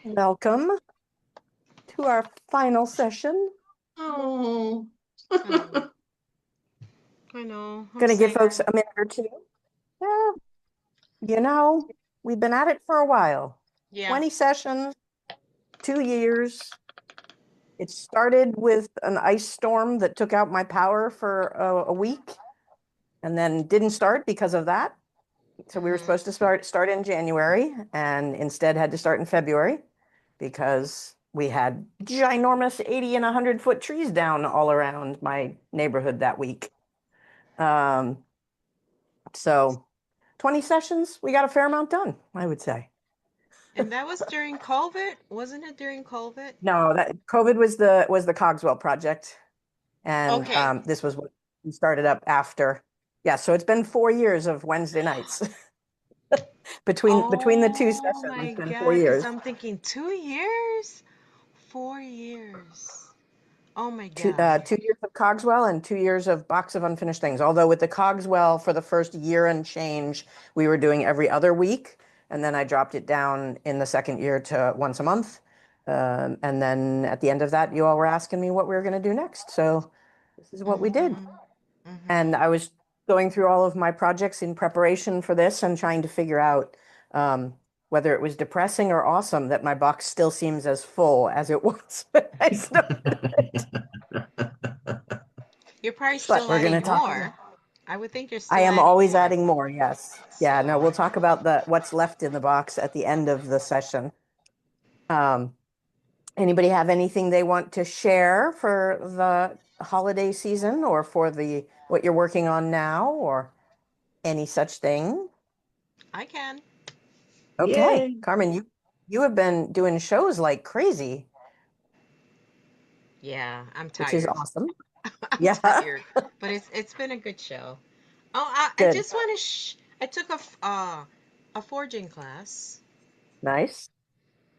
Welcome to our final session. Oh, I know. I'm Going to give folks sad. a minute or two. Yeah, we've been at it for a while. Yeah. 20 sessions, 2 years. It started with an ice storm that took out my power for a week and then didn't start because of that. So we were supposed to start in January and instead had to start in February because we had ginormous 80 and 100-foot trees down all around my neighborhood that week. So 20 sessions, we got a fair amount done, I would say. And that was during COVID, wasn't it during COVID? No, that COVID was the Cogswell project, and Okay. this was what we started up after. Yeah, so it's been 4 years of Wednesday nights between the two Oh sessions. my It's been 4 God, because years. I'm thinking 2 years? 4 years. Oh my Two, God. 2 years of Cogswell and 2 years of Box of Unfinished Things. Although with the Cogswell, for the first year and change, we were doing every other week. And then I dropped it down in the second year to once a month. And then at the end of that, you all were asking me what we were going to do next. So this is what we did. And I was going through all of my projects in preparation for this and trying to figure out whether it was depressing or awesome that my box still seems as full as it was when I started. You're probably But still we're going to adding talk. more. I would think you're I still am adding always more. adding more. Yes. Yeah. No, So, we'll talk about what's left in the box at the end of the session. Um, Anybody have anything they want to share for the holiday season or for what you're working on now or any such thing? I can. Okay, yay. Carmen, you have been doing shows like crazy, Yeah, I'm which is tired. awesome. I'm Yeah, tired. But it's been a good show. Oh, I good. just want to I took a forging class. Nice.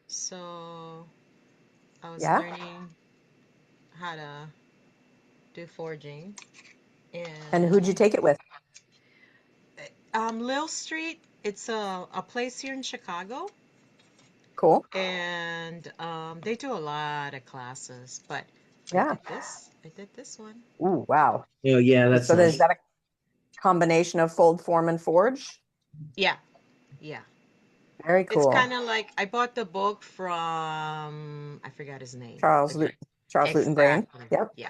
So I was Yeah. learning how to do forging, And and who'd you take it with? Lil Street. It's a place here in Chicago, Cool. and they do a lot of classes. But Yeah. I did this one. Ooh, wow. Oh, yeah, that's So there's nice. that a combination of fold, form, and forge? Yeah, yeah. Very It's kind cool. of like I bought the book from I forgot his name. The Charles guy. Lu Charles Luton Brain. Exactly. Yep. Yeah.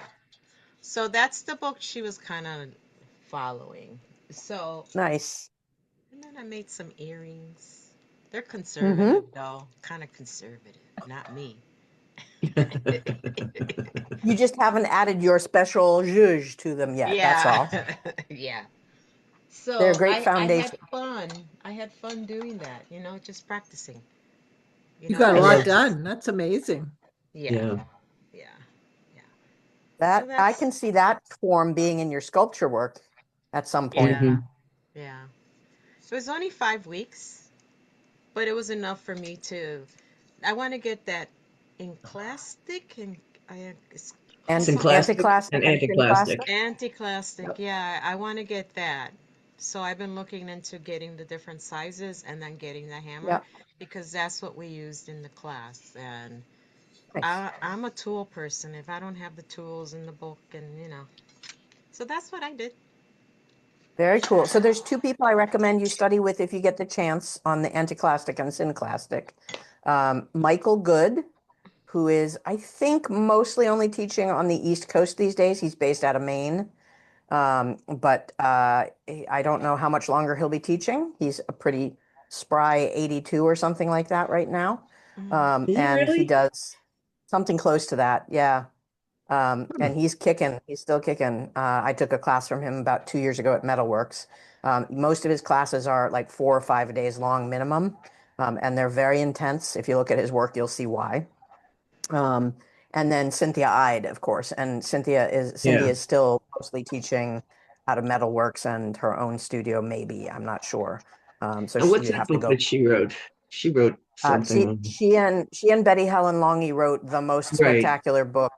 So that's the book she was kind of following. So, Nice. and then I made some earrings. They're Mm-hmm. conservative though, kind of conservative, not me. You just haven't added your special zhuzh to them yet. That's Yeah. all. Yeah. They're a So great I had foundation. fun. I had fun doing that, just practicing. You got a I Nice. lot love, done. That's amazing. Yeah. yeah. Yeah. Yeah. So That I that's can see that form being in your sculpture work at some point. yeah. Hmm. Yeah. It was only 5 weeks, but it was enough for me to. I want to get that enclastic and it's called something Synclastic and Anticlastic and anticlastic. synclastic. anti-clastic. Yep. Yeah, I want to get that. So I've been looking into getting the different sizes and then getting the hammer Yep. because that's what we used in the class. And Nice. I'm a tool person. If I don't have the tools in the book, and so that's what I did. Very cool. So there's two people I recommend you study with if you get the chance on the anticlastic and synclastic. Michael Good, who is, I think, mostly only teaching on the East Coast these days. He's based out of Maine. But I don't know how much longer he'll be teaching. He's a pretty spry 82 or something like that right now. Hmm. Is he And he really? does something close to that. Yeah. And he's kicking. He's still kicking. I took a class from him about 2 years ago at Metalworks. Most of his classes are like 4 or 5 days long minimum, and they're very intense. If you look at his work, you'll see why. Um, and then Cynthia Ide, of course, and Cindy Yeah. is still mostly teaching out of Metalworks and her own studio, maybe. I'm not sure. So And what's you'd that have to book go. that she wrote? She wrote something on. She and Betty Helen Longy wrote the most Right. spectacular book,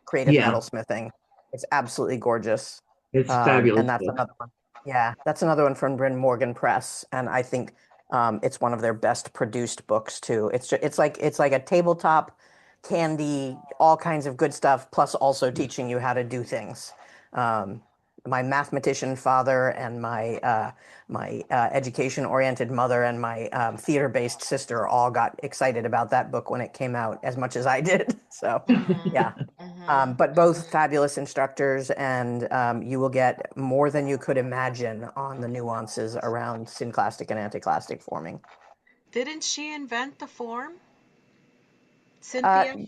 Creative Yeah. Metalsmithing. It's absolutely gorgeous. It's a fabulous And that's book. another one. Yeah, that's another one from Bryn Morgan Press. And I think It's one of their best produced books too. It's like a tabletop candy, all kinds of good stuff, plus also teaching you how to do things. Um, my mathematician father and my education-oriented mother and my theater-based sister all got excited about that book when it came out as much as I did. So, yeah. But both fabulous instructors, and you will get more than you could imagine on the nuances around synclastic and anticlastic forming. Didn't she invent the form, Uh, Cynthia?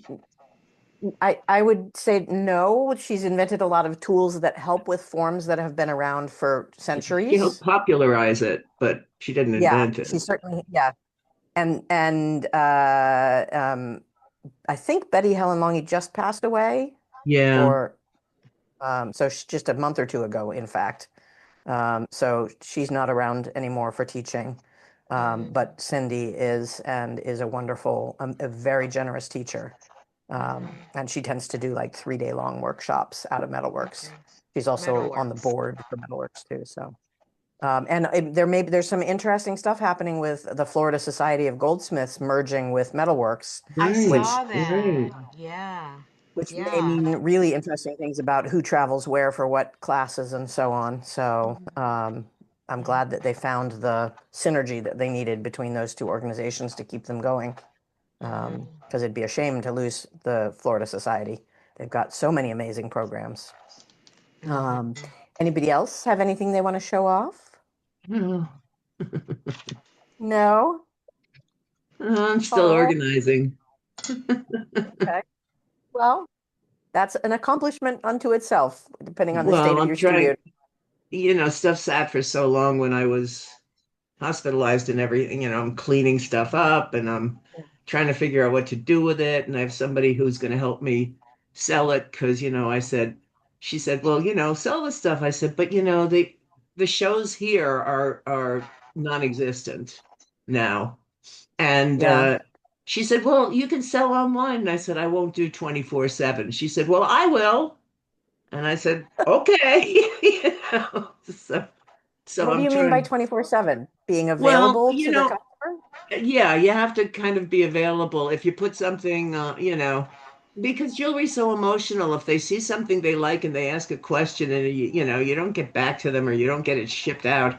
I would say no. She's invented a lot of tools that help with forms that have been around for She helped centuries. popularize it, but she didn't Yeah, invent it. she certainly, yeah. And I think Betty Helen Longy just passed away, Yeah. or so just a month or two ago, in fact. So she's not around anymore for teaching. But Cindy is, and is a wonderful, a very generous teacher. And she tends to do like 3 day long workshops out of Metalworks. Okay. She's also on the Metalworks. board for Metalworks too. So, there's some interesting stuff happening with the Florida Society of Goldsmiths merging with Metalworks, I Right. which saw that. Right. Yeah. which may Yeah. mean really interesting things about who travels where for what classes and so on. So I'm glad that they found the synergy that they needed between those two organizations to keep them going. Because it'd be a shame to lose the Florida Society. They've got so many amazing programs. Um, Anybody else have anything they want to show off? Oh, No? I'm still Oh, organizing. okay. Well, that's an accomplishment unto itself, depending on the state Well, of I'm your studio. trying, stuff sat for so long when I was hospitalized and everything. I'm cleaning stuff up and I'm trying to figure out what to do with it. And I have somebody who's going to help me sell it because, she said, well, sell the stuff. I said, but the shows here are non-existent now. And Yeah. she said, well, you can sell online. And I said, I won't do 24/7. She said, well, I will. And I said, okay. So What do I'm you mean by trying. 24/7? Being Well, available to the customer? yeah, you have to kind of be available if you put something, because jewelry's so emotional. If they see something they like and they ask a question and you don't get back to them or you don't get it shipped out,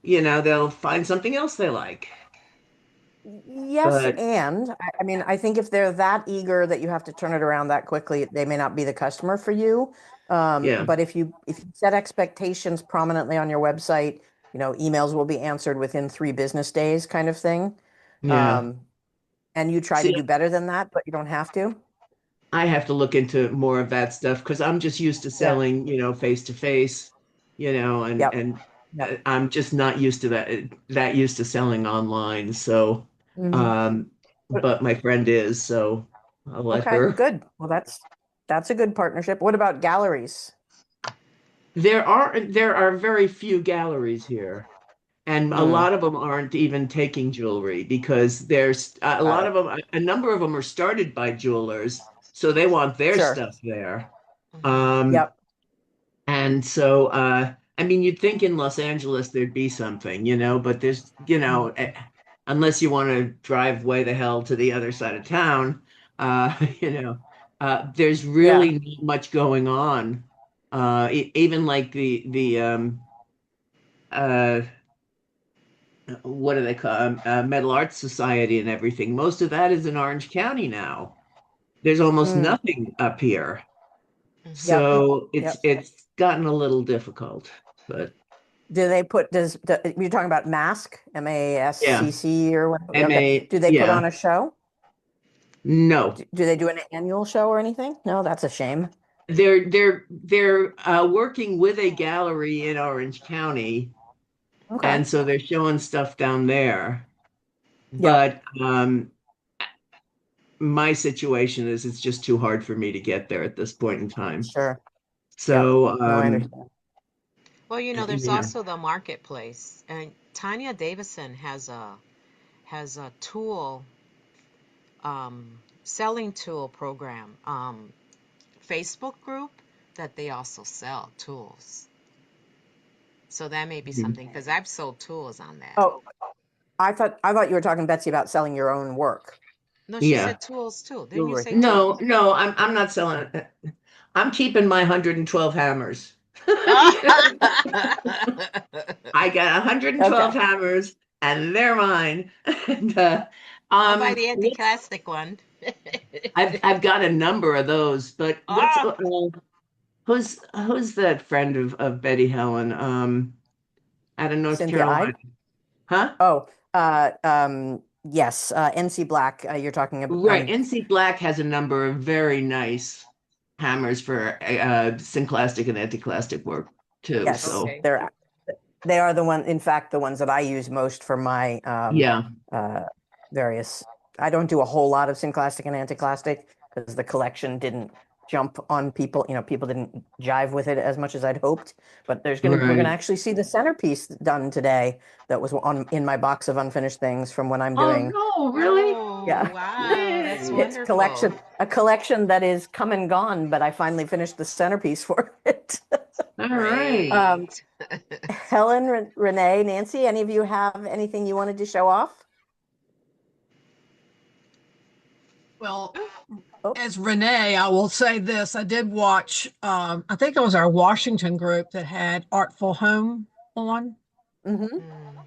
they'll find something else they like. Yes, But and I mean, I think if they're that eager that you have to turn it around that quickly, they may not be the customer for you. yeah, But if you set expectations prominently on your website, emails will be answered within 3 business days, kind of thing. yeah. Um, and you try to See, do better than that, but you don't have to. I have to look into more of that stuff because I'm just used to Yeah. selling, face to face, and Yep. and Yep. I'm just not used to that used to selling online. So, Mhm. um, but my friend is, so I'll let Okay, her. good. Well, that's a good partnership. What about galleries? There are very few galleries here, and a Mm, lot of them aren't even taking jewelry because there's a got lot it. of them. A number of them are started by jewelers, so they want their Sure. stuff there. Mm-hmm. Um, Yep. And so, I mean, you'd think in Los Angeles there'd be something, but there's, Mhm. unless you want to drive way the hell to the other side of town, there's Yeah. really not much going on. Even like the uh, what do they call Metal Arts Society and everything. Most of that is in Orange County now. There's almost Mm, nothing up here, Mm-hmm. yep. so it's Yep. it's gotten a little difficult, but. Do they put you're talking about Mask, Yeah. MASCC or whatever? Okay. MA, Do they put on yeah. a show? No. Do they do an annual show or anything? No, that's a shame. They're working with a gallery in Orange County, Okay. and so they're showing stuff down there. Yep. But my situation is it's just too hard for me to get there at this point in time. Sure. Yep. So No, I understand. Well, there's yeah. also the marketplace, and Tanya Davison has a tool, selling tool program, Facebook group that they also sell tools. So that may be something because I've sold tools on that. Oh, I thought you were talking, Betsy, about selling your own work. No, she Yeah. said tools too. Didn't you Jewelry. say No, tools? no, I'm not selling it. I'm keeping my 112 hammers. I got 112 Okay. hammers and they're mine. And I'll buy the what's anti-clastic one. I've got a number of those, but what's Ah, who's that friend of Betty Helen? Out of North Cynthia Carolina. Ide. Huh? Oh, yes. NC Black. You're talking about. Right. NC Black has a number of very nice hammers for synclastic and anticlastic work too. Yes, So okay. they are the one. In fact, the ones that I use most for my yeah, uh, various. I don't do a whole lot of synclastic and anticlastic because the collection didn't jump on people. People didn't jive with it as much as I'd hoped. But we're gonna right. actually see the centerpiece done today that was in my box of unfinished things from when I'm Oh doing. no, really? Oh, Yeah. wow, that's Yay. It's wonderful. a collection that is come and gone, but I finally finished the centerpiece for it. All right. Um, Great. Helen, Renee, Nancy, any of you have anything you wanted to show off? Well, Oh, as Renee, I will say this. I did watch, I think it was our Washington group that had Artful Home on, mm-hmm. Mm,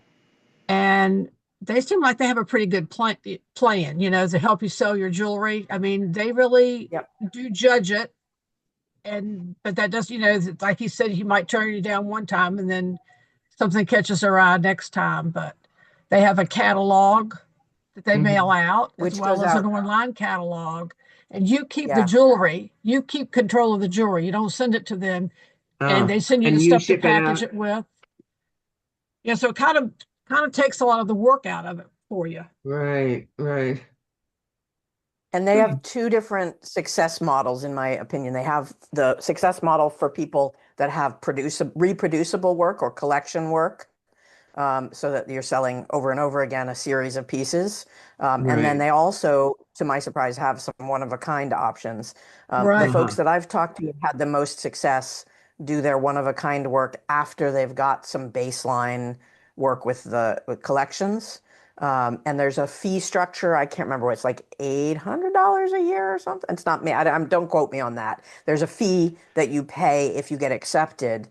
and they seem like they have a pretty good plan, to help you sell your jewelry. I mean, they really Yep. do judge it. But that does, like he said, he might turn you down one time and then something catches their eye next time. But they have a catalog that they mail Mhm. out as Which well goes as an out. online catalog. And you keep the Yeah. jewelry, you keep control of the jewelry. You don't send it to them, and they send you the And you stuff to ship it package out? it with. Yeah, so it kind of takes a lot of the work out of it for you. Right, right. And they Hmm. have two different success models, in my opinion. They have the success model for people that have reproducible work or collection work, so that you're selling over and over again a series of pieces. And then Right. they also, to my surprise, have some one-of-a-kind options. The Right. folks Uh-huh. that I've talked to have had the most success do their one-of-a-kind work after they've got some baseline work with collections. And there's a fee structure. I can't remember what it's like, $800 a year or something. It's not me. Don't quote me on that. There's a fee that you pay if you get accepted.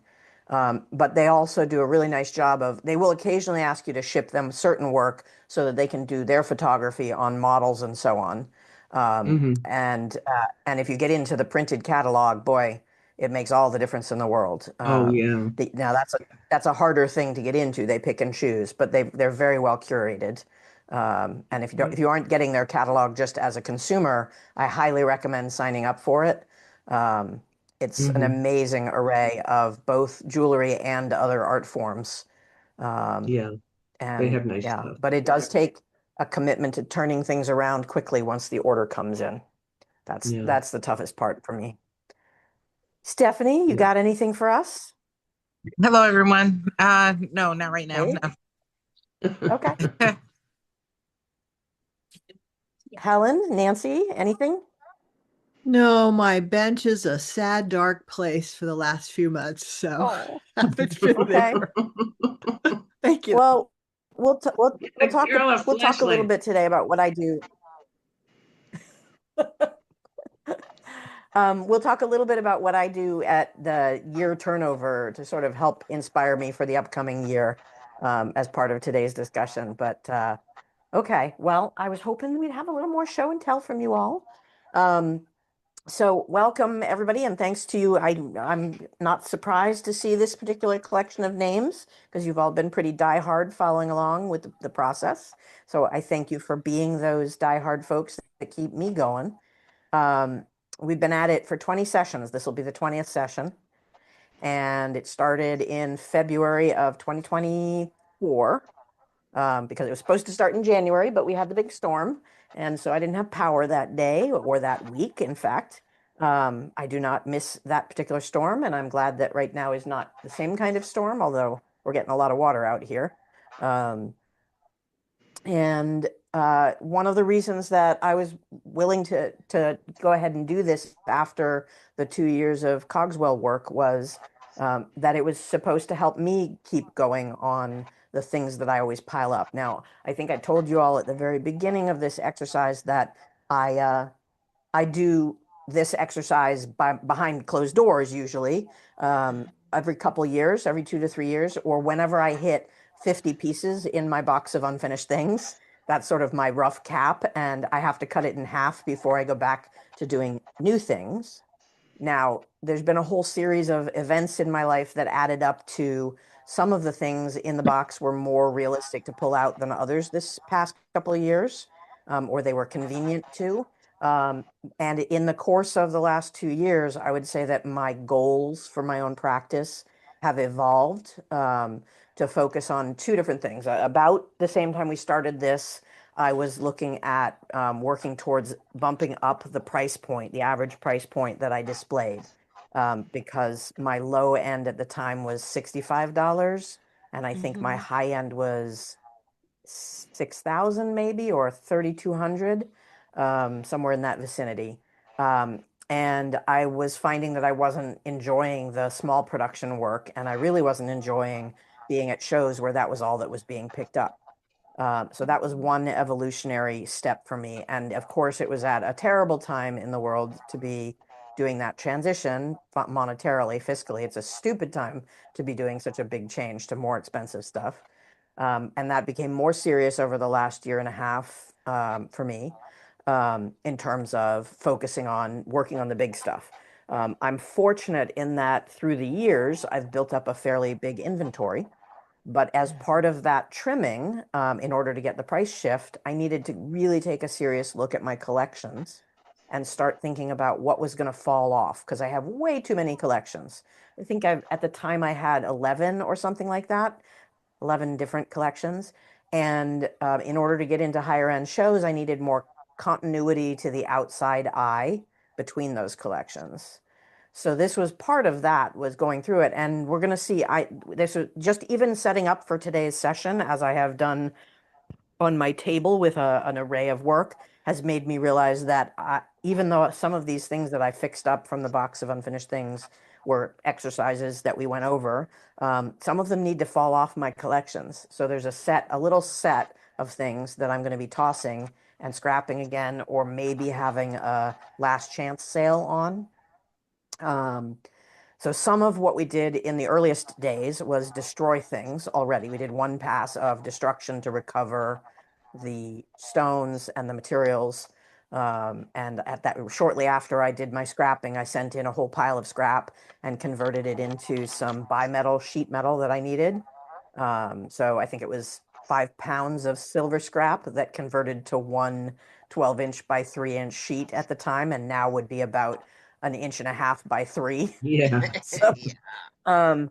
But they also do a really nice job they will occasionally ask you to ship them certain work so that they can do their photography on models and so on. Hmm. And if you get into the printed catalog, boy, it makes all the difference in the world. Oh yeah. Now that's a harder thing to get into. They pick and choose, but they're very well curated. And if you aren't getting their catalog just as a consumer, I highly recommend signing up for it. Um, it's an Hmm. amazing array of both jewelry and other art forms. Um, Yeah, they and have nice yeah, stuff. but it does take a commitment to turning things around quickly once the order comes in. Yeah. That's the toughest part for me. Stephanie, you Yeah. got anything for us? Hello, everyone. No, not right now. Hey, No. okay. Helen, Nancy, anything? No, my bench is a sad, dark place for the last few months, so Oh, haven't been okay. there. Thank you. Well, Get the girl a we'll talk a little flashlight. bit today about what I do. We'll talk a little bit about what I do at the year turnover to sort of help inspire me for the upcoming year, as part of today's discussion. But okay, well, I was hoping we'd have a little more show and tell from you all. Um, so welcome everybody, and thanks to you. I'm not surprised to see this particular collection of names because you've all been pretty diehard following along with the process. So I thank you for being those diehard folks that keep me going. Um, we've been at it for 20 sessions. This will be the 20th session. And it started in February of 2024, because it was supposed to start in January, but we had the big storm. And so I didn't have power that day or that week, in fact. I do not miss that particular storm, and I'm glad that right now is not the same kind of storm, although we're getting a lot of water out here. Um, and one of the reasons that I was willing to go ahead and do this after the 2 years of Cogswell work was that it was supposed to help me keep going on the things that I always pile up. Now, I think I told you all at the very beginning of this exercise that I do this exercise behind closed doors usually, every couple years, every 2 to 3 years, or whenever I hit 50 pieces in my box of unfinished things. That's sort of my rough cap, and I have to cut it in half before I go back to doing new things. Now, there's been a whole series of events in my life that added up to some of the things in the box were more realistic to pull out than others this past couple of years, or they were convenient to. Um, and in the course of the last 2 years, I would say that my goals for my own practice have evolved to focus on two different things. About the same time we started this, I was looking at working towards bumping up the price point, the average price point that I displayed, because my low end at the time was $65, and I think my high end was 6,000 maybe, or 3,200, somewhere in that vicinity. And I was finding that I wasn't enjoying the small production work, and I really wasn't enjoying being at shows where that was all that was being picked up. So that was one evolutionary step for me. And of course, it was at a terrible time in the world to be doing that transition monetarily, fiscally. It's a stupid time to be doing such a big change to more expensive stuff. And that became more serious over the last year and a half for me in terms of focusing on working on the big stuff. I'm fortunate in that through the years, I've built up a fairly big inventory. But as part of that trimming, in order to get the price shift, I needed to really take a serious look at my collections and start thinking about what was going to fall off because I have way too many collections. I think at the time I had 11 or something like that, 11 different collections. And in order to get into higher end shows, I needed more continuity to the outside eye between those collections. So this was part of that, was going through it. And we're going to see, this was just even setting up for today's session, as I have done on my table with an array of work, has made me realize that even though some of these things that I fixed up from the box of unfinished things were exercises that we went over, some of them need to fall off my collections. So there's a little set of things that I'm going to be tossing and scrapping again, or maybe having a last chance sale on. So some of what we did in the earliest days was destroy things already. We did one pass of destruction to recover the stones and the materials. And at that, shortly after I did my scrapping, I sent in a whole pile of scrap and converted it into some bimetal sheet metal that I needed. So I think it was 5 pounds of silver scrap that converted to one 12-inch by 3-inch sheet at the time, and now would be about an inch and a half by 3. Yeah. So, um,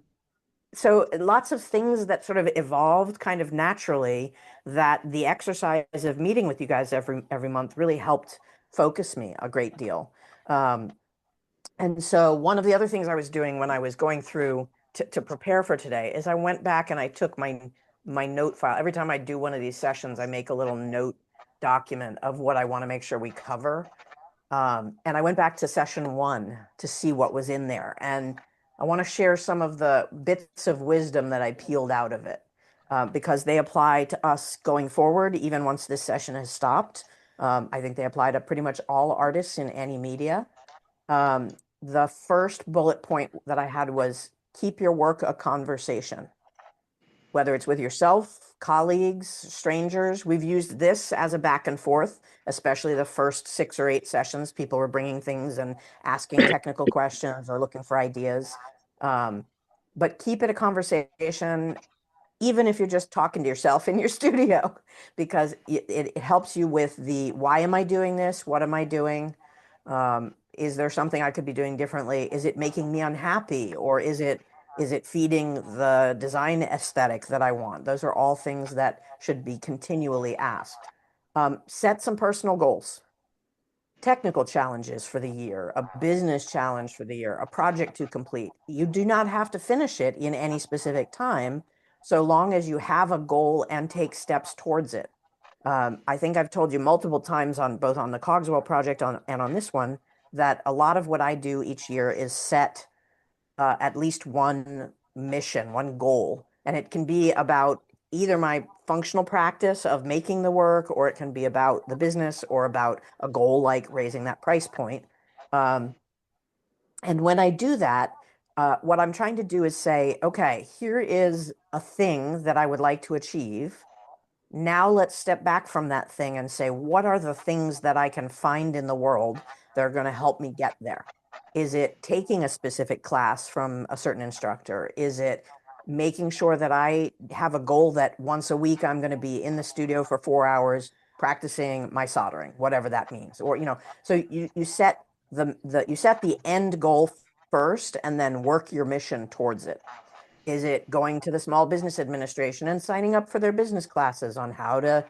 so lots of things that sort of evolved kind of naturally, that the exercise of meeting with you guys every month really helped focus me a great deal. And so one of the other things I was doing when I was going through to prepare for today is I went back and I took my note file. Every time I do one of these sessions, I make a little note document of what I want to make sure we cover. And I went back to session 1 to see what was in there. And I want to share some of the bits of wisdom that I peeled out of it, because they apply to us going forward, even once this session has stopped. I think they apply to pretty much all artists in any media. The first bullet point that I had was keep your work a conversation, whether it's with yourself, colleagues, strangers. We've used this as a back and forth, especially the first 6 or 8 sessions. People were bringing things and asking technical questions or looking for ideas. But keep it a conversation, even if you're just talking to yourself in your studio, because it helps you with the why am I doing this? What am I doing? Is there something I could be doing differently? Is it making me unhappy, or is it feeding the design aesthetic that I want? Those are all things that should be continually asked. Set some personal goals, technical challenges for the year, a business challenge for the year, a project to complete. You do not have to finish it in any specific time, so long as you have a goal and take steps towards it. I think I've told you multiple times on both on the Cogswell project and on this one that a lot of what I do each year is set at least one mission, one goal. And it can be about either my functional practice of making the work, or it can be about the business or about a goal like raising that price point. And when I do that, what I'm trying to do is say, okay, here is a thing that I would like to achieve. Now let's step back from that thing and say, what are the things that I can find in the world that are going to help me get there? Is it taking a specific class from a certain instructor? Is it making sure that I have a goal that once a week I'm going to be in the studio for 4 hours practicing my soldering, whatever that means? Or, so you set you set the end goal first and then work your mission towards it. Is it going to the Small Business Administration and signing up for their business classes on how to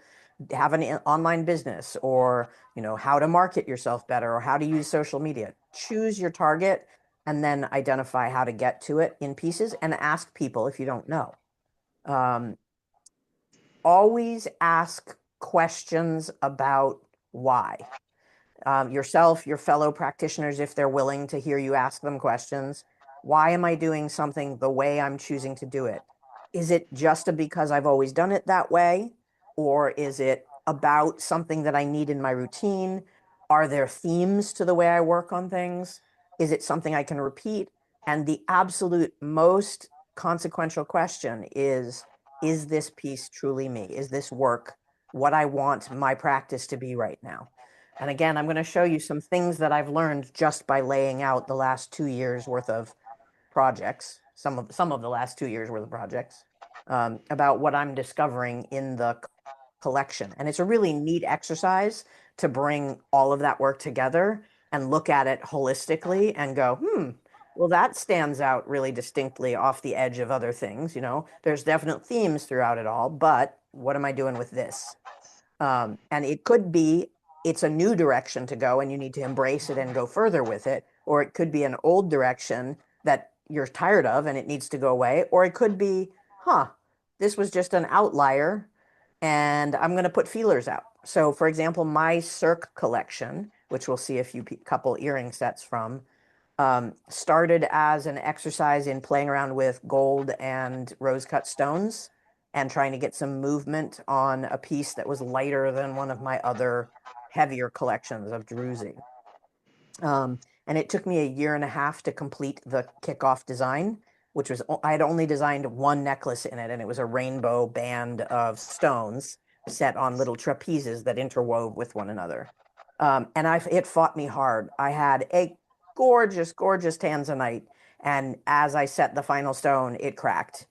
have an online business, or how to market yourself better, or how to use social media? Choose your target and then identify how to get to it in pieces, and ask people if you don't know. Always ask questions about why. Yourself, your fellow practitioners, if they're willing to hear you ask them questions. Why am I doing something the way I'm choosing to do it? Is it just because I've always done it that way? Or is it about something that I need in my routine? Are there themes to the way I work on things? Is it something I can repeat? And the absolute most consequential question is this piece truly me? Is this work what I want my practice to be right now? And again, I'm going to show you some things that I've learned just by laying out the last 2 years worth of projects, some of the last 2 years worth of projects, about what I'm discovering in the collection. And it's a really neat exercise to bring all of that work together and look at it holistically and go, well, that stands out really distinctly off the edge of other things. There's definite themes throughout it all, but what am I doing with this? And it could be it's a new direction to go and you need to embrace it and go further with it. Or it could be an old direction that you're tired of and it needs to go away. Or it could be, this was just an outlier and I'm going to put feelers out. So for example, my Cirque collection, which we'll see a couple earring sets from, started as an exercise in playing around with gold and rose cut stones and trying to get some movement on a piece that was lighter than one of my other heavier collections of druzy. And it took me a year and a half to complete the kickoff design, which was, I had only designed one necklace in it, and it was a rainbow band of stones set on little trapezes that interwove with one another. And it fought me hard. I had a gorgeous, gorgeous tanzanite, and as I set the final stone, it cracked.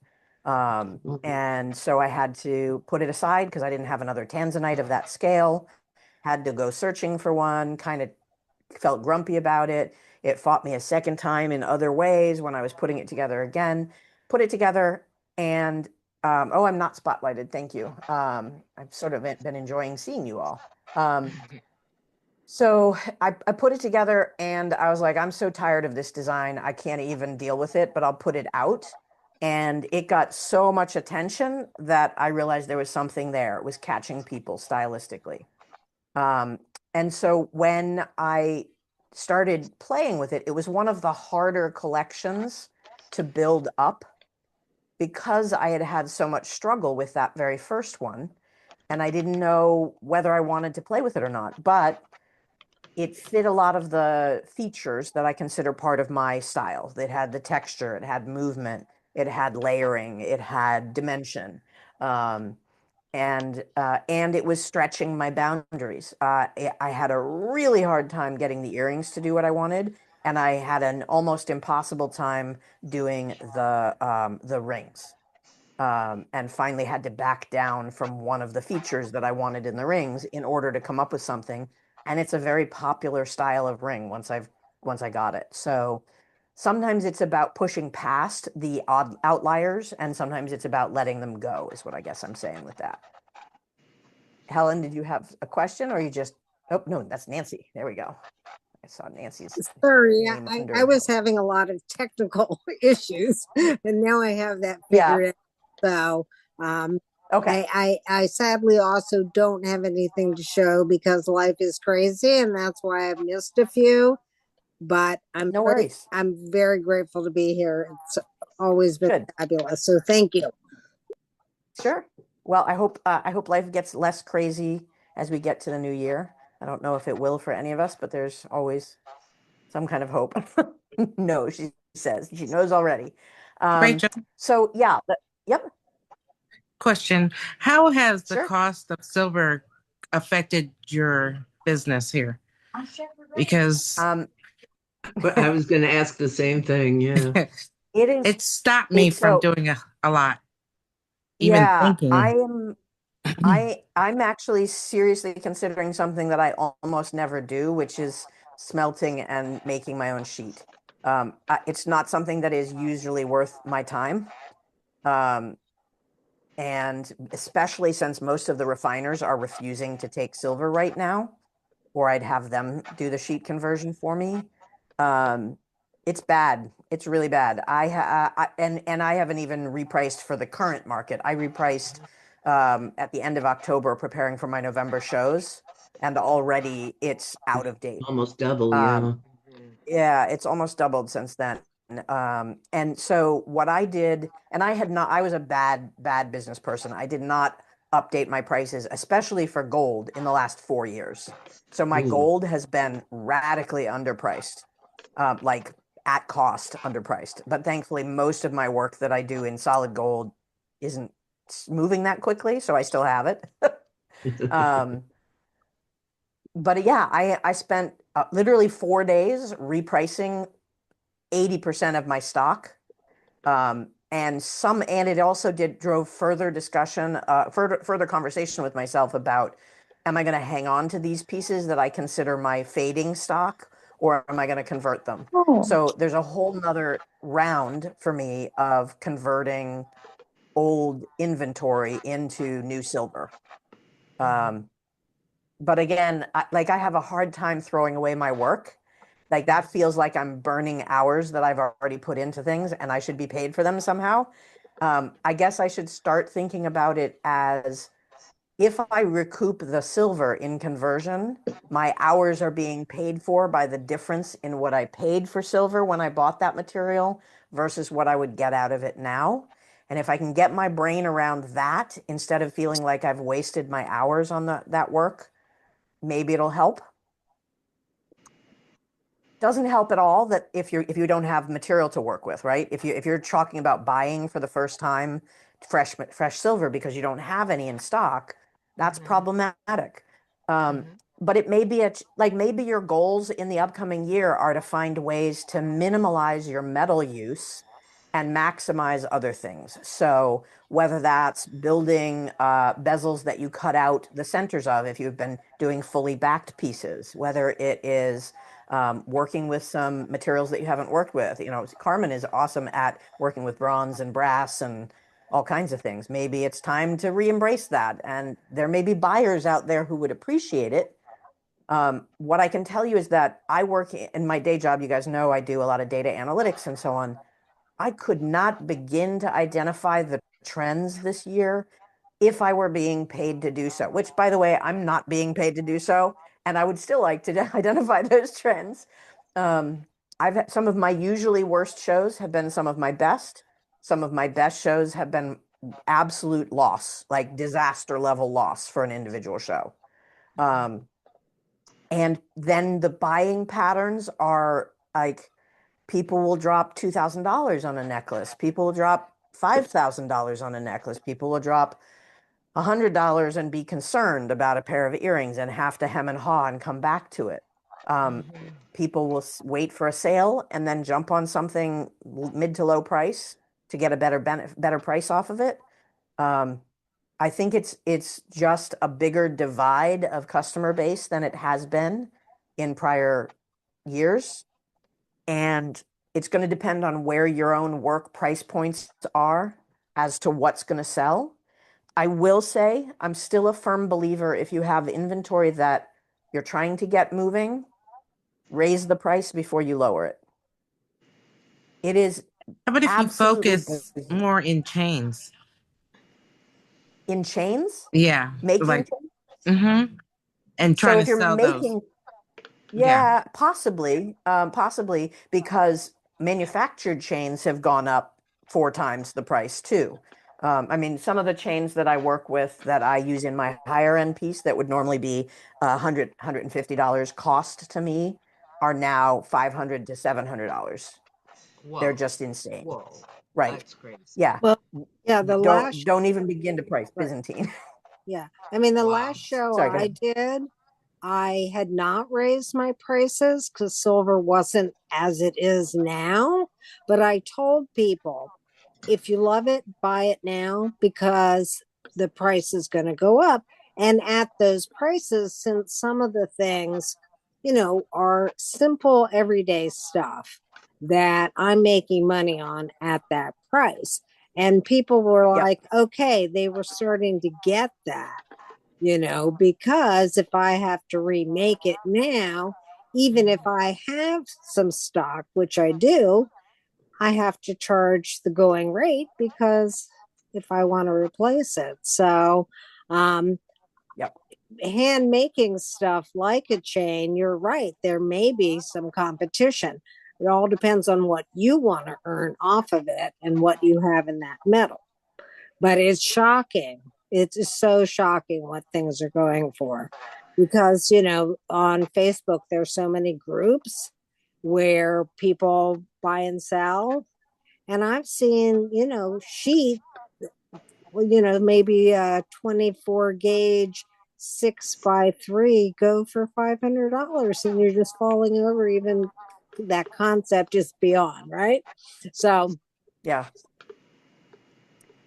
And so I had to put it aside because I didn't have another tanzanite of that scale. Had to go searching for one, kind of felt grumpy about it. It fought me a second time in other ways when I was putting it together again. Put it together, and oh, I'm not spotlighted. Thank you. I've sort of been enjoying seeing you all. So I put it together and I was like, I'm so tired of this design. I can't even deal with it, but I'll put it out. And it got so much attention that I realized there was something there. It was catching people stylistically. And so when I started playing with it, it was one of the harder collections to build up because I had had so much struggle with that very first one. And I didn't know whether I wanted to play with it or not. But it fit a lot of the features that I consider part of my style. It had the texture, it had movement, it had layering, it had dimension. And it was stretching my boundaries. I had a really hard time getting the earrings to do what I wanted, and I had an almost impossible time doing the rings. And finally had to back down from one of the features that I wanted in the rings in order to come up with something. And it's a very popular style of ring once I got it. So sometimes it's about pushing past the odd outliers, and sometimes it's about letting them go, is what I guess I'm saying with that. Helen, did you have a question, or you just? Oh no, that's Nancy. There we go. I saw Nancy's Sorry, name I, under. I was having a lot of technical issues, and now I have that Yeah. figured out. So, Okay. I sadly also don't have anything to show because life is crazy, and that's why I've missed a few. But No worries. I'm very grateful to be here. It's always been Good. fabulous. So thank you. Sure. Well, I hope life gets less crazy as we get to the new year. I don't know if it will for any of us, but there's always some kind of hope. No, she says. She knows already. Rachel, So yeah, yep, question. How has the sure. cost of silver affected your business here? Because Um, But I was going to ask the same thing. Yeah. it is it stopped me it from so doing a lot, even yeah, thinking. I'm actually seriously considering something that I almost never do, which is smelting and making my own sheet. It's not something that is usually worth my time. Um, and especially since most of the refiners are refusing to take silver right now, or I'd have them do the sheet conversion for me. Um, it's bad. It's really bad. And I haven't even repriced for the current market. I repriced at the end of October, preparing for my November shows, and already it's out of date. Almost double. Um, Yeah. yeah, it's almost doubled since then. And so what I did, and I was a bad business person. I did not update my prices, especially for gold, in the last 4 years. So my Ooh. gold has been radically underpriced, like at cost underpriced. But thankfully, most of my work that I do in solid gold isn't moving that quickly, so I still have it. Um, but yeah, I spent literally 4 days repricing 80% of my stock. And it also drove further discussion, further conversation with myself about, am I going to hang on to these pieces that I consider my fading stock, or am I going to convert them? So there's a whole nother round for me of converting old inventory into new silver. Um, but again, I have a hard time throwing away my work. Like that feels like I'm burning hours that I've already put into things and I should be paid for them somehow. I guess I should start thinking about it as, if I recoup the silver in conversion, my hours are being paid for by the difference in what I paid for silver when I bought that material versus what I would get out of it now. And if I can get my brain around that instead of feeling like I've wasted my hours on that work, maybe it'll help. Doesn't help at all that if you don't have material to work with, right? If you're talking about buying for the first time fresh silver because you don't have any in stock, that's problematic. Um, but it may be like maybe your goals in the upcoming year are to find ways to minimalize your metal use and maximize other things. So whether that's building bezels that you cut out the centers of, if you've been doing fully backed pieces, whether it is working with some materials that you haven't worked with. You know, Carmen is awesome at working with bronze and brass and all kinds of things. Maybe it's time to re-embrace that. And there may be buyers out there who would appreciate it. What I can tell you is that I work in my day job. You guys know I do a lot of data analytics and so on. I could not begin to identify the trends this year if I were being paid to do so, which, by the way, I'm not being paid to do so. And I would still like to identify those trends. Um, I've had some of my usually worst shows have been some of my best. Some of my best shows have been absolute loss, like disaster level loss for an individual show. Um, and then the buying patterns are like, people will drop $2,000 on a necklace. People will drop $5,000 on a necklace. People will drop $100 and be concerned about a pair of earrings and have to hem and haw and come back to it. People will wait for a sale and then jump on something mid to low price to get a better price off of it. I think it's just a bigger divide of customer base than it has been in prior years. And it's going to depend on where your own work price points are as to what's going to sell. I will say I'm still a firm believer, if you have inventory that you're trying to get moving, raise the price before you lower it. It is How about if you absolutely focus more in chains? in chains, Yeah, making like, chains. and trying So to if you're sell those. making, Yeah. yeah, possibly because manufactured chains have gone up 4 times the price too. I mean, some of the chains that I work with that I use in my higher end piece that would normally be $150 cost to me are now $500 to $700. They're Whoa, just insane. whoa, Right. that's crazy. Yeah. Well, yeah, the last, Don't even begin to price right. Byzantine. Yeah. I mean, the Wow. last show Sorry, go I ahead. did, I had not raised my prices because silver wasn't as it is now. But I told people, if you love it, buy it now because the price is going to go up. And at those prices, since some of the things, are simple everyday stuff that I'm making money on at that price. And people were Yep. like, okay, they were starting to get that, because if I have to remake it now, even if I have some stock, which I do, I have to charge the going rate because if I want to replace it. So, um, Yep. hand making stuff like a chain, you're right. There may be some competition. It all depends on what you want to earn off of it and what you have in that metal. But it's shocking. It's just so shocking what things are going for. Because, on Facebook, there's so many groups where people buy and sell. And I've seen, sheet, maybe a 24 gauge 6x3 go for $500. And you're just falling over. Even that concept is beyond, right? So, Yeah.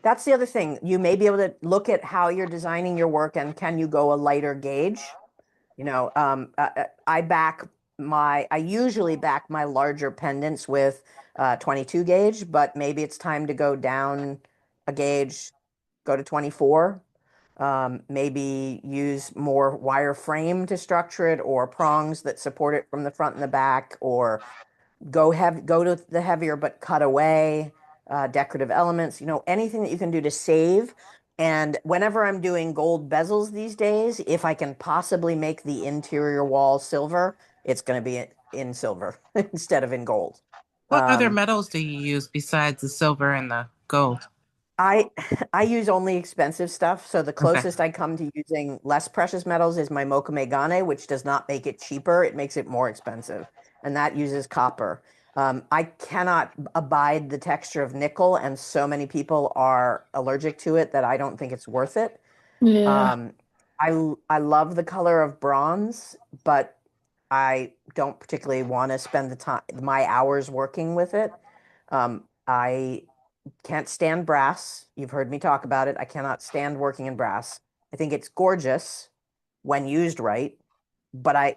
That's the other thing. You may be able to look at how you're designing your work and can you go a lighter gauge? I usually back my larger pendants with 22 gauge, but maybe it's time to go down a gauge, go to 24. Maybe use more wire frame to structure it or prongs that support it from the front and the back, or go to the heavier but cut away decorative elements, anything that you can do to save. And whenever I'm doing gold bezels these days, if I can possibly make the interior wall silver, it's going to be in silver instead of in gold. What other Um, metals do you use besides the silver and the gold? I I use only expensive stuff. So the Okay. closest I come to using less precious metals is my Mocha Megane, which does not make it cheaper. It makes it more expensive. And that uses copper. I cannot abide the texture of nickel, and so many people are allergic to it that I don't think it's worth it. Yeah. Um, I love the color of bronze, but I don't particularly want to spend the time my hours working with it. I can't stand brass. You've heard me talk about it. I cannot stand working in brass. I think it's gorgeous when used right, but I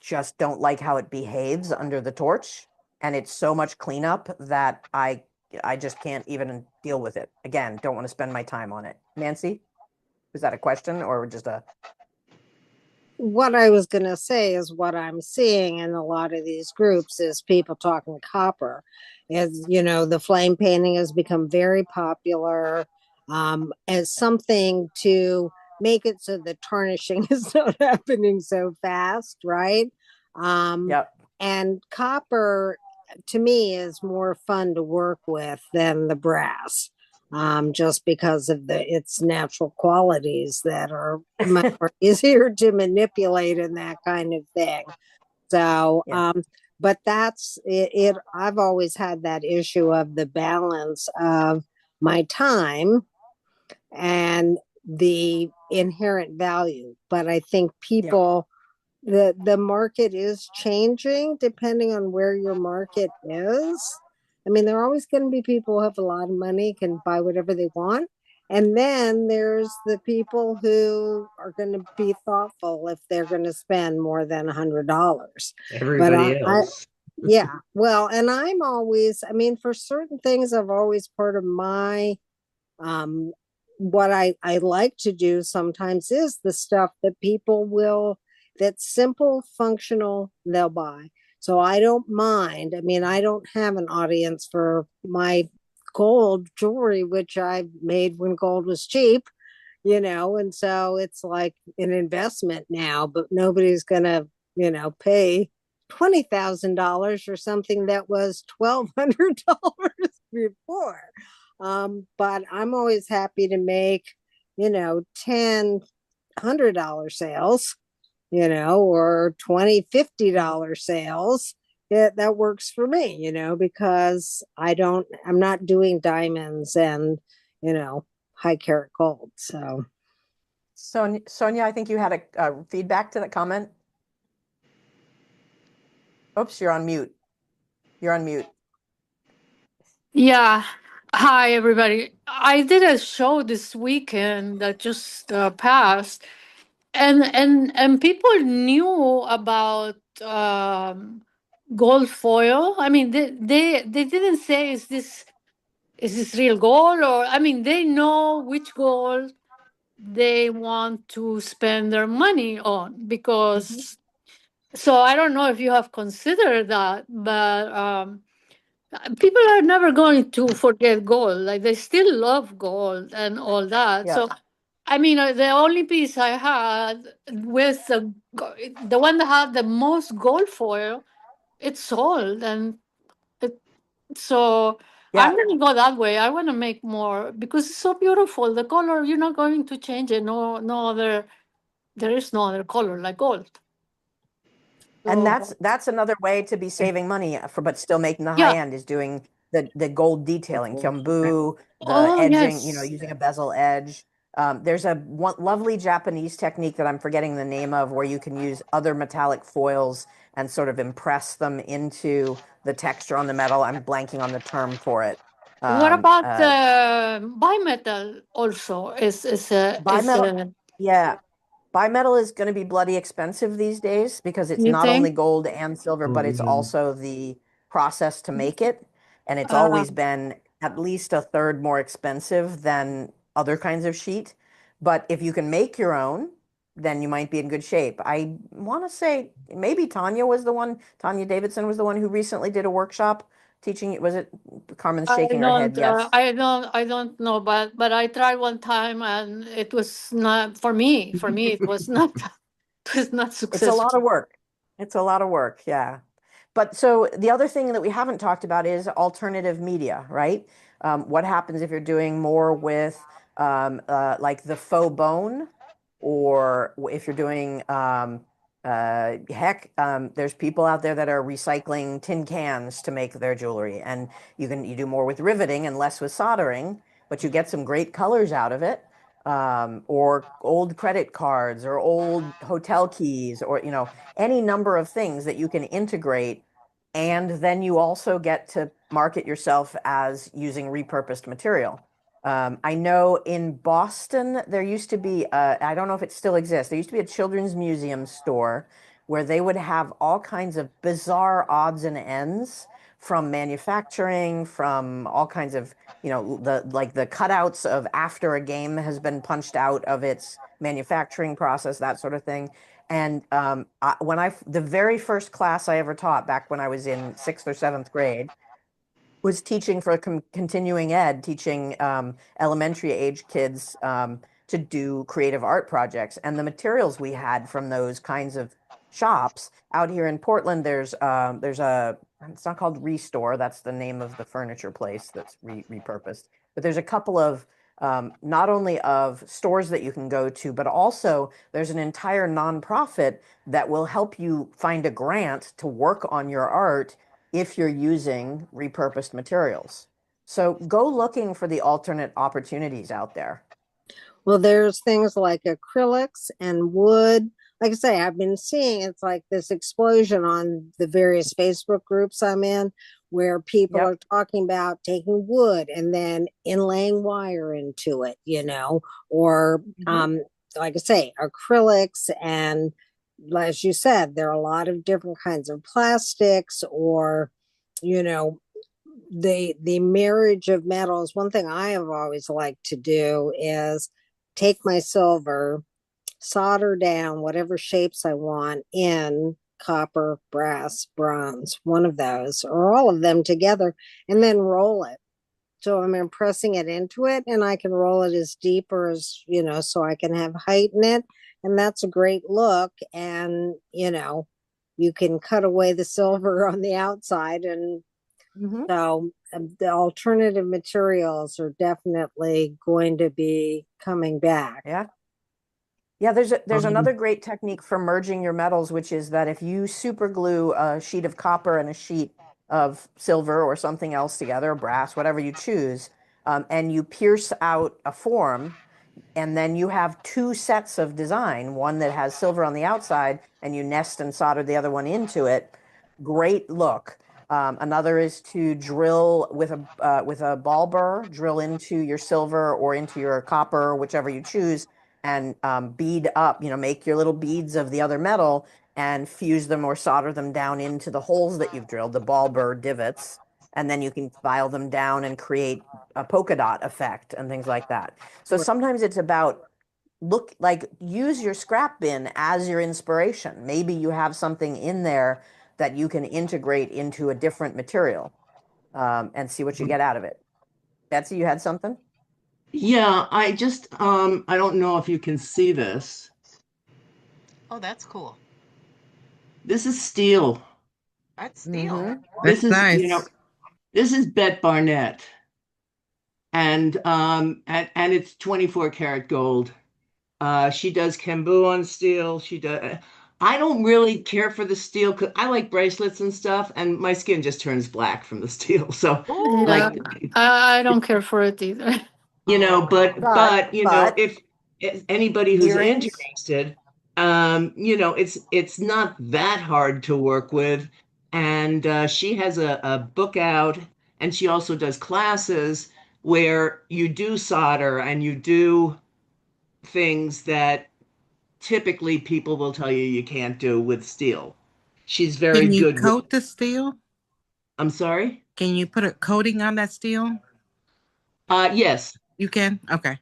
just don't like how it behaves under the torch. And it's so much cleanup that I just can't even deal with it. Again, don't want to spend my time on it. Nancy, is that a question or just a what I was going to say is what I'm seeing in a lot of these groups is people talking copper. As the flame painting has become very popular as something to make it so the tarnishing is not happening so fast, right? Um, yep. and copper to me is more fun to work with than the brass. Just because of its natural qualities that are much more easier to manipulate and that kind of thing. So, Yeah. but that's it. I've always had that issue of the balance of my time and the inherent value. But I think Yep. people, the market is changing depending on where your market is. I mean, there are always going to be people who have a lot of money, can buy whatever they want. And then there's the people who are going to be thoughtful if they're going to spend more than $100. But Everybody else. yeah, well, and I'm always, I mean, for certain things, I've always part of my um, what I like to do sometimes is the stuff that people will, that's simple, functional, they'll buy. So I don't mind. I mean, I don't have an audience for my gold jewelry, which I made when gold was cheap, and so it's like an investment now, but nobody's going to, pay $20,000 for something that was $1,200 before. But I'm always happy to make, $10, $100 sales, or $20, $50 sales. That works for me, because I'm not doing diamonds and, high carat gold. So, Sonia, I think you had a feedback to that comment. Oops, you're on mute. You're on mute. Yeah. Hi, everybody. I did a show this weekend that just passed, and people knew about gold foil. I mean, they didn't say is this real gold, or I mean, they know which gold they want to spend their money on because. So I don't know if you have considered that, but people are never going to forget gold. Like they still love gold and all that. Yeah. So, I mean, the only piece I had with the one that had the most gold foil, it's sold, and it, so Yeah. I'm gonna go that way. I want to make more because it's so beautiful. The color, you're not going to change it. No, no other. There is no other color like gold. And So, that's another way to be saving money but still making the high yeah. end is doing the gold detailing, kyombu, the Oh edging, yes. using a bezel edge. There's a lovely Japanese technique that I'm forgetting the name of where you can use other metallic foils and sort of impress them into the texture on the metal. I'm blanking on the term for it. What Um, about uh, bimetal also? Bimetal, yeah. Bimetal is going to be bloody expensive these days because it's You not only think? gold and silver, but it's also the process to make it. And it's Uh, always been at least a third more expensive than other kinds of sheet. But if you can make your own, then you might be in good shape. I want to say maybe Tanya Davidson was the one who recently did a workshop teaching. Was it? Carmen's shaking her head. Yes. I don't know, but I tried one time and it was not for me. For me, it was not. It was not It's a lot successful. of work. It's a lot of work, yeah. But so the other thing that we haven't talked about is alternative media, right? What happens if you're doing more with like the faux bone, or if you're doing there's people out there that are recycling tin cans to make their jewelry, and you do more with riveting and less with soldering, but you get some great colors out of it. Or old credit cards or old hotel keys, or any number of things that you can integrate, and then you also get to market yourself as using repurposed material. I know in Boston there used to be I don't know if it still exists. There used to be a children's museum store where they would have all kinds of bizarre odds and ends from manufacturing, from all kinds of the cutouts of after a game has been punched out of its manufacturing process, that sort of thing. And the very first class I ever taught back when I was in 6th or 7th grade was teaching for continuing ed, teaching elementary age kids to do creative art projects. And the materials we had from those kinds of shops out here in Portland, there's a, it's not called Restore, that's the name of the furniture place that's repurposed, but there's a couple of not only of stores that you can go to, but also there's an entire nonprofit that will help you find a grant to work on your art if you're using repurposed materials. So go looking for the alternate opportunities out there. well, there's things like acrylics and wood. Like I say, I've been seeing it's like this explosion on the various Facebook groups I'm in where people Yep. are talking about taking wood and then inlaying wire into it, or like I say, acrylics, and as you said, there are a lot of different kinds of plastics, or you know the marriage of metals. One thing I have always liked to do is take my silver, solder down whatever shapes I want in copper, brass, bronze, one of those, or all of them together, and then roll it. So I'm impressing it into it, and I can roll it as deep or as, so I can have height in it. And that's a great look. And, you can cut away the silver on the outside and Mhm. So the alternative materials are definitely going to be coming back. Yeah. Yeah, there's Um, another great technique for merging your metals, which is that if you super glue a sheet of copper and a sheet of silver or something else together, brass, whatever you choose, and you pierce out a form, and then you have two sets of design, one that has silver on the outside, and you nest and solder the other one into it. Great look. Another is to drill with a ball burr, drill into your silver or into your copper, whichever you choose, and bead up. Make your little beads of the other metal and fuse them or solder them down into the holes that you've drilled, the ball burr divots, and then you can file them down and create a polka dot effect and things like that. So sometimes it's about use your scrap bin as your inspiration. Maybe you have something in there that you can integrate into a different material, and see what you get out of it. Betsy, you had something? yeah, I don't know if you can see this. Oh, that's cool. This is steel. That's steel. Mm-hmm. This That's is, nice. this is Bet Barnett, and it's 24 karat gold. She does Kembu on steel. She does. I don't really care for the steel because I like bracelets and stuff, and my skin just turns black from the steel. So, Yeah, like, Ooh. I don't care for it either. Oh no. but But if anybody who's earrings, interested, it's not that hard to work with, and she has a book out, and she also does classes where you do solder and you do things that typically people will tell you you can't do with steel. She's very Can you good with, coat the steel? I'm sorry? Can you put a coating on that steel? Yes, You can? Okay.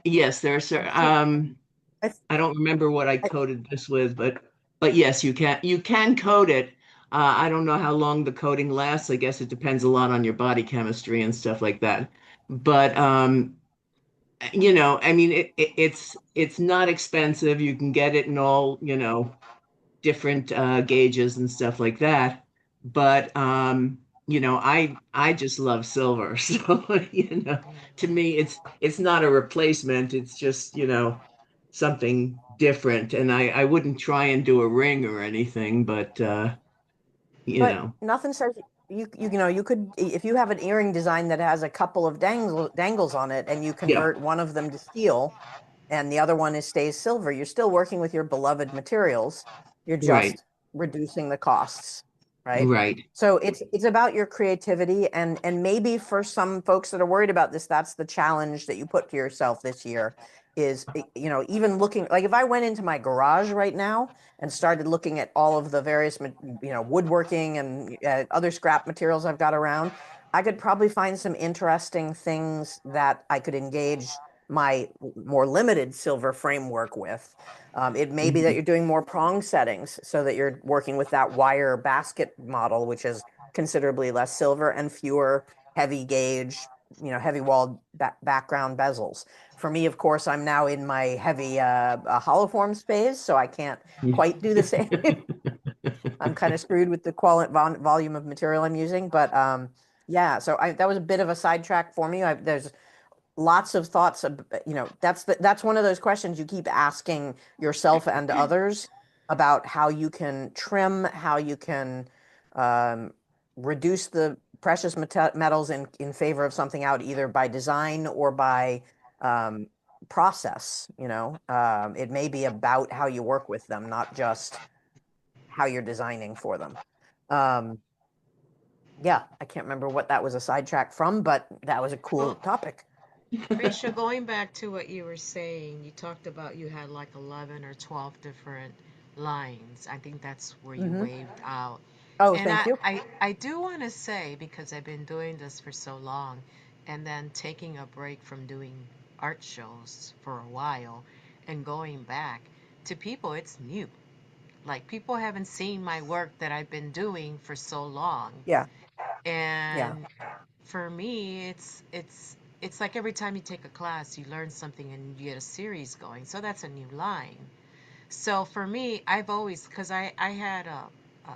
yes, there's, so I, I don't remember what I I, coated this with, but yes, you can coat it. I don't know how long the coating lasts. I guess it depends a lot on your body chemistry and stuff like that. But I mean, it's not expensive. You can get it in all, different gauges and stuff like that. But I just love silver. So, to me it's not a replacement. It's just, something different. And I wouldn't try and do a ring or anything, but you but know, nothing says you could, if you have an earring design that has a couple of dangles on it, and you yeah, convert one of them to steel and the other one stays silver, you're still working with your beloved materials. You're right, just reducing the costs, right? right. So it's about your creativity, and maybe for some folks that are worried about this, that's the challenge that you put to yourself this year is, even looking, like if I went into my garage right now and started looking at all of the various woodworking and other scrap materials I've got around, I could probably find some interesting things that I could engage my more limited silver framework with. It may be that Mhm. you're doing more prong settings so that you're working with that wire basket model, which is considerably less silver and fewer heavy gauge, heavy walled background bezels. For me, of course, I'm now in my heavy hollow forms phase, so I can't quite do the same. I'm kind of screwed with the volume of material I'm using, but yeah. So that was a bit of a sidetrack for me. There's lots of thoughts that's one of those questions you keep asking yourself and others about how you can trim, how you can um, reduce the precious metals in favor of something out, either by design or by um, process. It may be about how you work with them, not just how you're designing for them. um, yeah, I can't remember what that was a sidetrack from, but that was a cool Well, topic. Risha, going back to what you were saying, you talked about you had like 11 or 12 different lines. I think that's where you Hmm. waved out. Oh, And thank I, you. I, I do want to say, because I've been doing this for so long, and then taking a break from doing art shows for a while and going back, to people, it's new. Like people haven't seen my work that I've been doing for so long. Yeah, yeah. And for me, it's like every time you take a class, you learn something and you get a series going. So that's a new line. So for me, I've always, because I had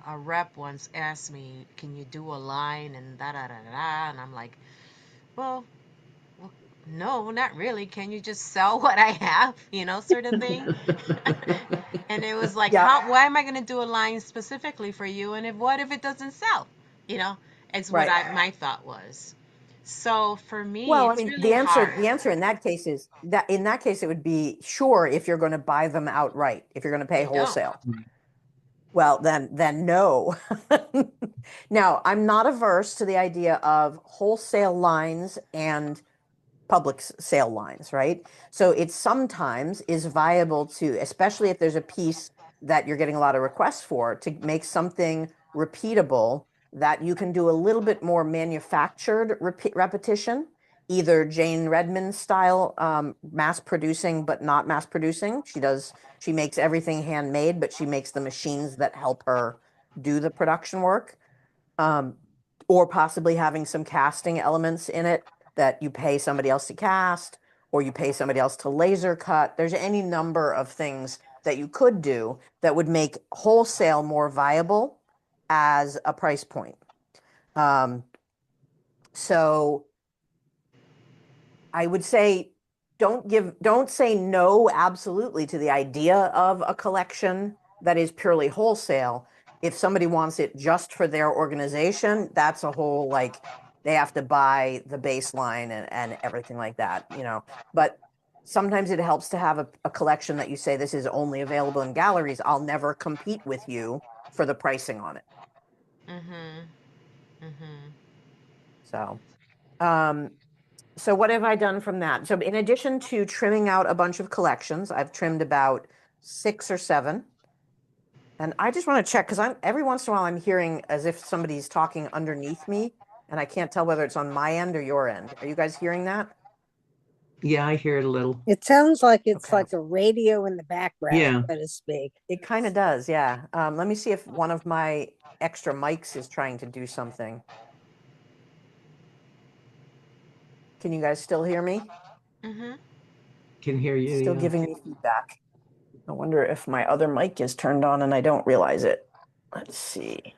a rep once asked me, "Can you do a line and da da da da?" And I'm like, "Well, well, no, not really. Can you just sell what I have?" Sort of thing. And it was like, Yeah, how? Why am I going to do a line specifically for you? And if what if it doesn't sell? You know, it's what right. my thought was. So for me, Well, I it's mean, really the answer hard. in that case is that in that case it would be sure if you're going to buy them outright, if you're going to pay They don't. wholesale. Well, then no. Now, I'm not averse to the idea of wholesale lines and public sale lines, right? So it sometimes is viable to, especially if there's a piece that you're getting a lot of requests for, to make something repeatable that you can do a little bit more manufactured repetition, either Jane Redmond style, mass producing, but not mass producing. She makes everything handmade, but she makes the machines that help her do the production work. Um, or possibly having some casting elements in it that you pay somebody else to cast, or you pay somebody else to laser cut. There's any number of things that you could do that would make wholesale more viable as a price point. Um, so I would say don't say no absolutely to the idea of a collection that is purely wholesale. If somebody wants it just for their organization, that's a whole like they have to buy the baseline and everything like that. But sometimes it helps to have a collection that you say this is only available in galleries. I'll never compete with you for the pricing on it. Mhm. Mhm. So um so what have I done from that? So in addition to trimming out a bunch of collections, I've trimmed about 6 or 7. And I just want to check because I'm every once in a while I'm hearing as if somebody's talking underneath me, and I can't tell whether it's on my end or your end. Are you guys hearing that? Yeah, I hear it a little. It sounds like it's Okay. like a radio in the background, Yeah. so to speak. It kind of does, yeah. Let me see if one of my extra mics is trying to do something. Can you guys still hear me? Mhm. Can hear you, Still yeah. giving me feedback. I wonder if my other mic is turned on and I don't realize it. Let's see.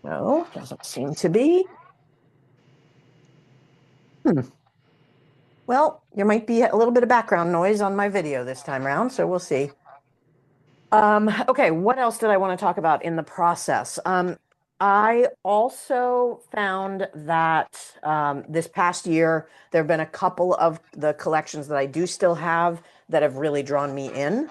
No, doesn't seem to be. Well, there might be a little bit of background noise on my video this time around, so we'll see. Okay, what else did I want to talk about in the process? I also found that this past year, there have been a couple of the collections that I do still have that have really drawn me in.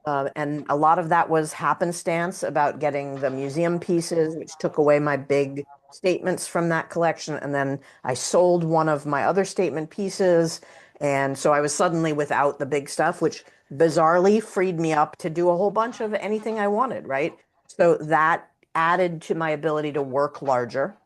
And a lot of that was happenstance about getting the museum pieces, which took away my big statements from that collection. And then I sold one of my other statement pieces. And so I was suddenly without the big stuff, which bizarrely freed me up to do a whole bunch of anything I wanted, right? So that added to my ability to work larger.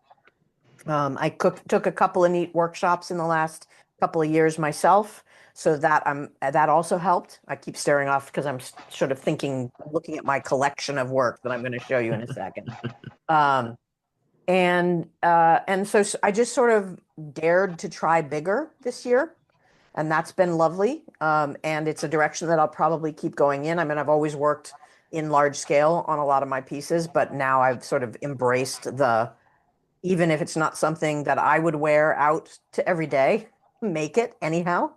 I took a couple of neat workshops in the last couple of years myself, so that also helped. I keep staring off because I'm sort of looking at my collection of work that I'm going to show you in a second. Um, and so I just sort of dared to try bigger this year, and that's been lovely. And it's a direction that I'll probably keep going in. I mean, I've always worked in large scale on a lot of my pieces, but now I've sort of embraced even if it's not something that I would wear out to every day, make it anyhow.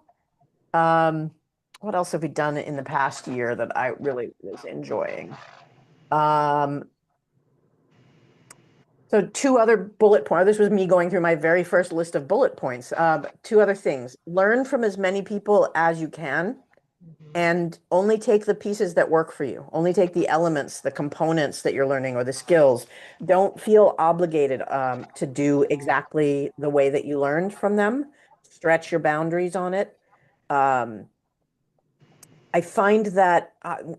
Um, what else have we done in the past year that I really was enjoying? Um, so two other bullet points. This was me going through my very first list of bullet points. Two other things. Learn from as many people as you can Mhm. and only take the pieces that work for you. Only take the elements, the components that you're learning or the skills. Don't feel obligated to do exactly the way that you learned from them. Stretch your boundaries on it. Um, I find that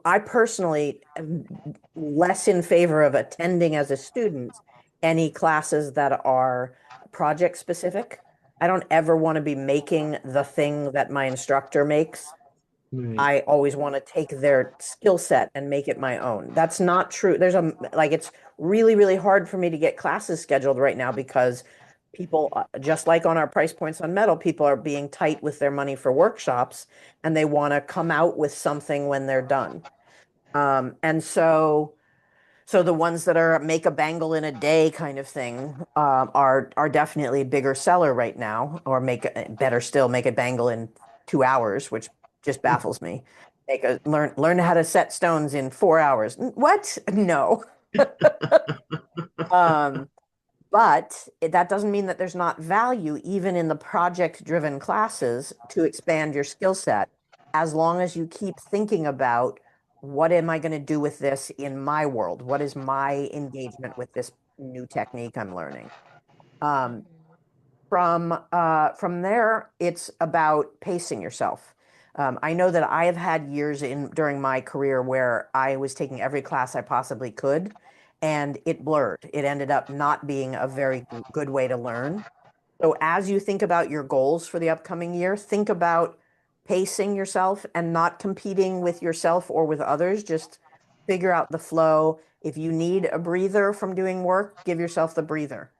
I personally am less in favor of attending as a student any classes that are project specific. I don't ever want to be making the thing that my instructor makes. Right. I always want to take their skill set and make it my own. That's not true. It's really, really hard for me to get classes scheduled right now because People, just like on our price points on metal, people are being tight with their money for workshops, and they want to come out with something when they're done. And so the ones that are make a bangle in a day kind of thing are definitely a bigger seller right now, or better still, make a bangle in 2 hours, which just baffles me. Learn how to set stones in 4 hours. What? No. But that doesn't mean that there's not value even in the project-driven classes to expand your skill set, as long as you keep thinking about what am I going to do with this in my world? What is my engagement with this new technique I'm learning? From there, it's about pacing yourself. I know that I have had years during my career where I was taking every class I possibly could, and it blurred. It ended up not being a very good way to learn. So as you think about your goals for the upcoming year, think about pacing yourself and not competing with yourself or with others. Just figure out the flow. If you need a breather from doing work, give yourself the breather.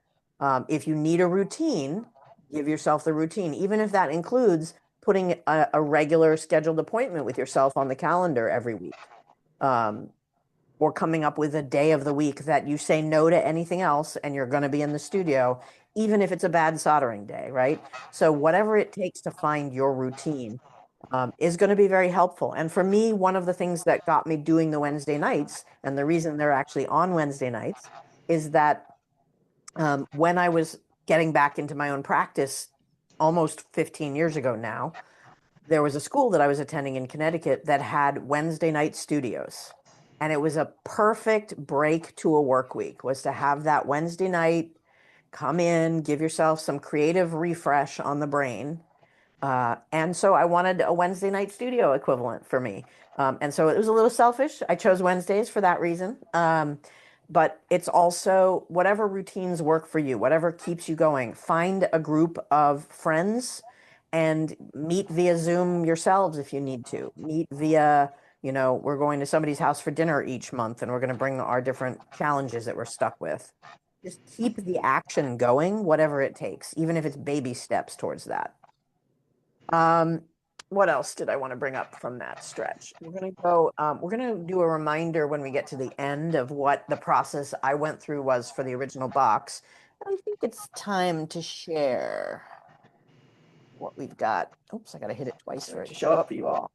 If you need a routine, give yourself the routine, even if that includes putting a regular scheduled appointment with yourself on the calendar every week. Or coming up with a day of the week that you say no to anything else and you're going to be in the studio, even if it's a bad soldering day, right? So whatever it takes to find your routine is going to be very helpful. And for me, one of the things that got me doing the Wednesday nights, and the reason they're actually on Wednesday nights, is that when I was getting back into my own practice almost 15 years ago now, there was a school that I was attending in Connecticut that had Wednesday night studios. And it was a perfect break to a work week, was to have that Wednesday night, come in, give yourself some creative refresh on the brain. And so I wanted a Wednesday night studio equivalent for me. And so it was a little selfish. I chose Wednesdays for that reason. But it's also whatever routines work for you, whatever keeps you going. Find a group of friends and meet via Zoom yourselves if you need to. Meet via, we're going to somebody's house for dinner each month, and we're going to bring our different challenges that we're stuck with. Just keep the action going, whatever it takes, even if it's baby steps towards that. What else did I want to bring up from that stretch? We're going to do a reminder when we get to the end of what the process I went through was for the original box. I think it's time to share what we've got. Oops, I got to hit it twice for it to show up for you all.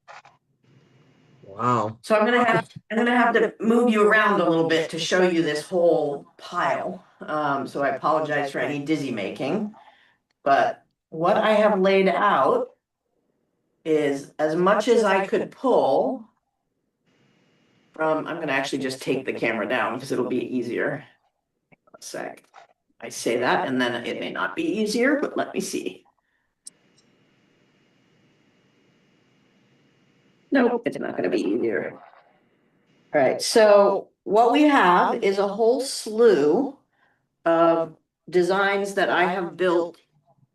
Wow. So I'm gonna have to move you around a little bit to show you this whole pile. So I apologize for any dizzy making, but what I have laid out is as much as I could pull from, I'm going to actually just take the camera down because it'll be easier. A sec. I say that and then it may not be easier, but let me see. Nope, it's not going to be easier. All right, so what we have is a whole slew of designs that I have built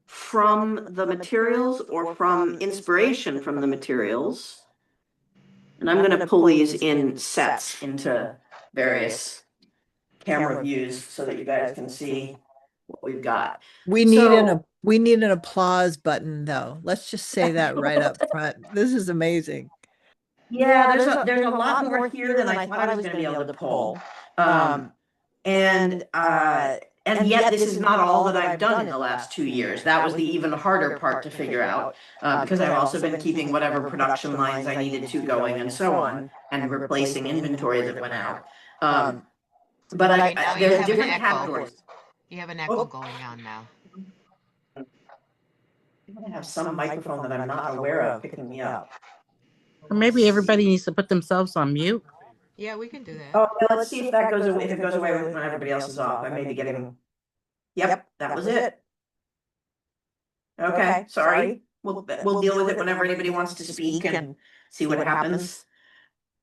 from the materials or from inspiration from the materials. And I'm going to pull these in sets into various camera views so that you guys can see what we've got. We need an applause button though. Let's just say that right up front. This is amazing. Yeah, there's a lot more here than I thought I was going to be able to pull. And yet this is not all that I've done in the last 2 years. That was the even harder part to figure out, because I've also been keeping whatever production lines I needed to going and so on, and replacing inventory that went out. But Right now you there's have an different echo. categories. You have an echo going on now. I have some microphone that I'm not aware of picking me up. Or maybe everybody needs to put themselves on mute. Yeah, we can do that. Oh, let's see if that goes away. If it goes away when everybody else is off, I may be getting. Yep, that was it. Okay, sorry. We'll deal with it whenever anybody wants to speak and see what happens.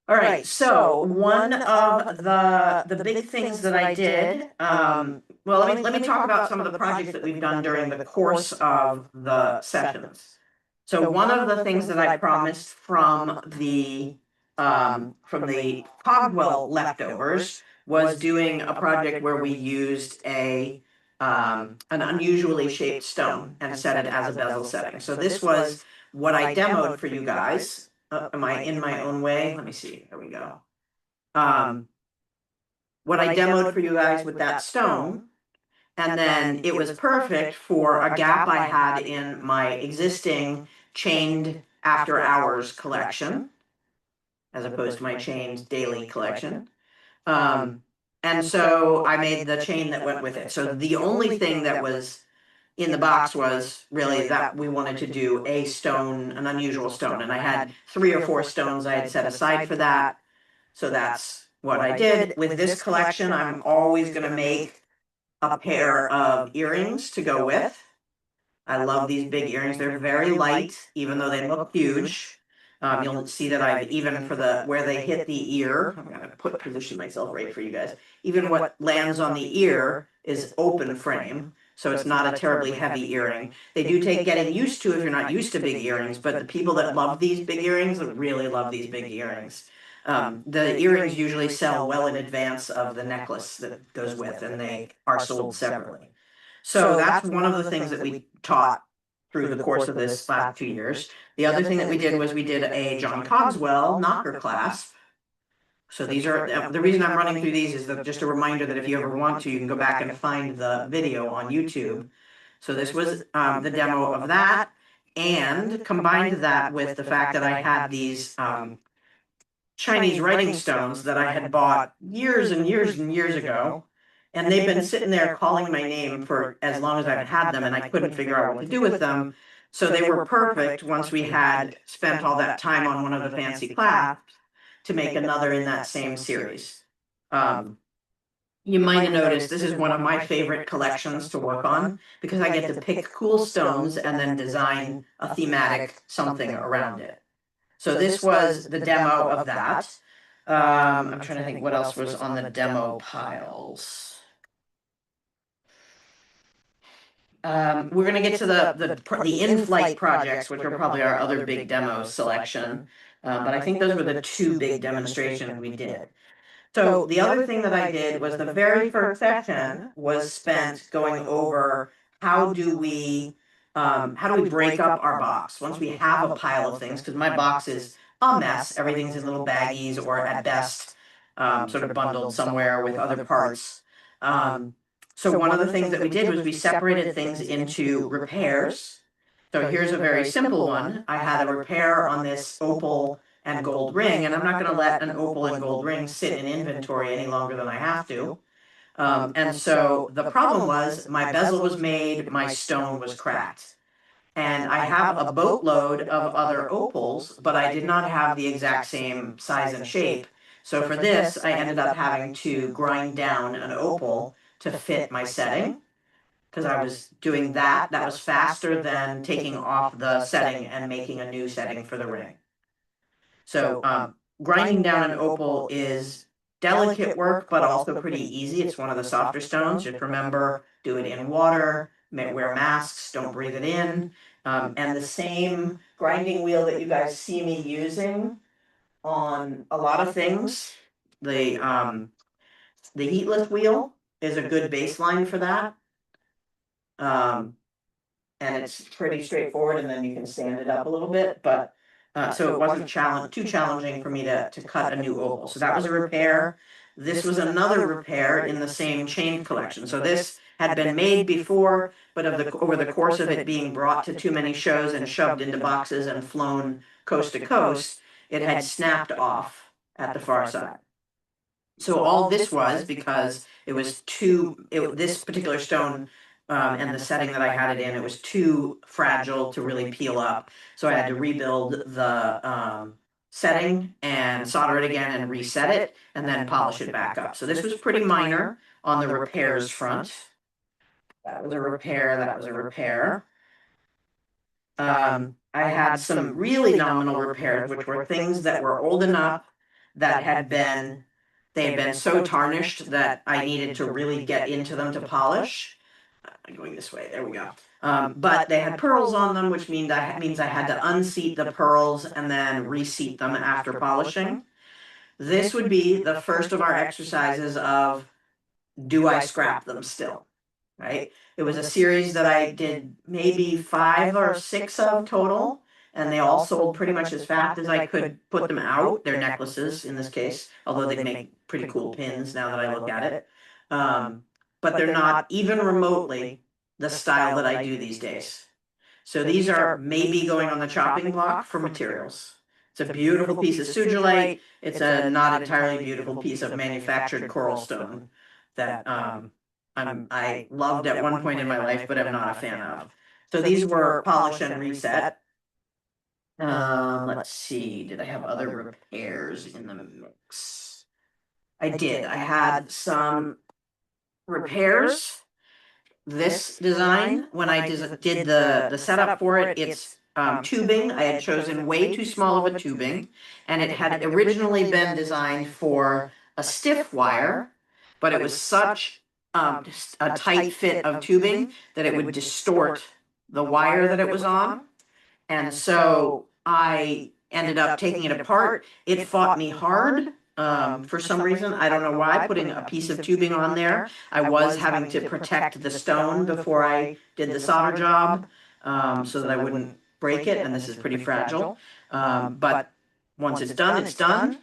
All right, so one of the big things that I did, well, let me talk about some of the projects that we've done during the course of the sessions. So one of the things that I promised from the Cogswell leftovers was doing a project where we used a an unusually shaped stone and set it as a bezel setting. So this was what I demoed for you guys. Am I in my own way? Let me see. There we go. What I demoed for you guys with that stone. And then it was perfect for a gap I had in my existing chained after hours collection, as opposed to my chained daily collection. And so I made the chain that went with it. So the only thing that was in the box was really that we wanted to do a stone, an unusual stone. And I had 3 or 4 stones I had set aside for that. So that's what I did. With this collection, I'm always going to make a pair of earrings to go with. I love these big earrings. They're very light, even though they look huge. You'll see that I've, even for the where they hit the ear, I'm going to position myself right for you guys. Even what lands on the ear is open frame, so it's not a terribly heavy earring. They do take getting used to if you're not used to big earrings, but the people that love these big earrings really love these big earrings. The earrings usually sell well in advance of the necklace that goes with, and they are sold separately. So that's one of the things that we taught through the course of this last 2 years. The other thing that we did was we did a John Cogswell knocker clasp. So these are, the reason I'm running through these is just a reminder that if you ever want to, you can go back and find the video on YouTube. So this was the demo of that, and combined that with the fact that I had these Chinese writing stones that I had bought years and years and years ago. And they've been sitting there calling my name for as long as I've had them, and I couldn't figure out what to do with them. So they were perfect once we had spent all that time on one of the fancy clasps to make another in that same series. You might have noticed this is one of my favorite collections to work on because I get to pick cool stones and then design a thematic something around it. So this was the demo of that. I'm trying to think what else was on the demo piles. We're going to get to the in-flight projects, which are probably our other big demo selection. But I think those were the 2 big demonstrations we did. So the other thing that I did was the very first session was spent going over how do we break up our box once we have a pile of things, because my box is a mess. Everything's in little baggies or at best sort of bundled somewhere with other parts. So one of the things that we did was we separated things into repairs. So here's a very simple one. I had a repair on this opal and gold ring, and I'm not going to let an opal and gold ring sit in inventory any longer than I have to. And so the problem was my bezel was made, my stone was cracked. And I have a boatload of other opals, but I did not have the exact same size and shape. So for this, I ended up having to grind down an opal to fit my setting, because I was doing that. That was faster than taking off the setting and making a new setting for the ring. So grinding down an opal is delicate work, but also pretty easy. It's one of the softer stones. Just remember, do it in water, wear masks, don't breathe it in. And the same grinding wheel that you guys see me using on a lot of things, the heatless wheel is a good baseline for that. And it's pretty straightforward, and then you can stand it up a little bit, but so it wasn't too challenging for me to cut a new opal. So that was a repair. This was another repair in the same chain collection. So this had been made before, but over the course of it being brought to too many shows and shoved into boxes and flown coast to coast, it had snapped off at the far side. So all this was because it was this particular stone and the setting that I had it in, it was too fragile to really peel up. So I had to rebuild the setting and solder it again and reset it and then polish it back up. So this was pretty minor on the repairs front. That was a repair, that was a repair. I had some really nominal repairs, which were things that were old enough that they had been so tarnished that I needed to really get into them to polish. I'm going this way, there we go. But they had pearls on them, which means I had to unseat the pearls and then reseat them after polishing. This would be the first of our exercises of, do I scrap them still? right? It was a series that I did maybe 5 or 6 of total, and they all sold pretty much as fast as I could put them out. They're necklaces in this case, although they make pretty cool pins now that I look at it. But they're not even remotely the style that I do these days. So these are maybe going on the chopping block for materials. It's a beautiful piece of sugilite. It's a not entirely beautiful piece of manufactured coral stone that I loved at one point in my life, but I'm not a fan of. So these were polish and reset. Let's see, did I have other repairs in the mix? I did. I had some repairs. This design, when I did the setup for it, it's tubing. I had chosen way too small of a tubing, and it had originally been designed for a stiff wire, but it was such a tight fit of tubing that it would distort the wire that it was on. And so I ended up taking it apart. It fought me hard for some reason. I don't know why, putting a piece of tubing on there. I was having to protect the stone before I did the solder job so that I wouldn't break it. And this is pretty fragile. But once it's done, it's done.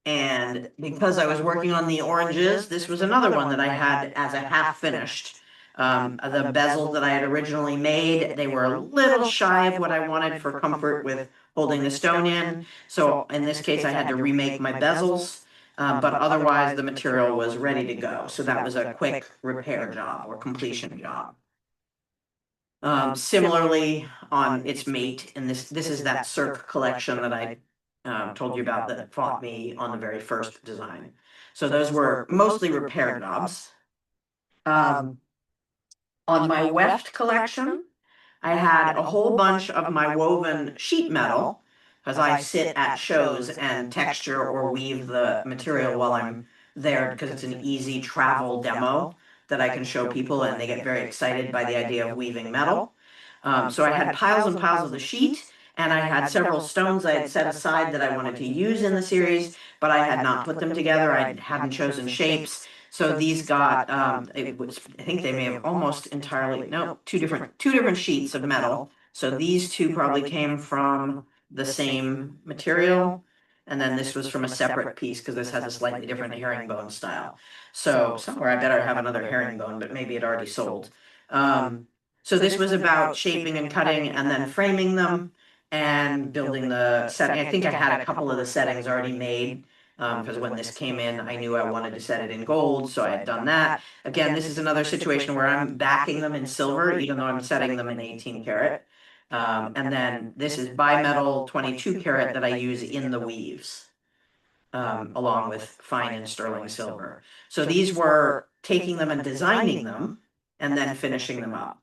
And because I was working on the oranges, this was another one that I had as a half finished. The bezel that I had originally made, they were a little shy of what I wanted for comfort with holding the stone in. So in this case, I had to remake my bezels, but otherwise the material was ready to go. So that was a quick repair job or completion job. Similarly on its mate, and this is that Cirque collection that I told you about that fought me on the very first design. So those were mostly repair jobs. On my weft collection, I had a whole bunch of my woven sheet metal because I sit at shows and texture or weave the material while I'm there because it's an easy travel demo that I can show people and they get very excited by the idea of weaving metal. So I had piles and piles of the sheet, and I had several stones I had set aside that I wanted to use in the series, but I had not put them together. I hadn't chosen shapes. So these got, it was, I think they may have almost entirely, no, two different sheets of metal. So these two probably came from the same material. And then this was from a separate piece because this has a slightly different herringbone style. So somewhere I better have another herringbone, but maybe it already sold. So this was about shaping and cutting and then framing them and building the setting. I think I had a couple of the settings already made because when this came in, I knew I wanted to set it in gold, so I had done that. Again, this is another situation where I'm backing them in silver, even though I'm setting them in 18 karat. And then this is bimetal 22 karat that I use in the weaves, along with fine and sterling silver. So these were taking them and designing them and then finishing them up.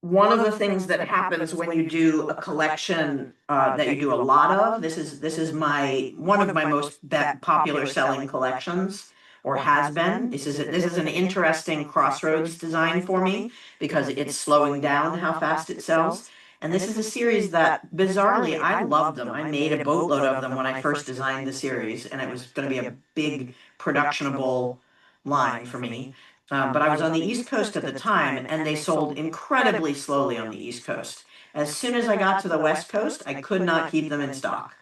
One of the things that happens when you do a collection that you do a lot of, this is one of my most popular selling collections, or has been. This is an interesting crossroads design for me because it's slowing down how fast it sells. And this is a series that, bizarrely, I loved them. I made a boatload of them when I first designed the series, and it was going to be a big productionable line for me. But I was on the East Coast at the time, and they sold incredibly slowly on the East Coast. As soon as I got to the West Coast, I could not keep them in stock.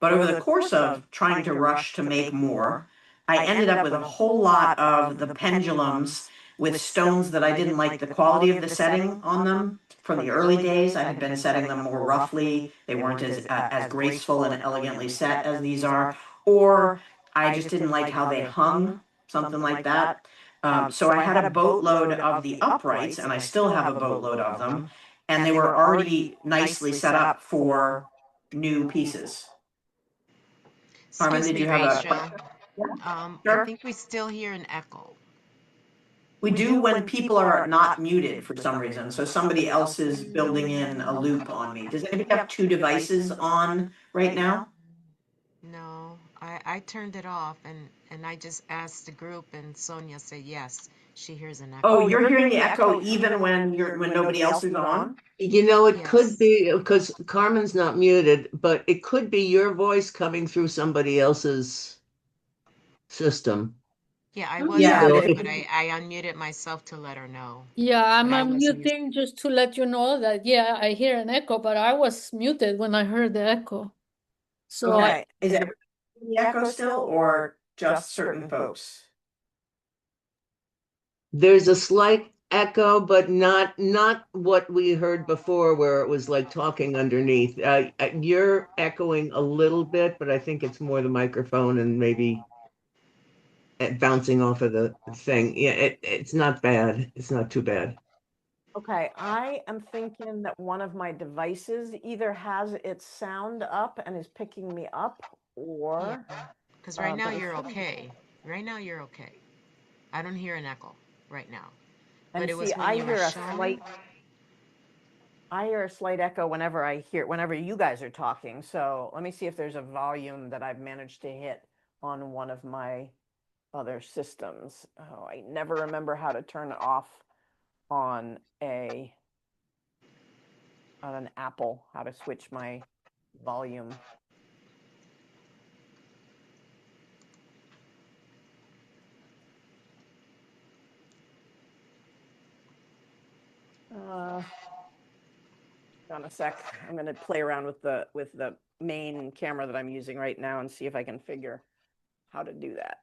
But over the course of trying to rush to make more, I ended up with a whole lot of the pendulums with stones that I didn't like the quality of the setting on them. From the early days, I had been setting them more roughly. They weren't as graceful and elegantly set as these are. Or I just didn't like how they hung, something like that. So I had a boatload of the uprights, and I still have a boatload of them, and they were already nicely set up for new pieces. Carmen, Excuse did me, you have a Rachel. question? I Sure. think we still hear an echo. We do when people are not muted for some reason. So somebody else is building in a loop on me. Does anybody have two devices on right now? No, I turned it off and I just asked the group and Sonia said yes, she hears an echo. Oh, you're hearing the echo even when nobody else is on? You know, it Yes. could be because Carmen's not muted, but it could be your voice coming through somebody else's. system. Yeah, I was Yeah, So muted, if but I unmuted myself to let her know. Yeah, I'm But I was unmuting just to let you know that, yeah, I hear an echo, but I was muted when I heard the echo. So okay. Is it the echo still or just certain folks? there's a slight echo, but not what we heard before, where it was like talking underneath. You're echoing a little bit, but I think it's more the microphone and maybe bouncing off of the thing. Yeah, it's not bad. It's not too bad. Okay, I am thinking that one of my devices either has its sound up and is picking me up, or because right now but it you're shouldn't be. okay. Right now you're okay. I don't hear an echo right now. But And it see, was when you were I hear a slight echo whenever you guys are talking. So let me see if there's a volume that I've managed to hit on one of my other systems. Oh, I never remember how to turn it off on an Apple, how to switch my volume. On a sec. I'm going to play around with the main camera that I'm using right now and see if I can figure how to do that.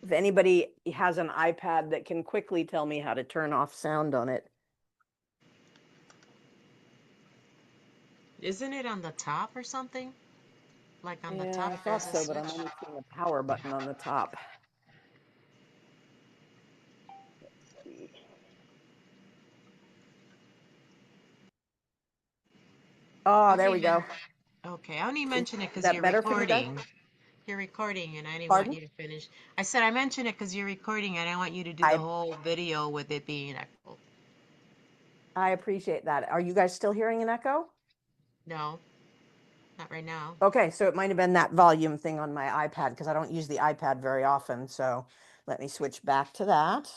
If anybody has an iPad that can quickly tell me how to turn off sound on it. Isn't it on the top or something? Like on the Yeah, top I thought there's a so, but I'm switch. only seeing a power button on the top. Let's see. Oh, there we go. Okay, I only mention it Is because that you're better for you guys? recording. You're recording, and I didn't want Pardon? you to finish. I said I mentioned it because you're recording, and I want you to do the I whole video with it being echoed. I appreciate that. Are you guys still hearing an echo? No, not right now. Okay, so it might have been that volume thing on my iPad because I don't use the iPad very often. So let me switch back to that.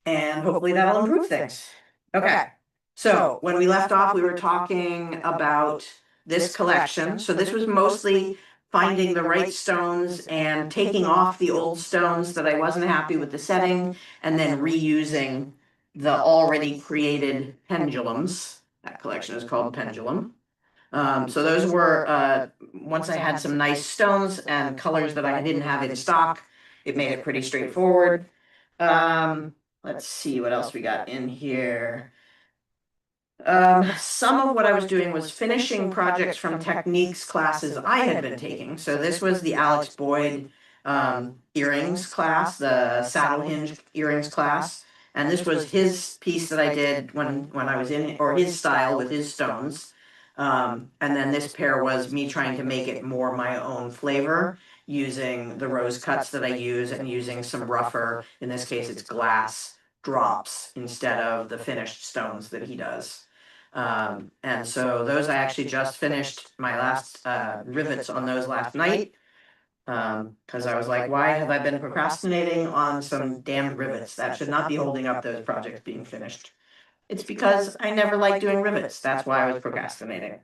And hopefully that'll improve things. Okay. So when we left off, we were talking about this collection. So this was mostly finding the right stones and taking off the old stones that I wasn't happy with the setting, and then reusing the already created pendulums. That collection is called Pendulum. So those were, once I had some nice stones and colors that I didn't have in stock, it made it pretty straightforward. Let's see what else we got in here. Some of what I was doing was finishing projects from techniques classes I had been taking. So this was the A.B.o.U.T earrings class, the saddle hinge earrings class. And this was his piece that I did when I was in, or his style with his stones. And then this pair was me trying to make it more my own flavor using the rose cuts that I use and using some rougher, in this case it's glass, drops instead of the finished stones that he does. And so those I actually just finished my last rivets on those last night. Because I was like, why have I been procrastinating on some damned rivets? That should not be holding up those projects being finished. It's because I never liked doing rivets. That's why I was procrastinating.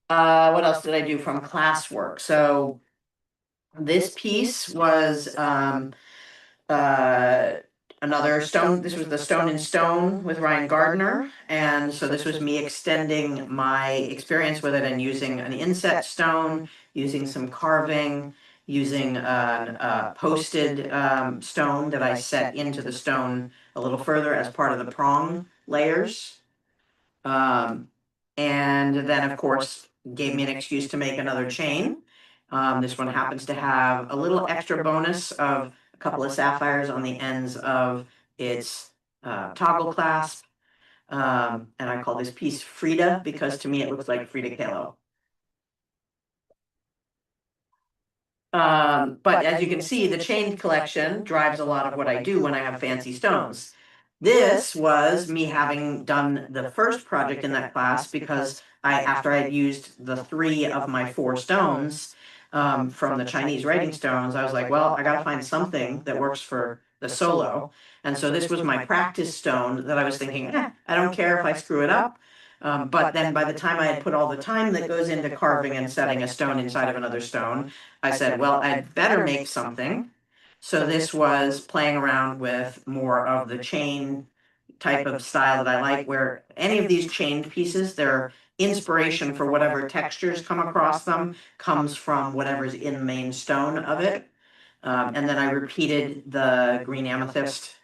What else did I do from class work? So this piece was uh, another stone. This was the Stone in Stone with Ryan Gardner. And so this was me extending my experience with it and using an inset stone, using some carving, using a posted stone that I set into the stone a little further as part of the prong layers. And then, of course, gave me an excuse to make another chain. This one happens to have a little extra bonus of a couple of sapphires on the ends of its toggle clasp. And I call this piece Frida because to me it looks like Frida Kahlo. But as you can see, the chain collection drives a lot of what I do when I have fancy stones. This was me having done the first project in that class because after I had used the 3 of my 4 stones from the Chinese writing stones, I was like, well, I got to find something that works for the solo. And so this was my practice stone that I was thinking, I don't care if I screw it up. But then by the time I had put all the time that goes into carving and setting a stone inside of another stone, I said, well, I'd better make something. So this was playing around with more of the chain type of style that I like, where any of these chained pieces, their inspiration for whatever textures come across them comes from whatever's in the main stone of it. And then I repeated the green amethyst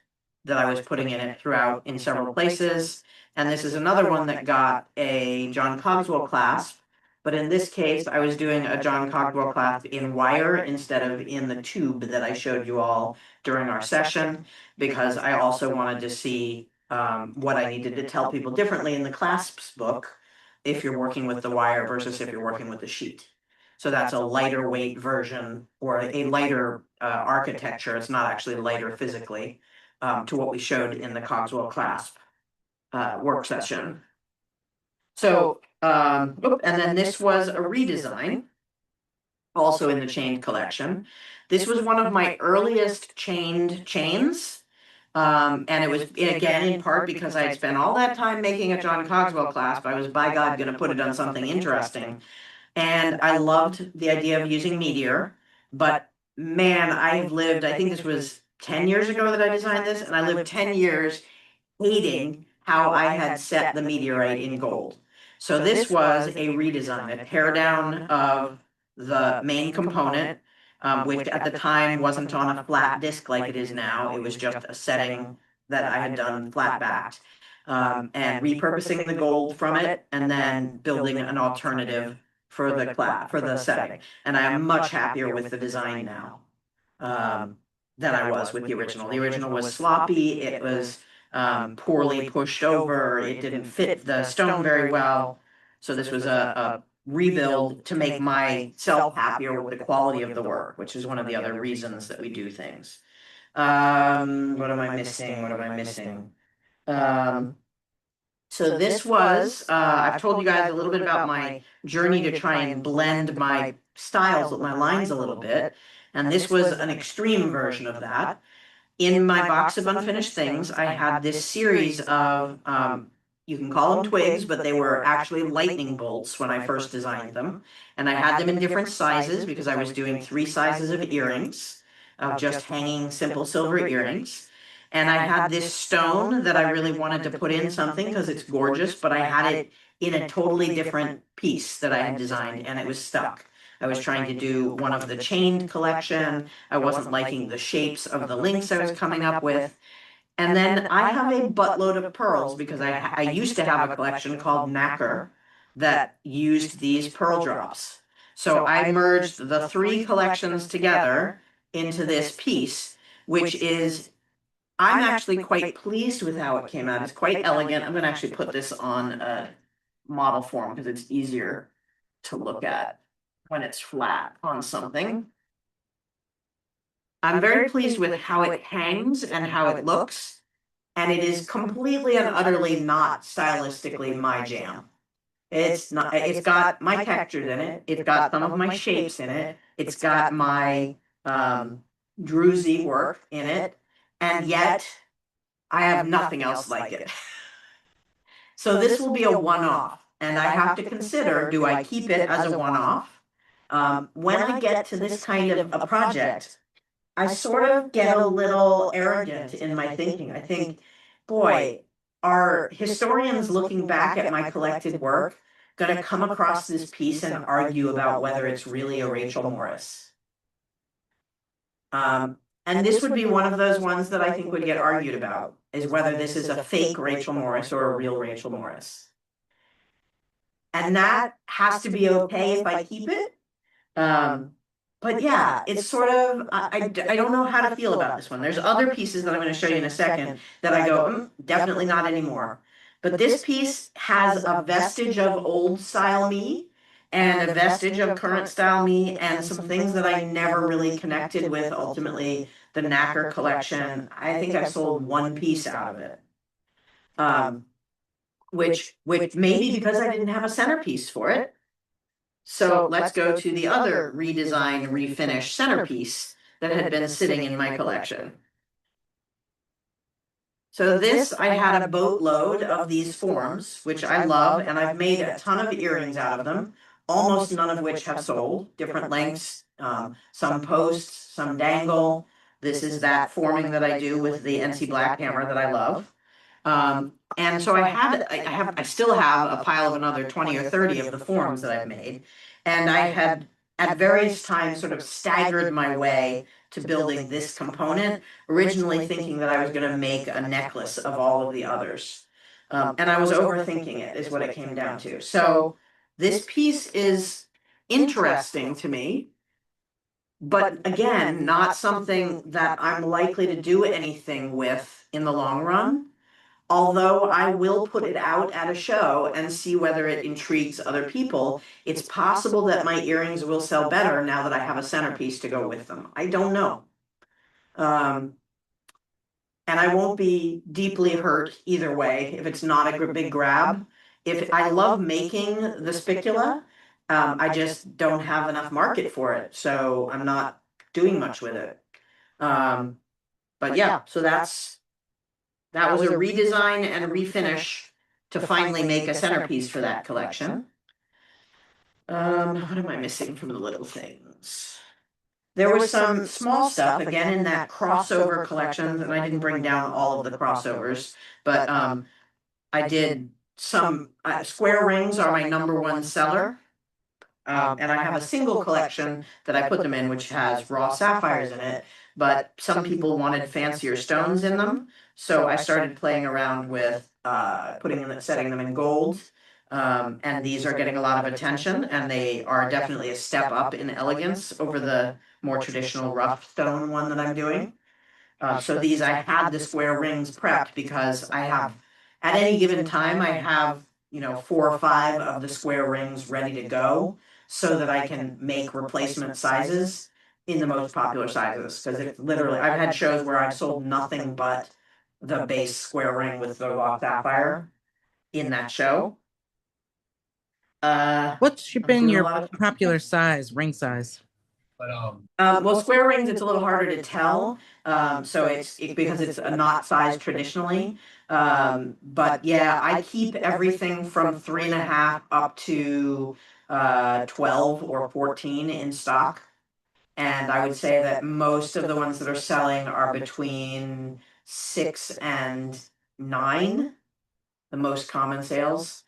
that I was putting in it throughout in several places. And this is another one that got a John Cogswell clasp. But in this case, I was doing a John Cogswell clasp in wire instead of in the tube that I showed you all during our session, because I also wanted to see what I needed to tell people differently in the clasps book if you're working with the wire versus if you're working with the sheet. So that's a lighter weight version, or a lighter architecture. It's not actually lighter physically, to what we showed in the Cogswell clasp work session. So, and then this was a redesign, also in the chained collection. This was one of my earliest chained chains. And it was, again, in part because I had spent all that time making a John Cogswell clasp. I was, by God, going to put it on something interesting. And I loved the idea of using meteor, but man, I've lived, I think this was 10 years ago that I designed this, and I lived 10 years hating how I had set the meteorite in gold. So this was a redesign, a tear down of the main component, which at the time wasn't on a flat disc like it is now. It was just a setting that I had done flat backed. And repurposing the gold from it, and then building an alternative for the setting. And I am much happier with the design now than I was with the original. The original was sloppy. It was poorly pushed over. It didn't fit the stone very well. So this was a rebuild to make myself happier with the quality of the work, which is one of the other reasons that we do things. What am I missing? What am I missing? So this was, I've told you guys a little bit about my journey to try and blend my styles with my lines a little bit. And this was an extreme version of that. In my box of unfinished things, I had this series of, you can call them twigs, but they were actually lightning bolts when I first designed them. And I had them in different sizes because I was doing 3 sizes of earrings, of just hanging simple silver earrings. And I had this stone that I really wanted to put in something because it's gorgeous, but I had it in a totally different piece that I had designed, and it was stuck. I was trying to do one of the chained collection. I wasn't liking the shapes of the links I was coming up with. And then I have a buttload of pearls because I used to have a collection called Knacker that used these pearl drops. So I merged the 3 collections together into this piece, which is, I'm actually quite pleased with how it came out. It's quite elegant. I'm going to actually put this on a model form because it's easier to look at when it's flat on something. I'm very pleased with how it hangs and how it looks, and it is completely and utterly not stylistically my jam. It's not, it's got my textures in it, it's got some of my shapes in it, it's got my druzy work in it, and yet I have nothing else like it. So this will be a one-off, and I have to consider, do I keep it as a one-off? When I get to this kind of a project, I sort of get a little arrogant in my thinking. I think, boy, are historians looking back at my collected work going to come across this piece and argue about whether it's really a Rachel Morris? And this would be one of those ones that I think would get argued about, is whether this is a fake Rachel Morris or a real Rachel Morris. And that has to be okay if I keep it. But yeah, it's sort of, I don't know how to feel about this one. There's other pieces that I'm going to show you in a second that I go, definitely not anymore. But this piece has a vestige of old style me, and a vestige of current style me, and some things that I never really connected with. Ultimately, the Knacker collection, I think I've sold 1 piece out of it, which maybe because I didn't have a centerpiece for it. So let's go to the other redesigned, refinished centerpiece that had been sitting in my collection. So this, I had a boatload of these forms, which I love, and I've made a ton of earrings out of them, almost none of which have sold, different lengths, some posts, some dangle. This is that forming that I do with the NC Black hammer that I love. And so I still have a pile of another 20 or 30 of the forms that I've made. And I had at various times sort of staggered my way to building this component, originally thinking that I was going to make a necklace of all of the others. And I was overthinking it, is what it came down to. So this piece is interesting to me, but again, not something that I'm likely to do anything with in the long run. Although I will put it out at a show and see whether it intrigues other people, it's possible that my earrings will sell better now that I have a centerpiece to go with them. I don't know. And I won't be deeply hurt either way if it's not a big grab. If I love making the spicula, I just don't have enough market for it, so I'm not doing much with it. But yeah, so that was a redesign and refinish to finally make a centerpiece for that collection. What am I missing from the little things? There was some small stuff, again, in that crossover collection, and I didn't bring down all of the crossovers, but I did some square rings are my #1 seller. And I have a single collection that I put them in, which has raw sapphires in it, but some people wanted fancier stones in them. So I started playing around with setting them in gold. And these are getting a lot of attention, and they are definitely a step up in elegance over the more traditional rough stone one that I'm doing. So these, I had the square rings prepped because I have, at any given time, I have, 4 or 5 of the square rings ready to go so that I can make replacement sizes in the most popular sizes. Because literally, I've had shows where I've sold nothing but the base square ring with the raw sapphire in that show. What's been your popular size, ring size? Well, square rings, it's a little harder to tell. So it's because it's a knot size traditionally. But yeah, I keep everything from 3.5 up to 12 or 14 in stock. And I would say that most of the ones that are selling are between 6 and 9, the most common sales.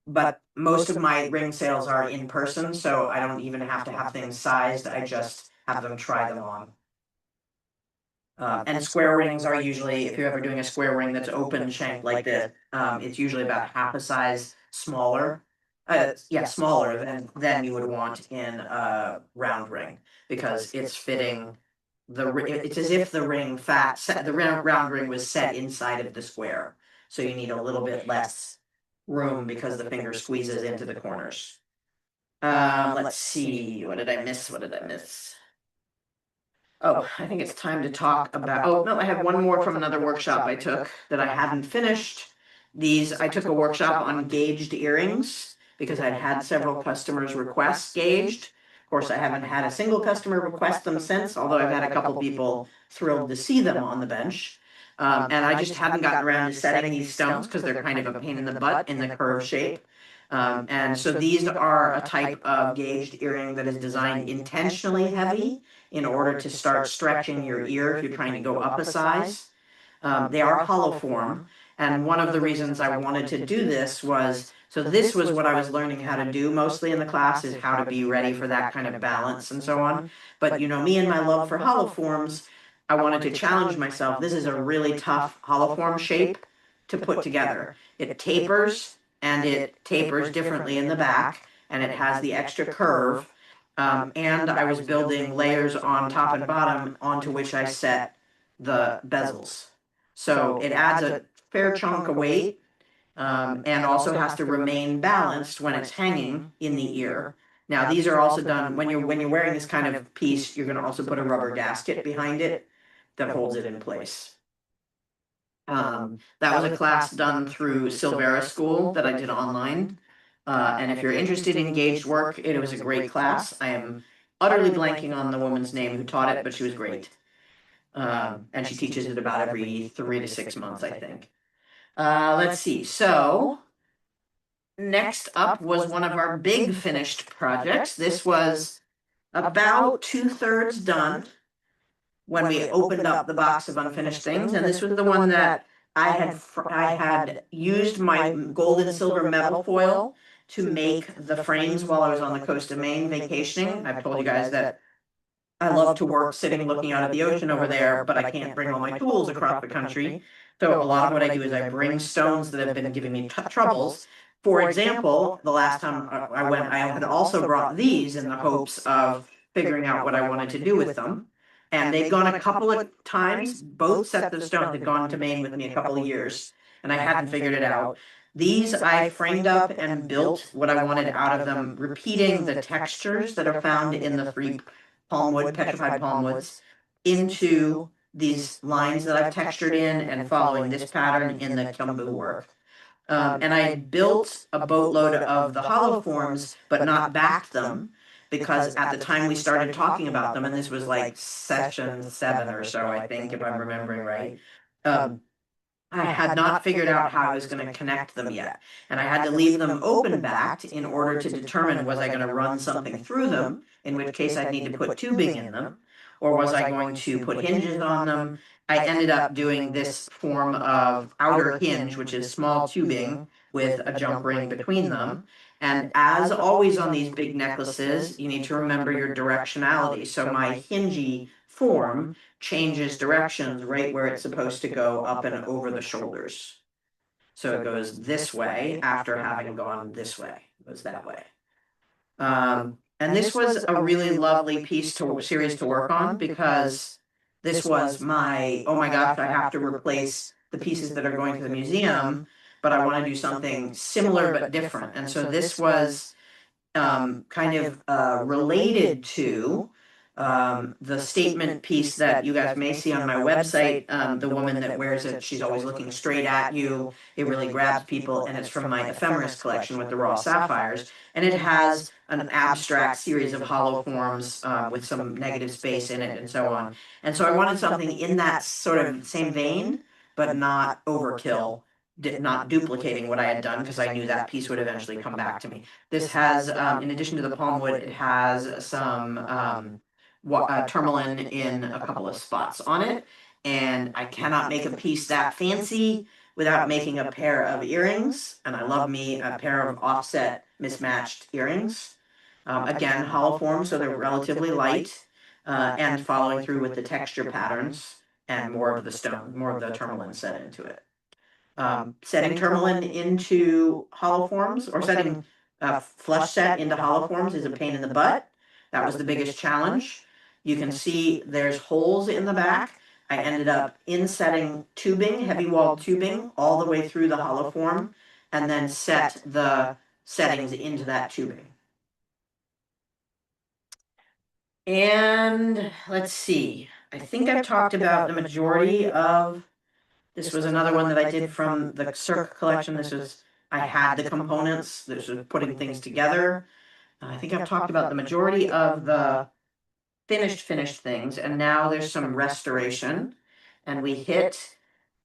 But most of my ring sales are in person, so I don't even have to have things sized. I just have them try them on. And square rings are usually, if you're ever doing a square ring that's open shanked like this, it's usually about half a size smaller. Smaller than you would want in a round ring, because it's fitting it's as if the round ring was set inside of the square. So you need a little bit less room because the finger squeezes into the corners. Let's see, what did I miss? Oh, I think it's time to talk about, oh, no, I have one more from another workshop I took that I hadn't finished. I took a workshop on gauged earrings because I'd had several customers request gauged. Of course, I haven't had a single customer request them since, although I've had a couple people thrilled to see them on the bench. And I just haven't gotten around to setting these stones because they're kind of a pain in the butt in the curve shape. And so these are a type of gauged earring that is designed intentionally heavy in order to start stretching your ear if you're trying to go up a size. They are hollow form, and one of the reasons I wanted to do this was, so this was what I was learning how to do mostly in the class, is how to be ready for that kind of balance and so on. But me and my love for hollow forms, I wanted to challenge myself. This is a really tough hollow form shape to put together. It tapers, and it tapers differently in the back, and it has the extra curve. And I was building layers on top and bottom onto which I set the bezels. So it adds a fair chunk of weight, and also has to remain balanced when it's hanging in the ear. Now these are also done when you're wearing this kind of piece, you're going to also put a rubber gasket behind it that holds it in place. That was a class done through Silvera School that I did online. And if you're interested in gauged work, it was a great class. I am utterly blanking on the woman's name who taught it, but she was great. And she teaches it about every 3 to 6 months, I think. Let's see. So next up was one of our big finished projects. This was about 2/3 done when we opened up the box of unfinished things, and this was the one that I had used my gold and silver metal foil to make the frames while I was on the coast of Maine vacationing. I've told you guys that I love to work sitting looking out at the ocean over there, but I can't bring all my tools across the country. So a lot of what I do is I bring stones that have been giving me troubles. For example, the last time I went, I had also brought these in the hopes of figuring out what I wanted to do with them. And they'd gone a couple of times. Both sets of stones had gone to Maine with me a couple of years, and I hadn't figured it out. These I framed up and built what I wanted out of them, repeating the textures that are found in the three petrified palm woods, into these lines that I've textured in and following this pattern in the Kiambu work. And I built a boatload of the hollow forms, but not backed them, because at the time we started talking about them, and this was like session 7 or so, I think, if I'm remembering right, I had not figured out how I was going to connect them yet. And I had to leave them open backed in order to determine, was I going to run something through them, in which case I'd need to put tubing in them, or was I going to put hinges on them? I ended up doing this form of outer hinge, which is small tubing with a jump ring between them. And as always on these big necklaces, you need to remember your directionality. So my hingy form changes directions right where it's supposed to go, up and over the shoulders. So it goes this way after having gone this way. It goes that way. And this was a really lovely series to work on, because this was my, oh my gosh, I have to replace the pieces that are going to the museum, but I want to do something similar but different. And so this was kind of related to the statement piece that you guys may see on my website. The woman that wears it, she's always looking straight at you. It really grabs people, and it's from my ephemeris collection with the raw sapphires. And it has an abstract series of hollow forms with some negative space in it and so on. And so I wanted something in that sort of same vein, but not overkill, not duplicating what I had done, because I knew that piece would eventually come back to me. This has, in addition to the palm wood, it has some tourmaline in a couple of spots on it, and I cannot make a piece that fancy without making a pair of earrings, and I love me a pair of offset mismatched earrings. Again, hollow form, so they're relatively light, and following through with the texture patterns and more of the stone, more of the tourmaline set into it. Setting tourmaline into hollow forms, or setting flush set into hollow forms, is a pain in the butt. That was the biggest challenge. You can see there's holes in the back. I ended up insetting tubing, heavy walled tubing, all the way through the hollow form, and then set the settings into that tubing. And let's see, I think I've talked about the majority of, this was another one that I did from the Cirque collection. This was, I had the components, this was putting things together. I think I've talked about the majority of the finished things, and now there's some restoration, and we hit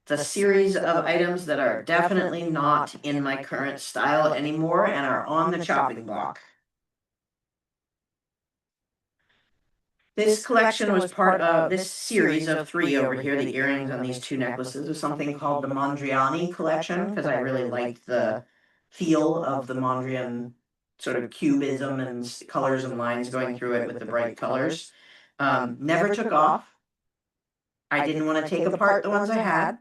the series of items that are definitely not in my current style anymore and are on the chopping block. This collection was part of this series of 3 over here, the earrings on these 2 necklaces, of something called the Mondrian collection, because I really liked the feel of the Mondrian sort of cubism and colors and lines going through it with the bright colors. Never took off. I didn't want to take apart the ones I had,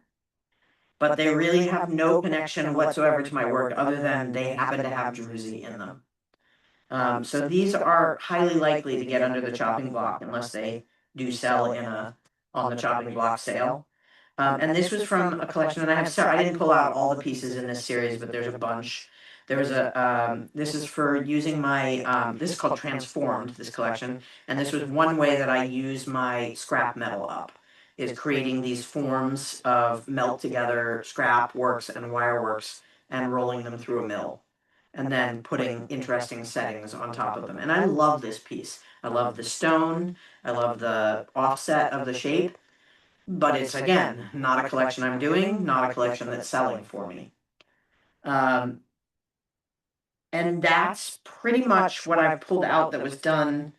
but they really have no connection whatsoever to my work, other than they happen to have druzy in them. So these are highly likely to get under the chopping block unless they do sell in on the chopping block sale. And this was from a collection, and I didn't pull out all the pieces in this series, but there's a bunch. There was this is for using my, this is called Transformed, this collection, and this was one way that I use my scrap metal up, is creating these forms of melt together scrap works and wire works and rolling them through a mill, and then putting interesting settings on top of them. And I love this piece. I love the stone. I love the offset of the shape. but it's again not a collection I'm doing, not a collection that's selling for me. And that's pretty much what I've pulled out that was done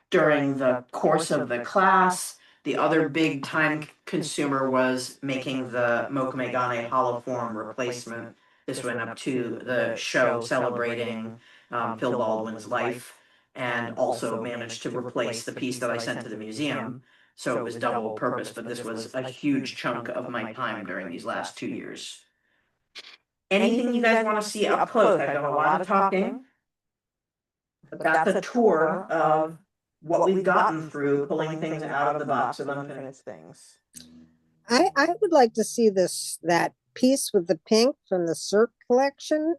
during the course of the class. The other big time consumer was making the Mokumegane hollow form replacement. This went up to the show celebrating Phil Baldwin's life, and also managed to replace the piece that I sent to the museum. So it was double purpose, but this was a huge chunk of my time during these last 2 years. Anything you guys want to see up close? I've done a lot of talking, but that's a tour of what we've gotten through pulling things out of the box of unfinished things. I would like to see that piece with the pink from the Cirque collection.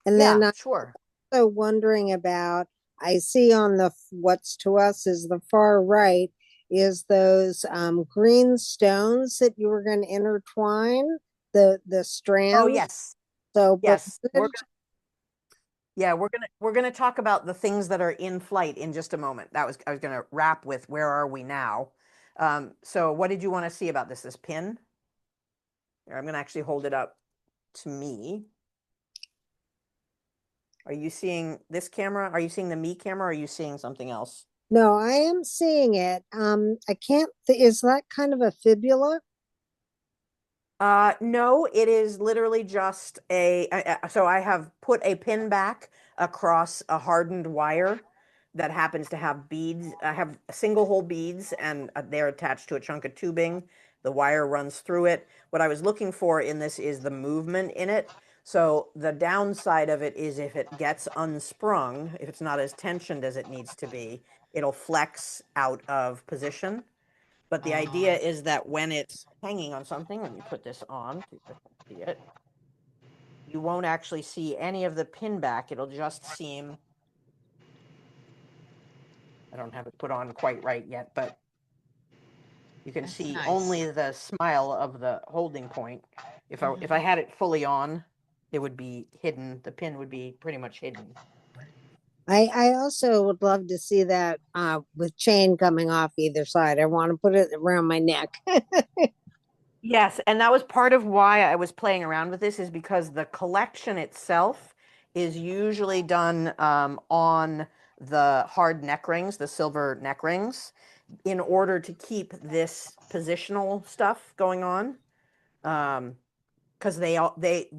And then I'm sure. also wondering about, I see on the what's to us is the far right is those green stones that you were going to intertwine the strands. Oh yes. So yes, we're gonna talk about the things that are in flight in just a moment. I was gonna wrap with where are we now. So what did you want to see about this pin? Here, I'm gonna actually hold it up to me. Are you seeing this camera? Are you seeing the me camera? Or are you seeing something else? No, I am seeing it. I can't. Is that kind of a fibula? No, it is literally just so I have put a pin back across a hardened wire that happens to have beads. I have single hole beads, and they're attached to a chunk of tubing. The wire runs through it. What I was looking for in this is the movement in it. So the downside of it is if it gets unsprung, if it's not as tensioned as it needs to be, it'll flex out of position. But the idea is that when it's hanging on something, let me put this on so you can see it, you won't actually see any of the pin back. It'll just seem, I don't have it put on quite right yet, but you can see only the smile of the holding point. If I had it fully on, it would be hidden. The pin would be pretty much hidden. I also would love to see that with chain coming off either side. I want to put it around my neck. Yes, and that was part of why I was playing around with this, is because the collection itself is usually done on the hard neck rings, the silver neck rings, in order to keep this positional stuff going on. Because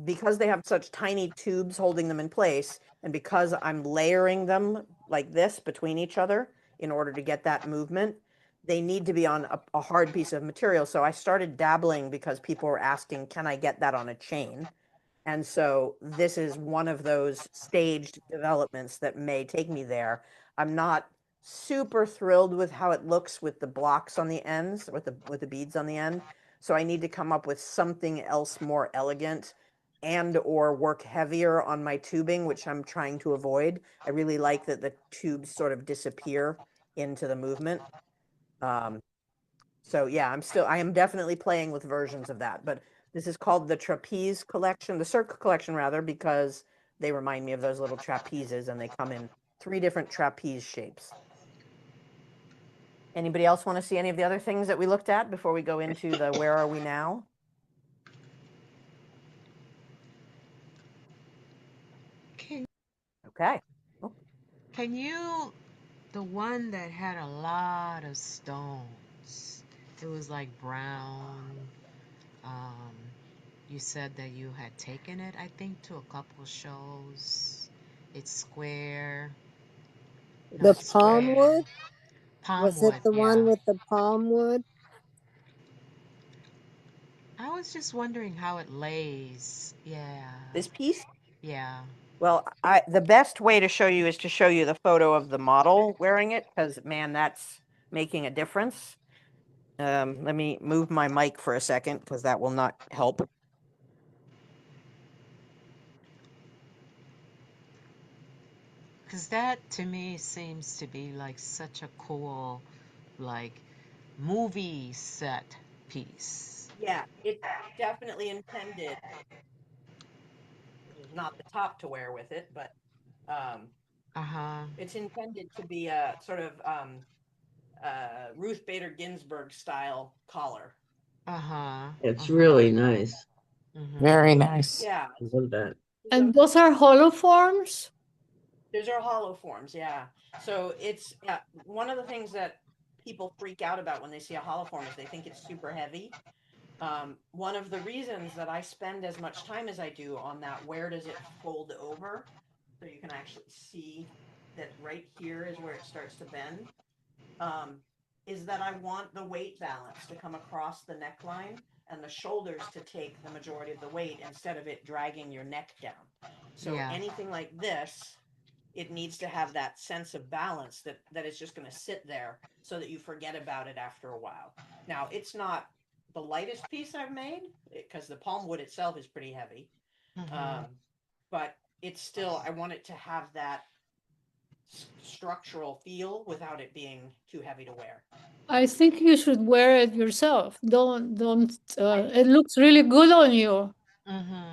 because they have such tiny tubes holding them in place, and because I'm layering them like this between each other in order to get that movement, they need to be on a hard piece of material. So I started dabbling because people were asking, can I get that on a chain? And so this is one of those staged developments that may take me there. I'm not super thrilled with how it looks with the blocks on the ends, with the beads on the end. So I need to come up with something else more elegant and or work heavier on my tubing, which I'm trying to avoid. I really like that the tubes sort of disappear into the movement. So yeah, I am definitely playing with versions of that, but this is called the trapeze collection, the Cirque collection rather, because they remind me of those little trapezes, and they come in 3 different trapeze shapes. Anybody else want to see any of the other things that we looked at before we go into the where are we now? Okay. Can you, the one that had a lot of stones, it was like brown. Um, you said that you had taken it, I think, to a couple shows. It's square. No, The it's square. palm wood? Palm Was it wood, the yeah. one with the palm wood? I was just wondering how it lays. Yeah. This piece? Yeah. Well, the best way to show you is to show you the photo of the model wearing it, because man, that's making a difference. Let me move my mic for a second, because that will not help. Because that to me seems to be like such a cool, like, movie set piece. Yeah, it's definitely intended. This is not the top to wear with it, but Uh huh. it's intended to be a sort of Ruth Bader Ginsburg style collar. Uh-huh. It's Uh-huh. really nice. Very nice. Yeah. I love that. And those are hollow forms? Those are hollow forms, yeah. So it's one of the things that people freak out about when they see a hollow form is they think it's super heavy. One of the reasons that I spend as much time as I do on that, where does it fold over? So you can actually see that right here is where it starts to bend. Is that I want the weight balance to come across the neckline and the shoulders to take the majority of the weight instead of it dragging your neck down. So Yeah. anything like this, it needs to have that sense of balance that it's just going to sit there so that you forget about it after a while. Now, it's not the lightest piece I've made because the palm wood itself is pretty heavy. But it's still, I want it to have that structural feel without it being too heavy to wear. I think you should wear it yourself. Don't. It looks really good on you.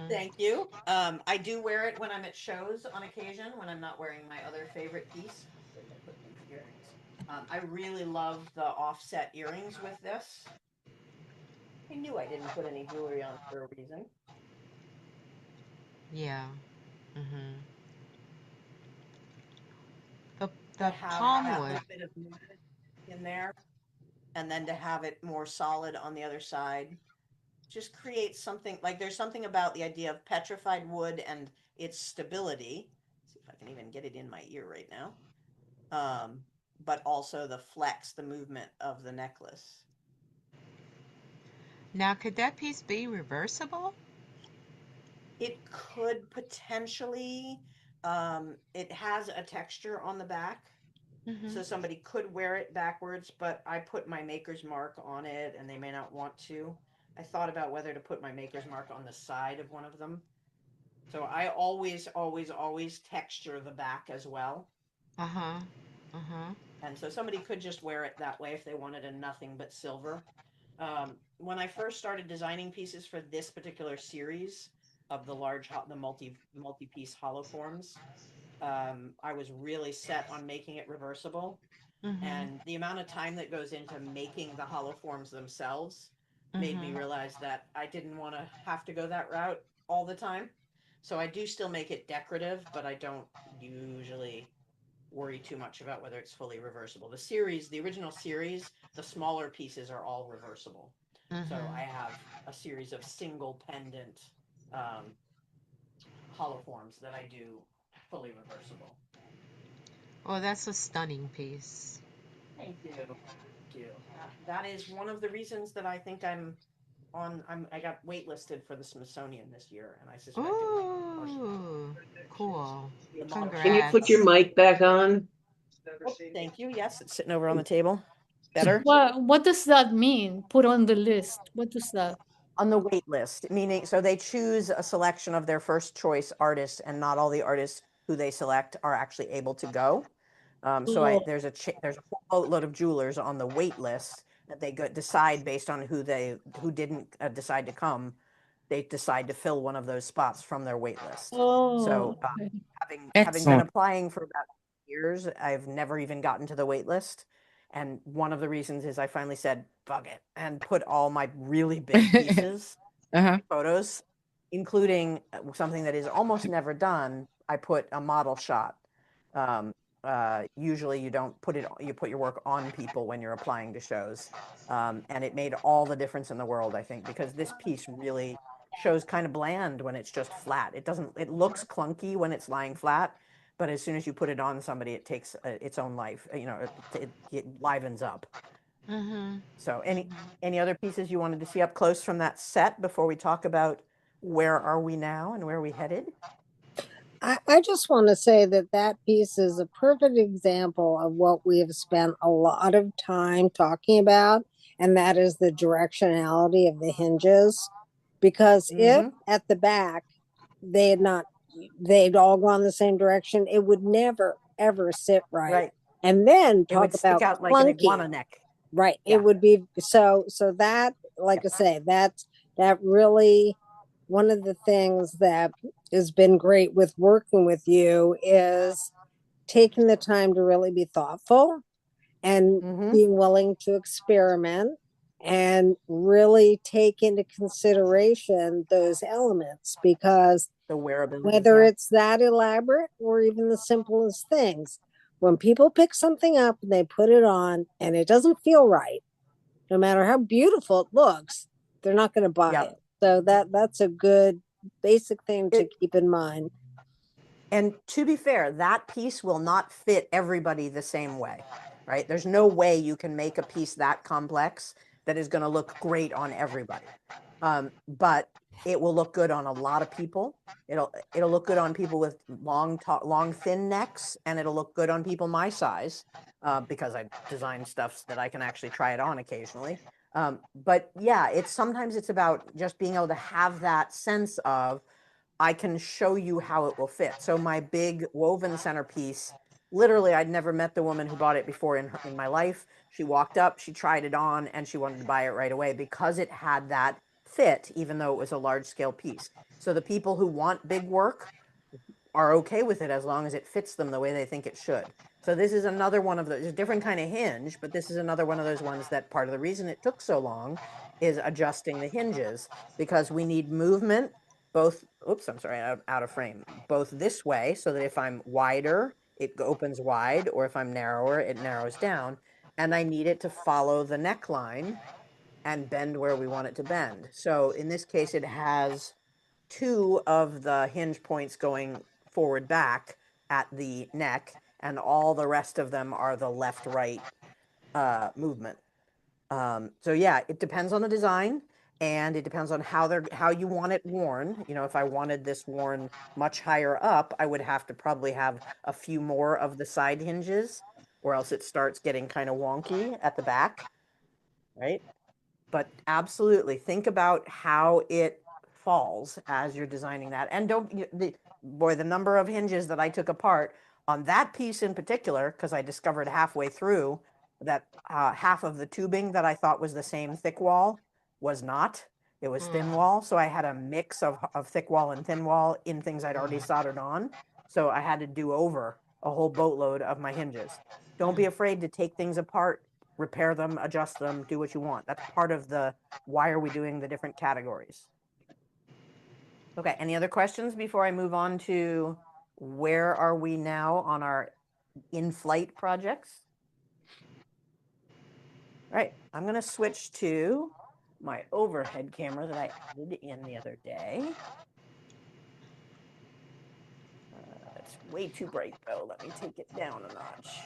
Thank you. I do wear it when I'm at shows on occasion when I'm not wearing my other favorite piece. Where did I put these earrings? I really love the offset earrings with this. I knew I didn't put any jewelry on for a reason. Yeah. The To have palm that wood. little bit of movement in there, and then to have it more solid on the other side, just creates something like there's something about the idea of petrified wood and its stability. Let's see if I can even get it in my ear right now. But also the flex, the movement of the necklace. Now, could that piece be reversible? It could potentially. It has a texture on the back. So somebody could wear it backwards, but I put my maker's mark on it and they may not want to. I thought about whether to put my maker's mark on the side of one of them. So I always, always, always texture the back as well. And so somebody could just wear it that way if they wanted a nothing but silver. When I first started designing pieces for this particular series of the the multi-piece hollow forms, I was really set on making it reversible. And the amount of time that goes into making the hollow forms themselves made me realize that I didn't want to have to go that route all the time. So I do still make it decorative, but I don't usually worry too much about whether it's fully reversible. The original series, the smaller pieces are all reversible. So I have a series of single pendant hollow forms that I do fully reversible. Oh, that's a stunning piece. Thank you. Thank you. That is one of the reasons that I think I got waitlisted for the Smithsonian this year, and I suspect it was Ooh, cool. the model Can you shop. put Congrats. your mic back on? Oh, thank you. Yes, it's sitting over on the table. Better? What does that mean? Put on the list. What does that? On the wait list, meaning so they choose a selection of their first choice artists, and not all the artists who they select are actually able to go. Oh, There's a whole boatload of jewelers on the wait list that they decide based on who didn't decide to come. They decide to fill one of those spots from their wait list. So okay. having been Excellent. applying for about years, I've never even gotten to the wait list. And one of the reasons is I finally said, bug it, and put all my really big pieces, photos, including something that is almost never done. I put a model shot. Usually you don't put you put your work on people when you're applying to shows. And it made all the difference in the world, I think, because this piece really shows kind of bland when it's just flat. It looks clunky when it's lying flat, but as soon as you put it on somebody, it takes its own life. It livens up. So any other pieces you wanted to see up close from that set before we talk about where are we now and where are we headed? I just want to say that that piece is a perfect example of what we have spent a lot of time talking about, and that is the directionality of the hinges. Because if at the back they had not, they'd all gone the same direction, it would never ever sit right. Right. And then It would talk stick about out like an iguana clunky. neck. Right. Yeah. It would be so that, like I say, that really one of the things that has been great with working with you is taking the time to really be thoughtful and Mhm. being willing to experiment and really take into consideration those elements, because The wearability. whether Yeah. it's that elaborate or even the simplest things, when people pick something up and they put it on and it doesn't feel right, no matter how beautiful it looks, they're not going to buy Yep. it. So that's a good basic thing to It, keep in mind. and to be fair, that piece will not fit everybody the same way, right? There's no way you can make a piece that complex that is going to look great on everybody. But it will look good on a lot of people. It'll look good on people with long, thin necks, and it'll look good on people my size, because I design stuff that I can actually try it on occasionally. But yeah, sometimes it's about just being able to have that sense of, I can show you how it will fit. So my big woven centerpiece, literally, I'd never met the woman who bought it before in my life. She walked up, she tried it on, and she wanted to buy it right away because it had that fit, even though it was a large scale piece. So the people who want big work are okay with it as long as it fits them the way they think it should. So this is another one of those, a different kind of hinge, but this is another one of those ones that part of the reason it took so long is adjusting the hinges, because we need movement both, oops, I'm sorry, out of frame, both this way, so that if I'm wider, it opens wide, or if I'm narrower, it narrows down. And I need it to follow the neckline and bend where we want it to bend. So in this case, it has two of the hinge points going forward back at the neck, and all the rest of them are the left right movement. So yeah, it depends on the design, and it depends on how you want it worn. You know, if I wanted this worn much higher up, I would have to probably have a few more of the side hinges, or else it starts getting kind of wonky at the back, right? But absolutely think about how it falls as you're designing that. And the number of hinges that I took apart on that piece in particular, because I discovered halfway through that half of the tubing that I thought was the same thick wall was not. It was thin wall. So I had a mix of thick wall and thin wall in things I'd already soldered on. So I had to do over a whole boatload of my hinges. Don't be afraid to take things apart, repair them, adjust them, do what you want. That's part of the why are we doing the different categories. Okay, any other questions before I move on to where are we now on our in-flight projects? All right, I'm going to switch to my overhead camera that I added in the other day. It's way too bright though. Let me take it down a notch.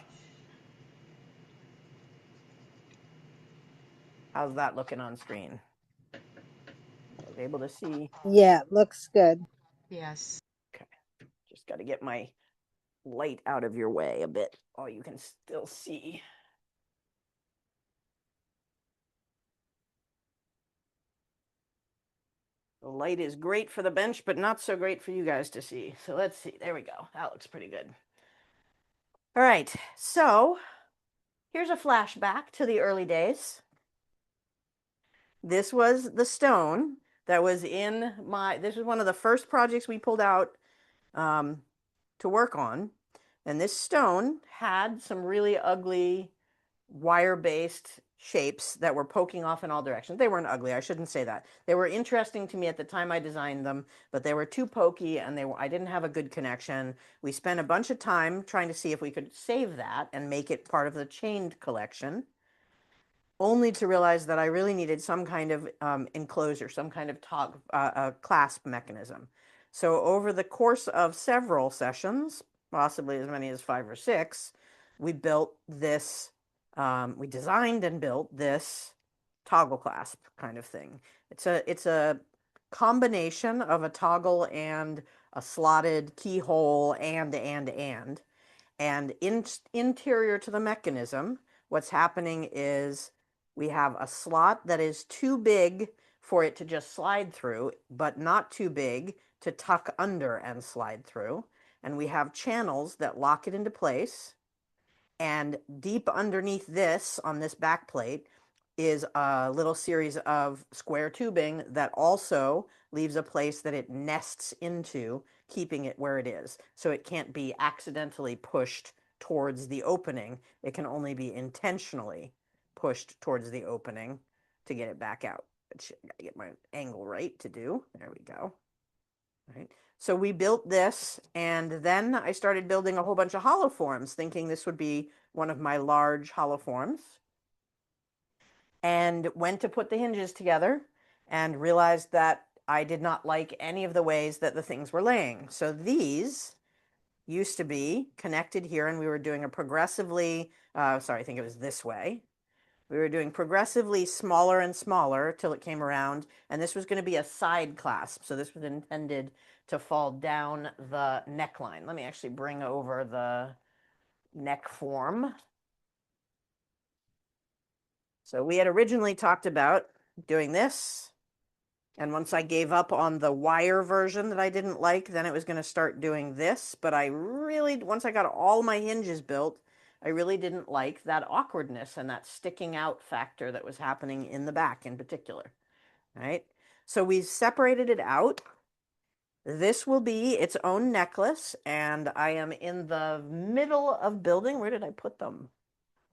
How's that looking on screen? I was able to see. Yeah, it looks good. Yes. Okay, just got to get my light out of your way a bit. Oh, you can still see. The light is great for the bench, but not so great for you guys to see. So let's see. There we go. That looks pretty good. All right. So here's a flashback to the early days. This was the stone that was in this was one of the first projects we pulled out to work on. And this stone had some really ugly wire-based shapes that were poking off in all directions. They weren't ugly. I shouldn't say that. They were interesting to me at the time I designed them, but they were too pokey, and I didn't have a good connection. We spent a bunch of time trying to see if we could save that and make it part of the chained collection, only to realize that I really needed some kind of enclosure, some kind of clasp mechanism. So over the course of several sessions, possibly as many as 5 or 6, we built this, we designed and built this toggle clasp kind of thing. It's a combination of a toggle and a slotted keyhole and. And interior to the mechanism, what's happening is we have a slot that is too big for it to just slide through, but not too big to tuck under and slide through. And we have channels that lock it into place. And deep underneath this, on this back plate, is a little series of square tubing that also leaves a place that it nests into, keeping it where it is. So it can't be accidentally pushed towards the opening. It can only be intentionally pushed towards the opening to get it back out. I gotta get my angle right to do. There we go. All right. So we built this, and then I started building a whole bunch of hollow forms, thinking this would be one of my large hollow forms, and went to put the hinges together and realized that I did not like any of the ways that the things were laying. So these used to be connected here, and we were doing a progressively, sorry, I think it was this way. We were doing progressively smaller and smaller till it came around, and this was going to be a side clasp. So this was intended to fall down the neckline. Let me actually bring over the neck form. So we had originally talked about doing this, and once I gave up on the wire version that I didn't like, then it was going to start doing this. But I really, once I got all my hinges built, I really didn't like that awkwardness and that sticking out factor that was happening in the back in particular. Right? So we separated it out. This will be its own necklace, and I am in the middle of building. Where did I put them?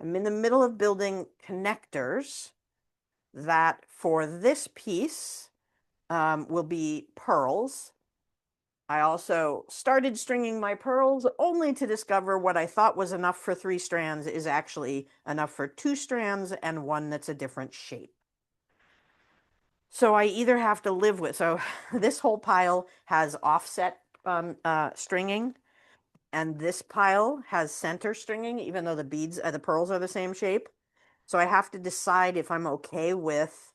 I'm in the middle of building connectors that for this piece will be pearls. I also started stringing my pearls only to discover what I thought was enough for 3 strands is actually enough for 2 strands and one that's a different shape. So I either have to live with, so this whole pile has offset stringing, and this pile has center stringing, even though the beads, the pearls are the same shape. So I have to decide if I'm okay with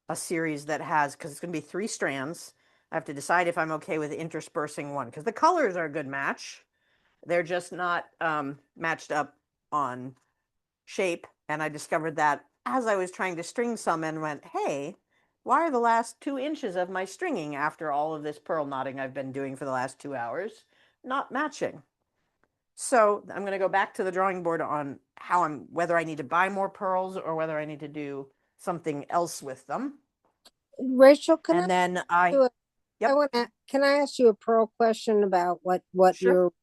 a series that has, because it's going to be 3 strands, I have to decide if I'm okay with interspersing one, because the colors are a good match. They're just not matched up on shape. And I discovered that as I was trying to string some and went, hey, why are the last 2 inches of my stringing after all of this pearl knotting I've been doing for the last 2 hours not matching? So I'm going to go back to the drawing board on whether I need to buy more pearls or whether I need to do something else with them. Rachel, can And then I want to, can I ask you a pearl question about what Sure. you're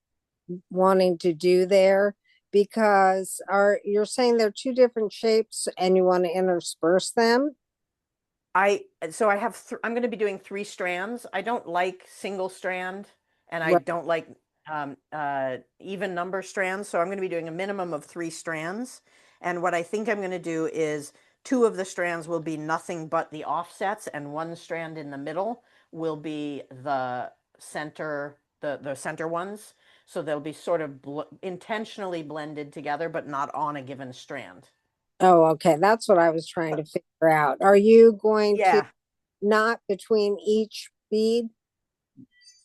wanting to do there? Because you're saying they're 2 different shapes and you want to intersperse them? So I have I'm going to be doing 3 strands. I don't like single strand, and I Right. don't like even number strands. So I'm going to be doing a minimum of 3 strands. And what I think I'm going to do is 2 of the strands will be nothing but the offsets, and 1 strand in the middle will be the center, the center ones. So they'll be sort of intentionally blended together, but not on a given strand. Oh, okay. That's what I was trying to figure out. Are you going to Yeah. knot between each bead?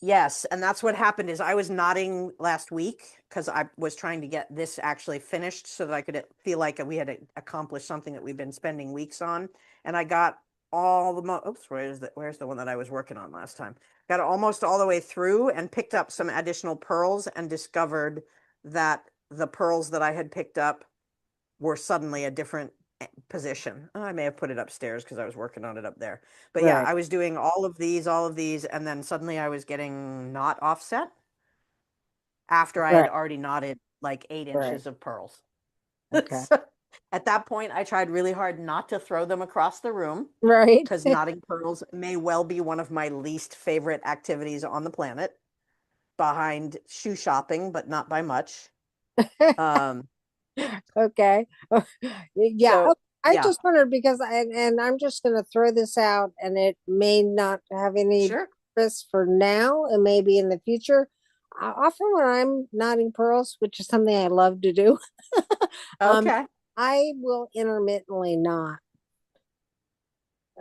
Yes, and that's what happened is I was knotting last week because I was trying to get this actually finished so that I could feel like we had accomplished something that we've been spending weeks on. And I got all the oops, where's the one that I was working on last time? Got it almost all the way through and picked up some additional pearls and discovered that the pearls that I had picked up were suddenly a different position. I may have put it upstairs because I was working on it up there. But yeah, Right. I was doing all of these, and then suddenly I was getting not offset after I had Right. already knotted like 8 Right. inches of pearls. Okay. So at that point, I tried really hard not to throw them across the room Right. because knotting pearls may well be one of my least favorite activities on the planet, behind shoe shopping, but not by much. Okay. Yeah. So I yeah, just wondered because and I'm just going to throw this out, and it may not have any sure. purpose for now and maybe in the future. Often when I'm knotting pearls, which is something I love to do, Okay. I will intermittently knot.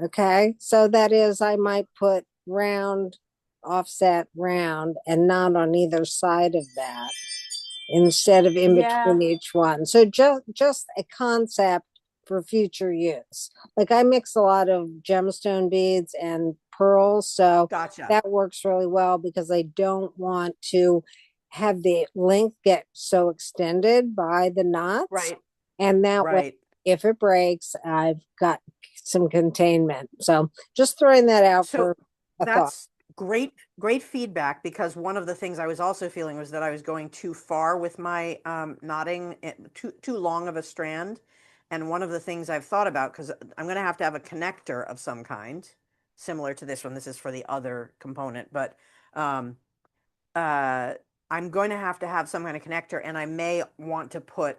Okay. So that is, I might put round, offset, round, and knot on either side of that instead of in Yeah. between each one. So just a concept for future use. Like I mix a lot of gemstone beads and pearls, so Gotcha. that works really well because I don't want to have the length get so extended by the knots. Right. And that way, Right. if it breaks, I've got some containment. So just throwing that out So for a thought. Great feedback, because one of the things I was also feeling was that I was going too far with my knotting, too long of a strand. And one of the things I've thought about, because I'm going to have a connector of some kind, similar to this one. This is for the other component, but um, I'm going to have some kind of connector, and I may want to put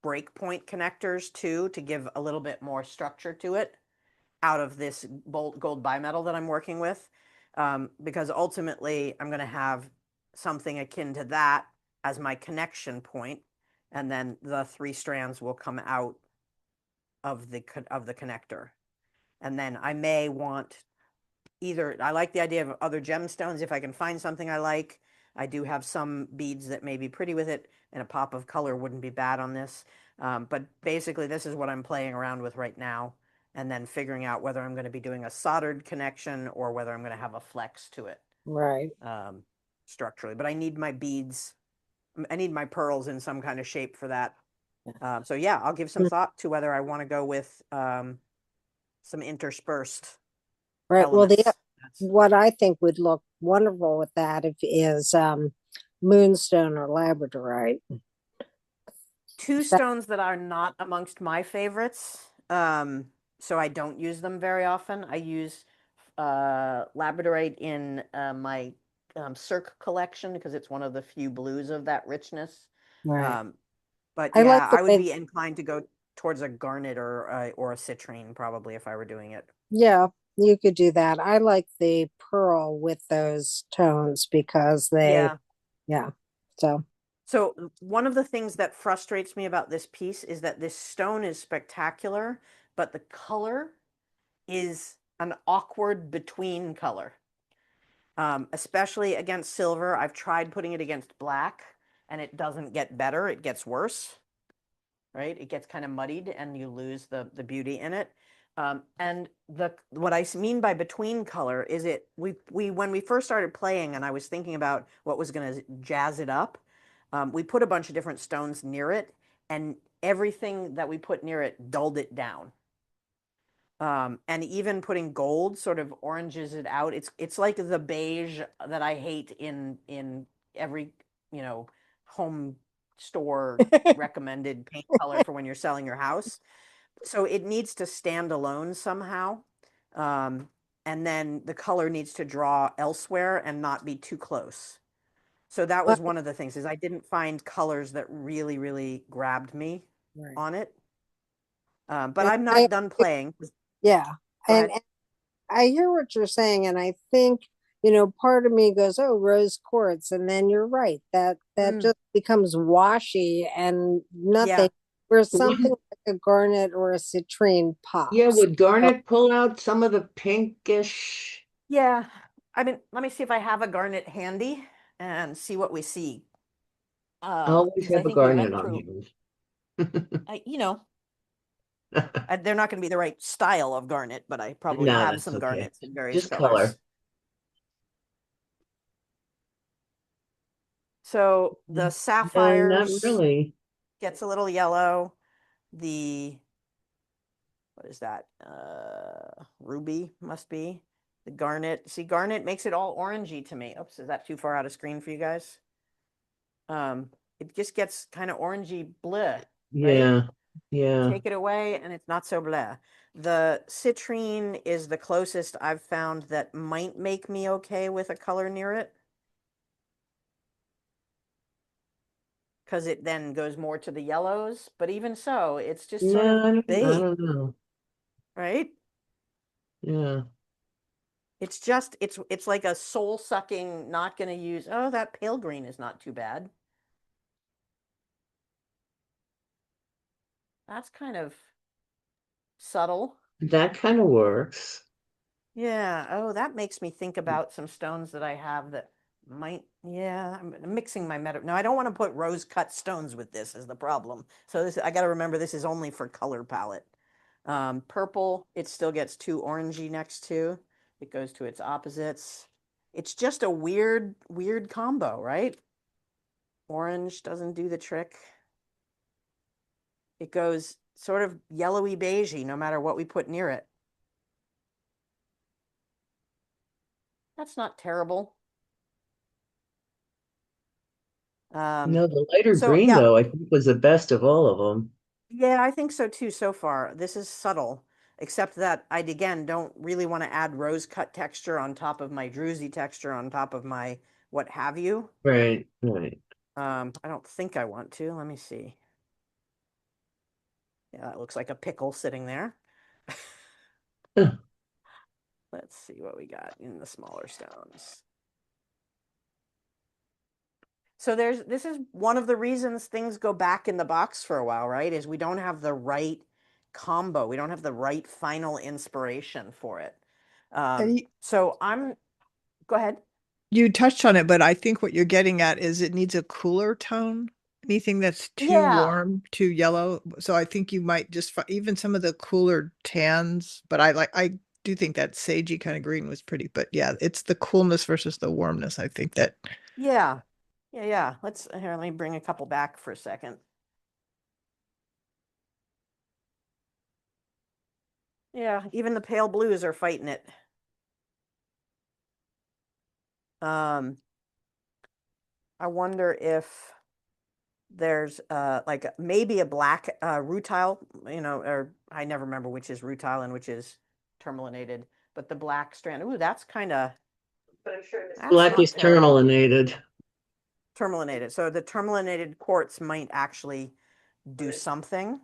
breakpoint connectors too, to give a little bit more structure to it out of this gold bimetal that I'm working with. Because ultimately I'm going to have something akin to that as my connection point, and then the 3 strands will come out of the connector. And then I may want I like the idea of other gemstones if I can find something I like. I do have some beads that may be pretty with it, and a pop of color wouldn't be bad on this. But basically, this is what I'm playing around with right now, and then figuring out whether I'm going to be doing a soldered connection or whether I'm going to have a flex to it Right. structurally. But I need my beads. I need my pearls in some kind of shape for that. So yeah, I'll give some thought to whether I want to go with some interspersed Right. Well, elements. what I think would look wonderful with that is moonstone or labradorite. 2 stones that are not amongst my favorites, so I don't use them very often. I use labradorite in my Cirque collection, because it's one of the few blues of that richness. Right. But I like yeah, the I would way, be inclined to go towards a garnet or a citrine, probably, if I were doing it. yeah, you could do that. I like the pearl with those tones because Yeah. yeah. So, So one of the things that frustrates me about this piece is that this stone is spectacular, but the color is an awkward between color. Especially against silver. I've tried putting it against black, and it doesn't get better, it gets worse, right? It gets kind of muddied, and you lose the beauty in it. And what I mean by between color is we when we first started playing, and I was thinking about what was going to jazz it up, we put a bunch of different stones near it, and everything that we put near it dulled it down. And even putting gold sort of oranges it out. It's like the beige that I hate in every, home store recommended paint color for when you're selling your house. So it needs to stand alone somehow. And then the color needs to draw elsewhere and not be too close. So that was one of the things, is I didn't find colors that really, really grabbed me right. on it. But And I'm not done playing. yeah. Go And, ahead. and I hear what you're saying, and I think, part of me goes, "Oh, rose quartz," and then you're right, that just becomes washy and Yeah. nothing. Where something like a garnet or a citrine Yeah, pops. would garnet pull out some of the pinkish? Yeah. I mean, let me see if I have a garnet handy and see what we see. Always Because I have a think we garnet went on through, hand. they're not going to be the right style of garnet, but I probably No, have that's some okay. garnets in various Just colors. color. So the Not sapphires really. gets a little yellow. What is that? Ruby must be. The garnet. See, garnet makes it all orangey to me. Oops, is that too far out of screen for you guys? It just gets kind of orangey bleh, right? Yeah. Yeah. Take it away and it's not so bleh. The citrine is the closest I've found that might make me okay with a color near it, because it then goes more to the yellows. But even so, it's just sort No, of I beige, don't know. right? Yeah. It's like a soul sucking, not going to use, oh, that pale green is not too bad. That's kind of subtle. That kind of works. Yeah. Oh, that makes me think about some stones that I have that might, yeah, I'm mixing my meta. No, I don't want to put rose cut stones with this is the problem. So I got to remember this is only for color palette. Purple, it still gets too orangey next to. It goes to its opposites. It's just a weird combo, right? Orange doesn't do the trick. It goes sort of yellowy beigey no matter what we put near it. That's not terrible. No, the lighter So green, yeah, though, I think was the best of all of them. yeah, I think so too so far. This is subtle, except that I, again, don't really want to add rose cut texture on top of my druzy texture on top of my what have you. Right, right. I don't think I want to. Let me see. Yeah, that looks like a pickle sitting there. Huh. Let's see what we got in the smaller stones. So this is one of the reasons things go back in the box for a while, right? Is we don't have the right combo. We don't have the right final inspiration for it. And So go ahead. you touched on it, but I think what you're getting at is it needs a cooler tone. Anything that's too Yeah. warm, too yellow. So I think you might just even some of the cooler tans, but I do think that sagey kind of green was pretty, but yeah, it's the coolness versus the warmness. I think that Yeah. Yeah. Let me bring a couple back for a second. Yeah, even the pale blues are fighting it. I wonder if there's like maybe a black rutile, or I never remember which is rutile and which is tourmalinated, but the black strand. Ooh, that's kind of, that's Black not is terrible. tourmalinated. Tourmalinated. So the tourmalinated quartz might actually do something.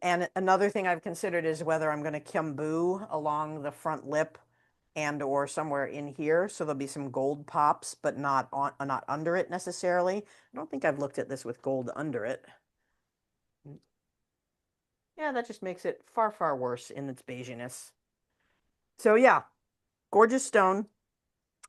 And another thing I've considered is whether I'm going to Kyumbu along the front lip and or somewhere in here. So there'll be some gold pops, but not under it necessarily. I don't think I've looked at this with gold under it. Yeah, that just makes it far, far worse in its beiginess. So yeah, gorgeous stone.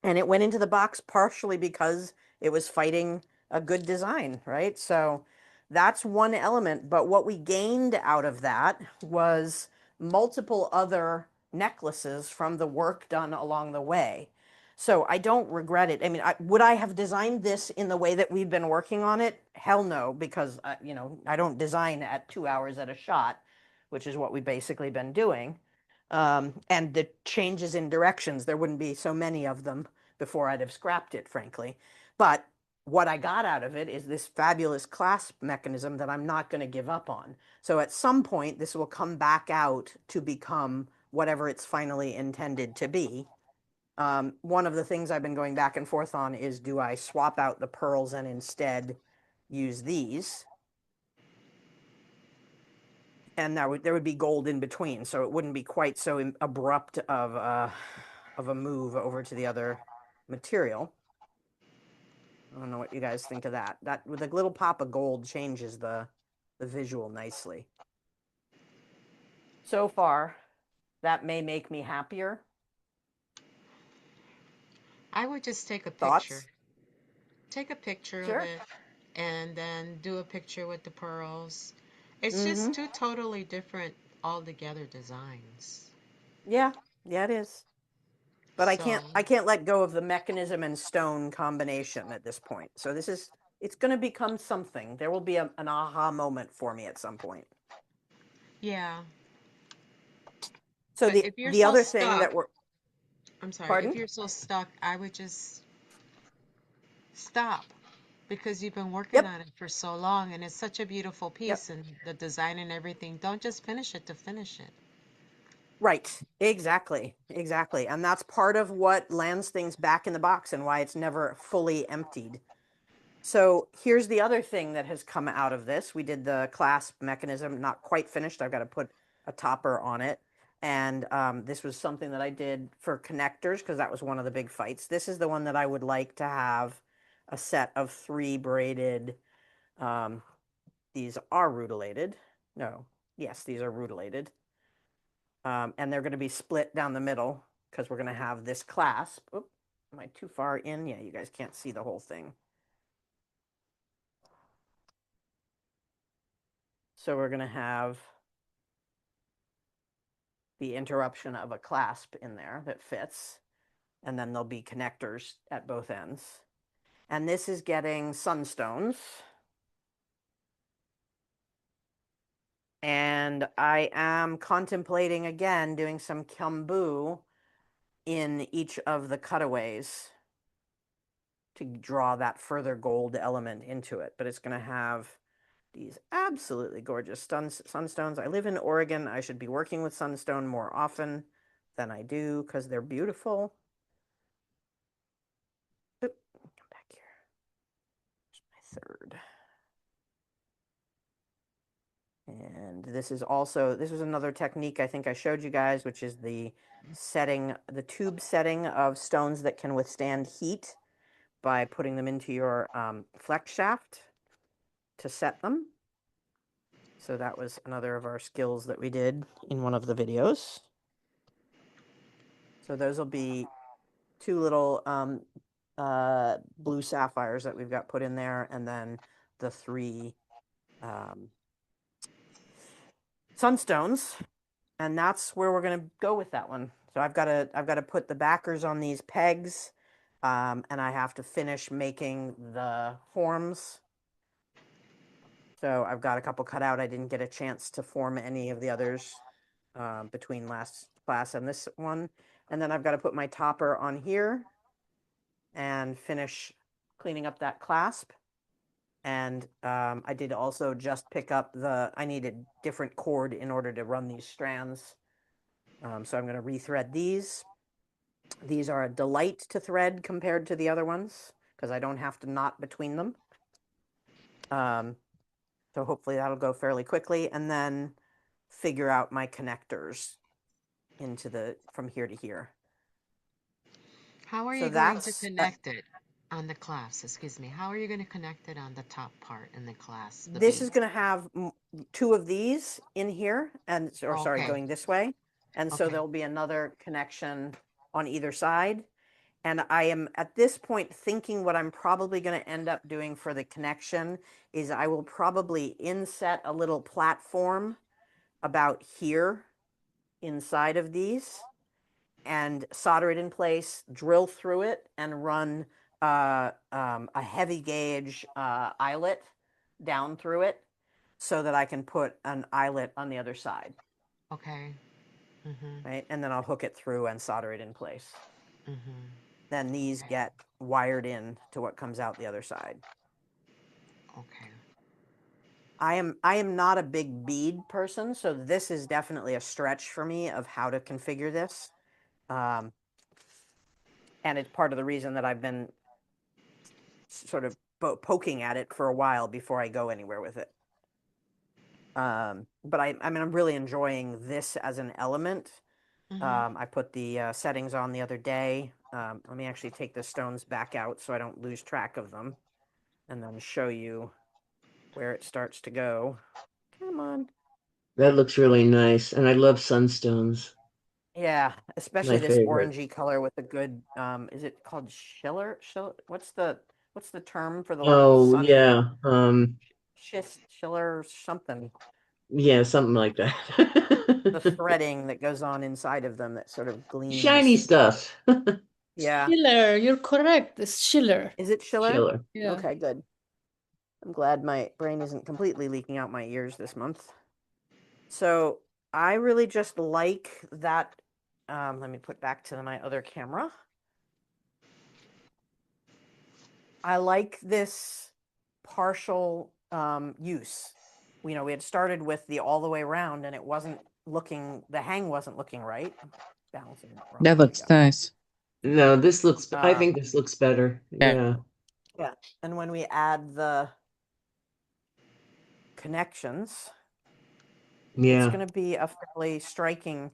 And it went into the box partially because it was fighting a good design, right? So that's one element. But what we gained out of that was multiple other necklaces from the work done along the way. So I don't regret it. I mean, would I have designed this in the way that we've been working on it? Hell no, because I don't design at 2 hours at a shot, which is what we've basically been doing. And the changes in directions, there wouldn't be so many of them before I'd have scrapped it, frankly. But what I got out of it is this fabulous clasp mechanism that I'm not going to give up on. So at some point, this will come back out to become whatever it's finally intended to be. One of the things I've been going back and forth on is, do I swap out the pearls and instead use these? And there would be gold in between, so it wouldn't be quite so abrupt of a move over to the other material. I don't know what you guys think of that. That with a little pop of gold changes the visual nicely. So far, that may make me happier. I would just take a picture. Thoughts? Take a picture of Sure. it and then do a picture with the pearls. It's Mm-hmm. just two totally different altogether designs. Yeah, yeah, it is. But So, I can't let go of the mechanism and stone combination at this point. So it's going to become something. There will be an aha moment for me at some point. yeah. So But the if you're the so other thing stuck, that we're I'm sorry, if pardon? you're so stuck, I would just stop because you've been working Yep. on it for so long and it's such a beautiful Yep. piece and the design and everything. Don't just finish it to finish it. Right. Exactly. Exactly. And that's part of what lands things back in the box and why it's never fully emptied. So here's the other thing that has come out of this. We did the clasp mechanism, not quite finished. I've got to put a topper on it. And this was something that I did for connectors because that was one of the big fights. This is the one that I would like to have a set of 3 braided. These are rutilated. No, yes, these are rutilated. And they're going to be split down the middle because we're going to have this clasp. Oop, am I too far in? Yeah, you guys can't see the whole thing. So we're going to have the interruption of a clasp in there that fits. And then there'll be connectors at both ends. And this is getting sunstones. And I am contemplating again doing some Kyumbu in each of the cutaways to draw that further gold element into it. But it's going to have these absolutely gorgeous sunstones. I live in Oregon. I should be working with sunstone more often than I do because they're beautiful. Oop, come back here. Here's my third. And this is another technique I think I showed you guys, which is the tube setting of stones that can withstand heat by putting them into your flex shaft to set them. So that was another of our skills that we did in one of the videos. So those will be two little blue sapphires that we've got put in there, and then the three sunstones, and that's where we're going to go with that one. So I've got to put the backers on these pegs, and I have to finish making the forms. So I've got a couple cut out. I didn't get a chance to form any of the others between last class and this one. And then I've got to put my topper on here and finish cleaning up that clasp. And I did also just pick up I needed different cord in order to run these strands. So I'm going to rethread these. These are a delight to thread compared to the other ones because I don't have to knot between them. So hopefully that'll go fairly quickly, and then figure out my connectors from here to here. How are So you going to that's connect it on the clasp? Excuse me. How are you going to connect it on the top part in the clasp? this is going to have two of these in here, sorry, Okay. going this way. And so Okay. there'll be another connection on either side. And I am at this point thinking what I'm probably going to end up doing for the connection is I will probably inset a little platform about here inside of these and solder it in place, drill through it, and run a heavy gauge eyelet down through it so that I can put an eyelet on the other side. Okay. Mm-hmm. Right? And then I'll hook it through and solder it in place. Mm-hmm. Then these get wired in to what comes out the other side. Okay. I am not a big bead person, so this is definitely a stretch for me of how to configure this. And it's part of the reason that I've been sort of poking at it for a while before I go anywhere with it. But I'm really enjoying this as an element. Mm-hmm. I put the settings on the other day. Let me actually take the stones back out so I don't lose track of them, and then show you where it starts to go. Come on. That looks really nice. And I love sunstones. Yeah, My especially this favorite. orangey color with the good, is it called schiller? What's the term for the Oh, sun? yeah. Schiller something. Yeah, something like The that. threading that goes on inside of them that sort of Shiny gleams. stuff. Yeah. Schiller, you're correct. It's Schiller. Is it Schiller? Chiller. Yeah. Okay, good. I'm glad my brain isn't completely leaking out my ears this month. So I really just like that. Let me put back to my other camera. I like this partial use. We had started with the all the way around, and the hang wasn't looking right. I'm balancing it wrong. That There we looks go. nice. No, I Um, think this looks better. Yeah. Yeah. yeah, and when we add the connections, it's Yeah. going to be a fairly striking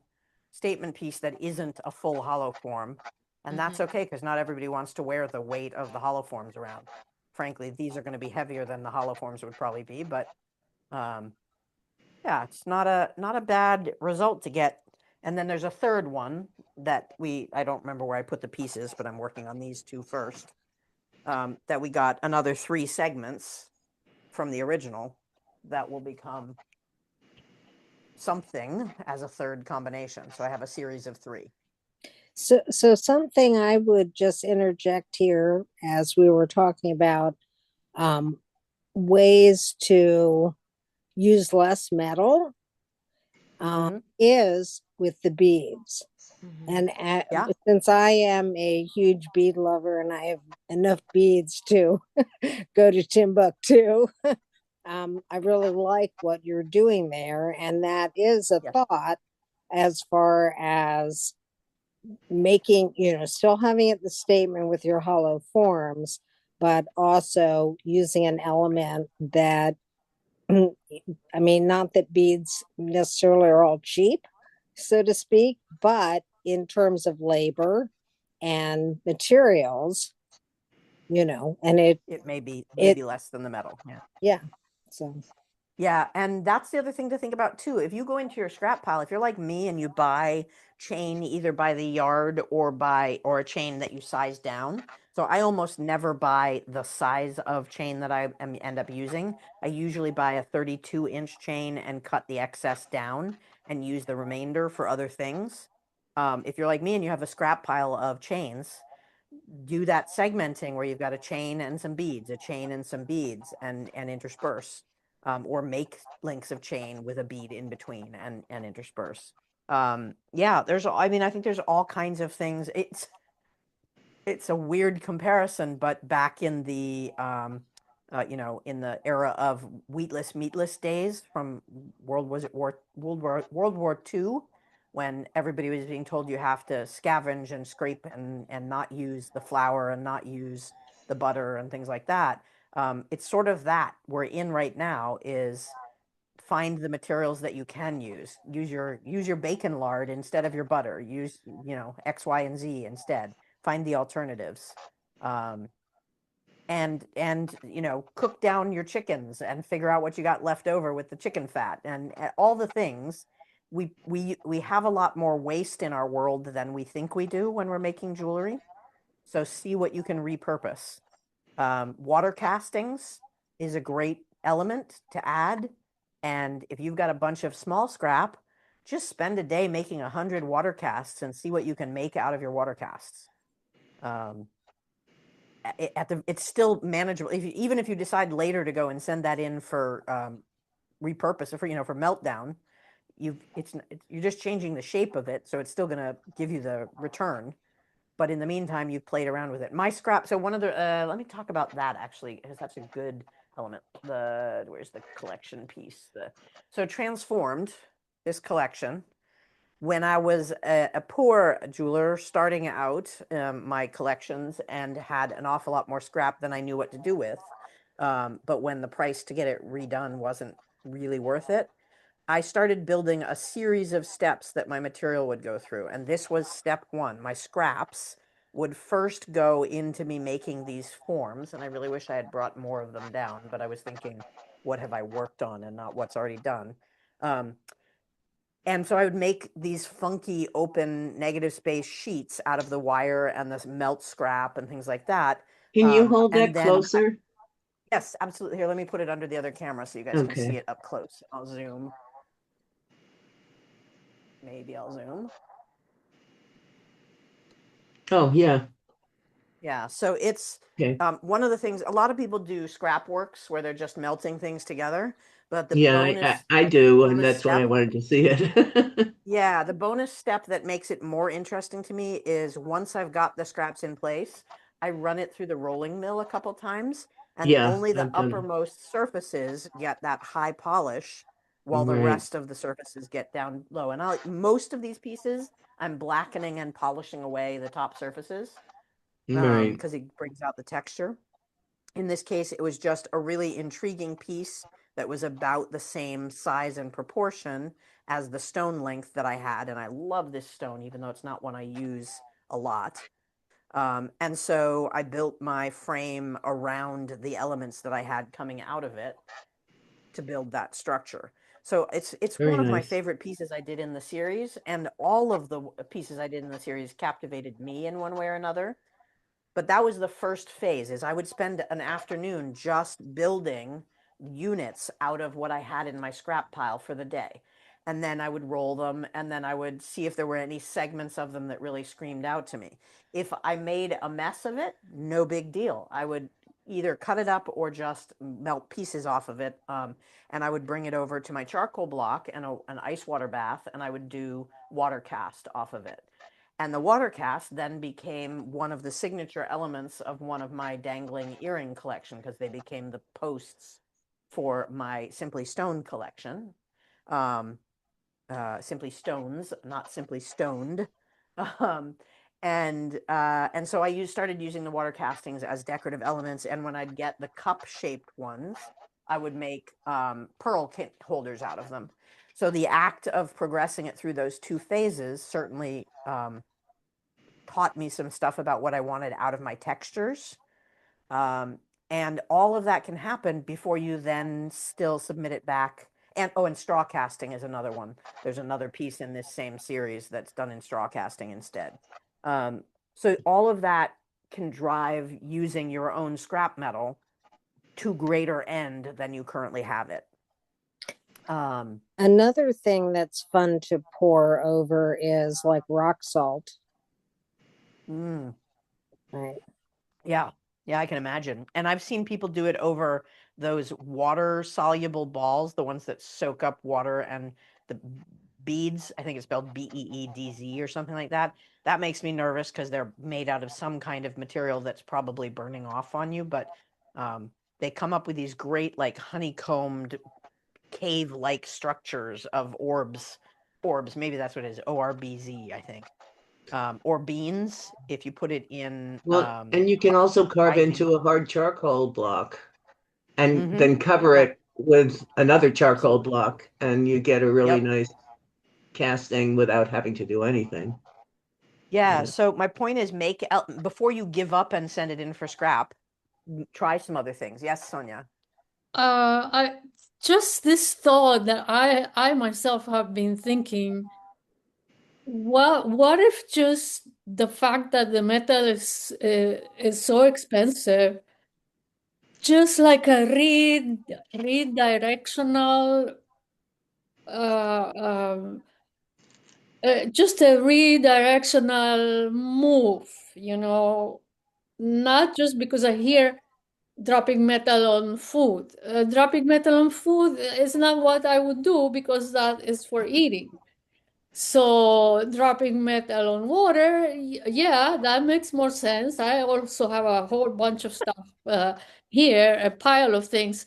statement piece that isn't a full hollow form. And that's Mm-hmm. okay, because not everybody wants to wear the weight of the hollow forms around. Frankly, these are going to be heavier than the hollow forms would probably be, but yeah, it's not a bad result to get. And then there's a third one that I don't remember where I put the pieces, but I'm working on these two first. That we got another 3 segments from the original that will become something as a third combination. So I have a series of 3. So something I would just interject here as we were talking about ways to use less metal Mhm. is with the beads. Mhm. And Yeah. since I am a huge bead lover and I have enough beads to go to Timbuktu, I really like what you're doing there. And that is a Yes. thought as far as making, still having it the statement with your hollow forms, but also using an element that, I mean, not that beads necessarily are all cheap, so to speak, but in terms of labor and materials, and It may be it, less than the metal. Yeah. yeah. So, Yeah, and that's the other thing to think about too. If you go into your scrap pile, if you're like me and you buy chain either by the yard or a chain that you size down. So I almost never buy the size of chain that end up using. I usually buy a 32-inch chain and cut the excess down and use the remainder for other things. If you're like me and you have a scrap pile of chains, do that segmenting where you've got a chain and some beads, a chain and some beads, and intersperse, or make links of chain with a bead in between and intersperse. Yeah, I mean, I think there's all kinds of things. It's a weird comparison, but back in the in the era of wheatless, meatless days from World War II, when everybody was being told you have to scavenge and scrape and not use the flour and not use the butter and things like that. It's sort of that we're in right now is find the materials that you can use. Use your bacon lard instead of your butter. Use, X, Y, and Z instead. Find the alternatives. Um, and cook down your chickens and figure out what you got left over with the chicken fat and all the things. We have a lot more waste in our world than we think we do when we're making jewelry. So see what you can repurpose. Water castings is a great element to add. And if you've got a bunch of small scrap, just spend a day making 100 water casts and see what you can make out of your water casts. It's still manageable. Even if you decide later to go and send that in for repurpose, or for meltdown, you're just changing the shape of it, so it's still going to give you the return. But in the meantime, you've played around with it. My scrap. So one of the let me talk about that actually, because that's a good element. Where's the collection piece? So transformed this collection. When I was a poor jeweler starting out my collections and had an awful lot more scrap than I knew what to do with, but when the price to get it redone wasn't really worth it, I started building a series of steps that my material would go through. And this was step one. My scraps would first go into me making these forms. And I really wish I had brought more of them down, but I was thinking, what have I worked on and not what's already done? And so I would make these funky open negative space sheets out of the wire and the melt scrap and things like that. Can you hold And that then, closer? yes, absolutely. Here, let me put it under the other camera so you guys can see Okay. it up close. I'll zoom. Maybe I'll zoom. Oh, yeah. Yeah, so it's Okay. one of the things, a lot of people do scrap works where they're just melting things together, but the Yeah, I do, and bonus that's why I step, wanted to see it. yeah, the bonus step that makes it more interesting to me is once I've got the scraps in place, I run it through the rolling mill a couple times, and Yeah, only the I've done. uppermost surfaces get that high polish while the Right, rest of the surfaces get down low. And most of these pieces, I'm blackening and polishing away the top surfaces right. because it brings out the texture. In this case, it was just a really intriguing piece that was about the same size and proportion as the stone length that I had. And I love this stone, even though it's not one I use a lot. And so I built my frame around the elements that I had coming out of it to build that structure. So it's Very one of my nice. favorite pieces I did in the series, and all of the pieces I did in the series captivated me in one way or another. But that was the first phase. Is I would spend an afternoon just building units out of what I had in my scrap pile for the day. And then I would roll them, and then I would see if there were any segments of them that really screamed out to me. If I made a mess of it, no big deal. I would either cut it up or just melt pieces off of it. And I would bring it over to my charcoal block and an ice water bath, and I would do water cast off of it. And the water cast then became one of the signature elements of one of my dangling earring collection, because they became the posts for my Simply Stone collection. Simply Stones, not Simply Stoned. Um, and so I started using the water castings as decorative elements. And when I'd get the cup shaped ones, I would make pearl holders out of them. So the act of progressing it through those two phases certainly taught me some stuff about what I wanted out of my textures. And all of that can happen before you then still submit it back. And and straw casting is another one. There's another piece in this same series that's done in straw casting instead. So all of that can drive using your own scrap metal to greater end than you currently have it. Another thing that's fun to pour over is like rock salt. Right. Yeah. Yeah, I can imagine. And I've seen people do it over those water soluble balls, the ones that soak up water, and the beads. I think it's spelled BEEDZ or something like that. That makes me nervous because they're made out of some kind of material that's probably burning off on you. But they come up with these great, like, honeycombed cave-like structures of orbs. Maybe that's what it is. ORBZ, I think. Or beans, if you put it in. Well, and you can also carve into a hard charcoal block and then cover it with another charcoal block, and you get a really nice casting without having to do anything. Yeah. So my point is, before you give up and send it in for scrap, try some other things. Yes, Sonia. I just this thought that I myself have been thinking, what if just the fact that the metal is so expensive, just like a redirectional just a redirectional move, not just because I hear dropping metal on food. Dropping metal on food is not what I would do because that is for eating. So dropping metal on water, yeah, that makes more sense. I also have a whole bunch of stuff here, a pile of things.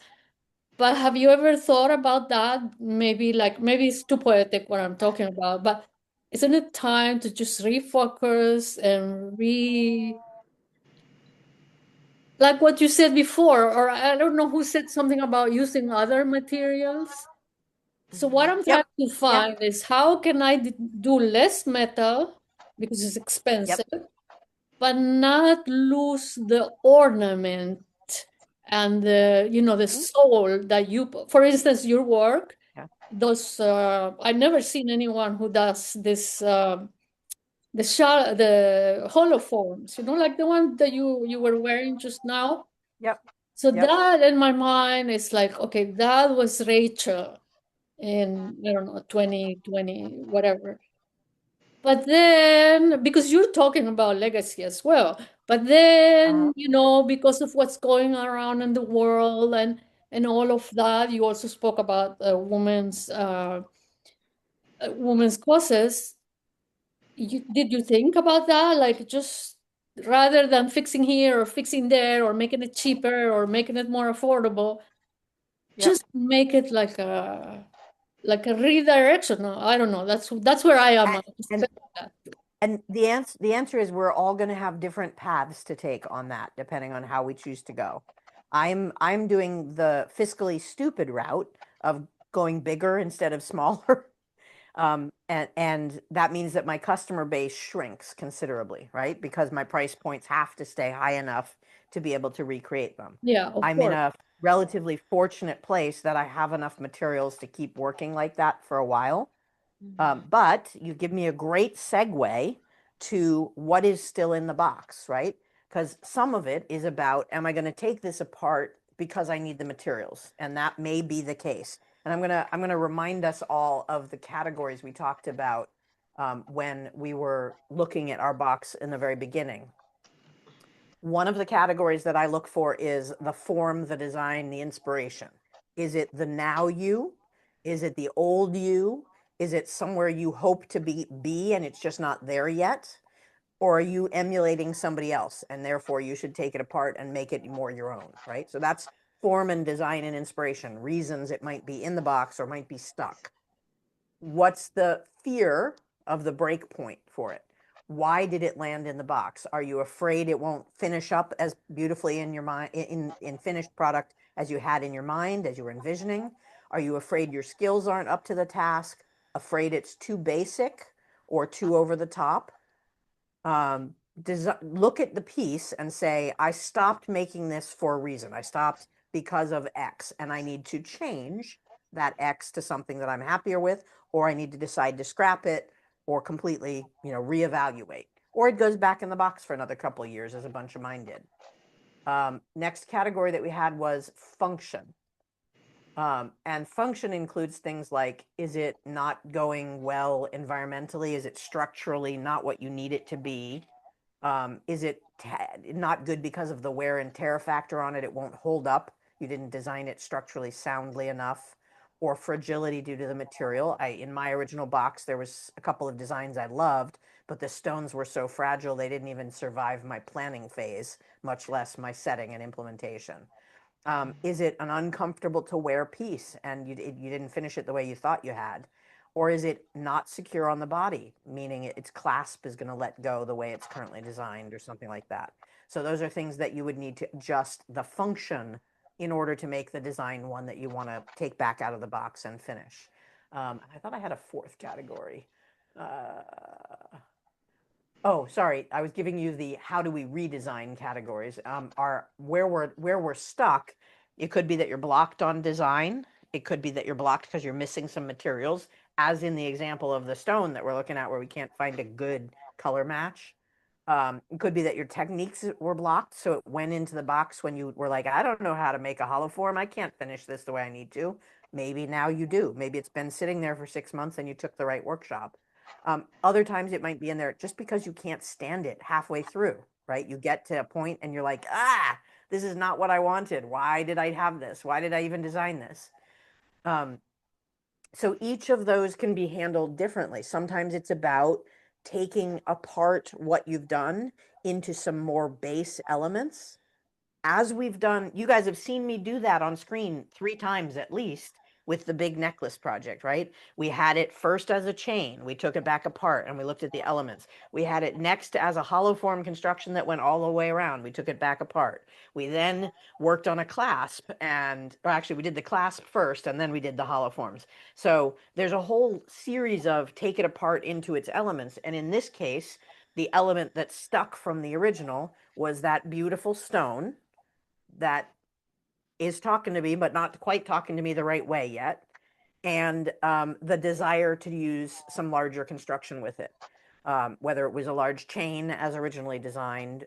But have you ever thought about that? Maybe it's too poetic what I'm talking about, but isn't it time to just refocus and like what you said before, or I don't know who said something about using other materials. So what I'm trying to find is how can I do less metal because it's expensive, but not lose the ornament and the soul that for instance, your work. Those I never seen anyone who does this the holoforms, like the one that you were wearing just now. So that in my mind is like, okay, that was Rachel in, I don't know, 2020, whatever. But then, because you're talking about legacy as well, but then, because of what's going around in the world and all of that, you also spoke about women's causes. Did you think about that? Like, just rather than fixing here or fixing there or making it cheaper or making it more affordable, just make it like a redirection. I don't know. That's where I am. And the answer is we're all going to have different paths to take on that, depending on how we choose to go. I'm doing the fiscally stupid route of going bigger instead of smaller. And that means that my customer base shrinks considerably, right? Because my price points have to stay high enough to be able to recreate them. Yeah, of I'm course. in a relatively fortunate place that I have enough materials to keep working like that for a while. But you give me a great segue to what is still in the box, right? Because some of it is about, am I going to take this apart because I need the materials? And that may be the case. And I'm gonna remind us all of the categories we talked about when we were looking at our box in the very beginning. One of the categories that I look for is the form, the design, the inspiration. Is it the now you? Is it the old you? Is it somewhere you hope to be and it's just not there yet? Or are you emulating somebody else and therefore you should take it apart and make it more your own, right? So that's form and design and inspiration, reasons it might be in the box or might be stuck. What's the fear of the break point for it? Why did it land in the box? Are you afraid it won't finish up as beautifully in your mind, in finished product as you had in your mind, as you were envisioning? Are you afraid your skills aren't up to the task? Afraid it's too basic or too over the top? Look at the piece and say, I stopped making this for a reason. I stopped because of X, and I need to change that X to something that I'm happier with, or I need to decide to scrap it or completely, reevaluate. Or it goes back in the box for another couple of years, as a bunch of mine did. Next category that we had was function. And function includes things like, is it not going well environmentally? Is it structurally not what you need it to be? Is it not good because of the wear and tear factor on it? It won't hold up. You didn't design it structurally soundly enough, or fragility due to the material. In my original box, there was a couple of designs I loved, but the stones were so fragile they didn't even survive my planning phase, much less my setting and implementation. Is it an uncomfortable to wear piece and you didn't finish it the way you thought you had? Or is it not secure on the body, meaning its clasp is going to let go the way it's currently designed or something like that? So those are things that you would need to adjust the function in order to make the design one that you want to take back out of the box and finish. I thought I had a fourth category. Oh, sorry. I was giving you the how do we redesign categories. Where we're stuck, it could be that you're blocked on design. It could be that you're blocked because you're missing some materials, as in the example of the stone that we're looking at where we can't find a good color match. It could be that your techniques were blocked, so it went into the box when you were like, I don't know how to make a hollow form. I can't finish this the way I need to. Maybe now you do. Maybe it's been sitting there for 6 months and you took the right workshop. Other times it might be in there just because you can't stand it halfway through, right? You get to a point and you're like, this is not what I wanted. Why did I have this? Why did I even design this? So each of those can be handled differently. Sometimes it's about taking apart what you've done into some more base elements. As we've done, you guys have seen me do that on screen 3 times at least with the big necklace project, right? We had it first as a chain. We took it back apart and we looked at the elements. We had it next as a hollow form construction that went all the way around. We took it back apart. We then worked on a clasp or actually we did the clasp first and then we did the hollow forms. So there's a whole series of take it apart into its elements. And in this case, the element that stuck from the original was that beautiful stone that is talking to me, but not quite talking to me the right way yet. And the desire to use some larger construction with it, whether it was a large chain as originally designed,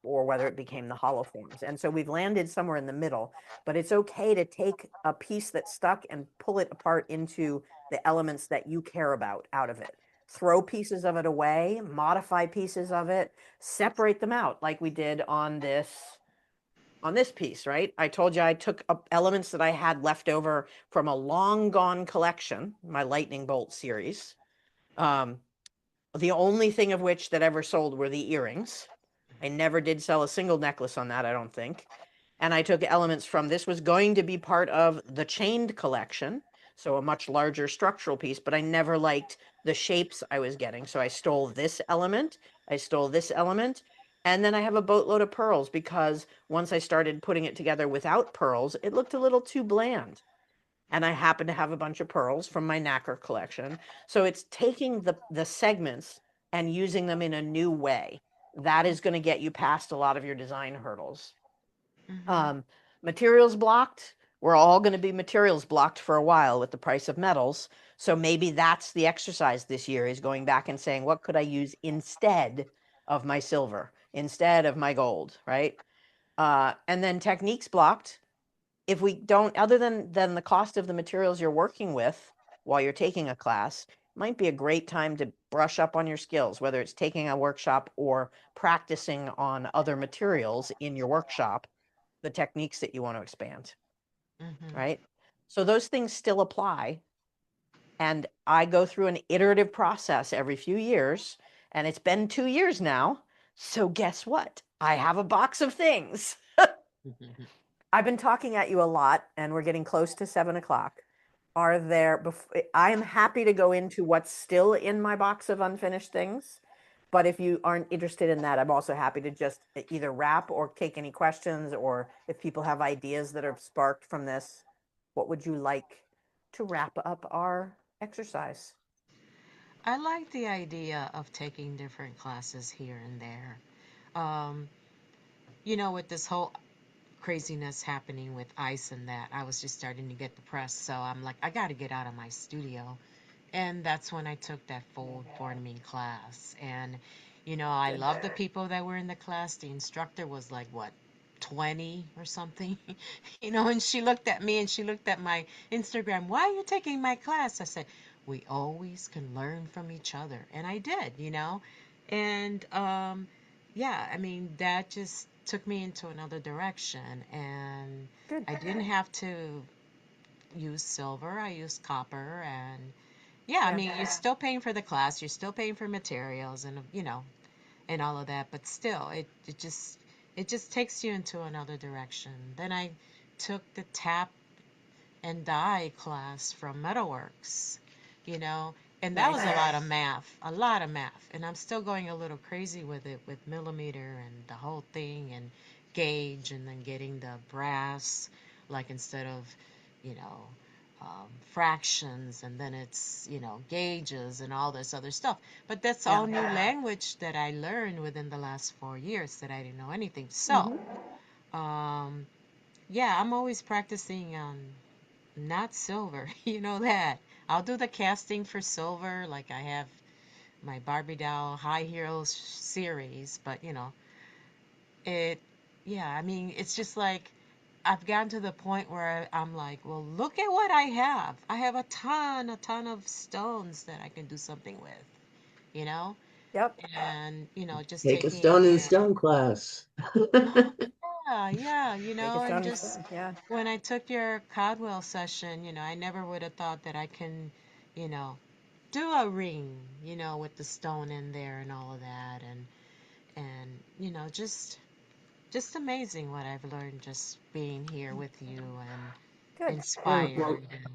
or whether it became the hollow forms. And so we've landed somewhere in the middle, but it's okay to take a piece that's stuck and pull it apart into the elements that you care about out of it. Throw pieces of it away, modify pieces of it, separate them out like we did on this piece, right? I told you I took elements that I had left over from a long gone collection, my lightning bolt series. The only thing of which that ever sold were the earrings. I never did sell a single necklace on that, I don't think. And I took elements from this was going to be part of the chained collection, so a much larger structural piece, but I never liked the shapes I was getting. So I stole this element, I stole this element, and then I have a boatload of pearls because once I started putting it together without pearls, it looked a little too bland. And I happen to have a bunch of pearls from my nacre collection. So it's taking the segments and using them in a new way. That is going to get you past a lot of your design hurdles. Materials blocked. We're all going to be materials blocked for a while with the price of metals. So maybe that's the exercise this year, is going back and saying, what could I use instead of my silver, instead of my gold, right? And then techniques blocked. If we don't, other than the cost of the materials you're working with while you're taking a class, might be a great time to brush up on your skills, whether it's taking a workshop or practicing on other materials in your workshop, the techniques that you want to expand, right? So those things still apply. And I go through an iterative process every few years, and it's been 2 years now. So guess what? I have a box of things. I've been talking at you a lot, and we're getting close to 7 o'clock. Are there, I am happy to go into what's still in my box of unfinished things. But if you aren't interested in that, I'm also happy to just either wrap or take any questions, or if people have ideas that are sparked from this, what would you like to wrap up our exercise? I like the idea of taking different classes here and there. Um, with this whole craziness happening with ice and that, I was just starting to get depressed. So I'm like, I got to get out of my studio. And that's when I took that fold forming class. And, I Good. love the people that were in the class. The instructor was like, what, 20 or something? And she looked at me and she looked at my Instagram. Why are you taking my class? I said, we always can learn from each other. And I did. And, yeah, I mean, that just took me into another direction. And Good. I didn't have to use silver. I used copper. And yeah, I Yeah. mean, you're still paying for the class, you're still paying for materials and all of that, but still, it just takes you into another direction. Then I took the tap and die class from Metalworks, you know, and that was Nice. a lot of math, and I'm still going a little crazy with it with millimeter and the whole thing and gauge and then getting the brass, like instead of, you know, fractions and then it's, gauges and all this other stuff. But that's all new language that I learned within the last 4 years that I didn't know anything. So, um, yeah, I'm always practicing not silver, you know that. I'll do the casting for silver, like I have my Barbie doll High Heroes series, but it, yeah, I mean, it's just like I've gotten to the point where I'm like, well, look at what I have. I have a ton of stones that I can do something with, you know? Yep. And, just Take a taking stone in advantage. stone class. Yeah, yeah, Take a and stone and just stone. Yeah. when I took your Codwell session, I never would have thought that I can, you know, do a ring, with the stone in there and all of that, and just amazing what I've learned just being here with you and Good. Yeah, inspired well, and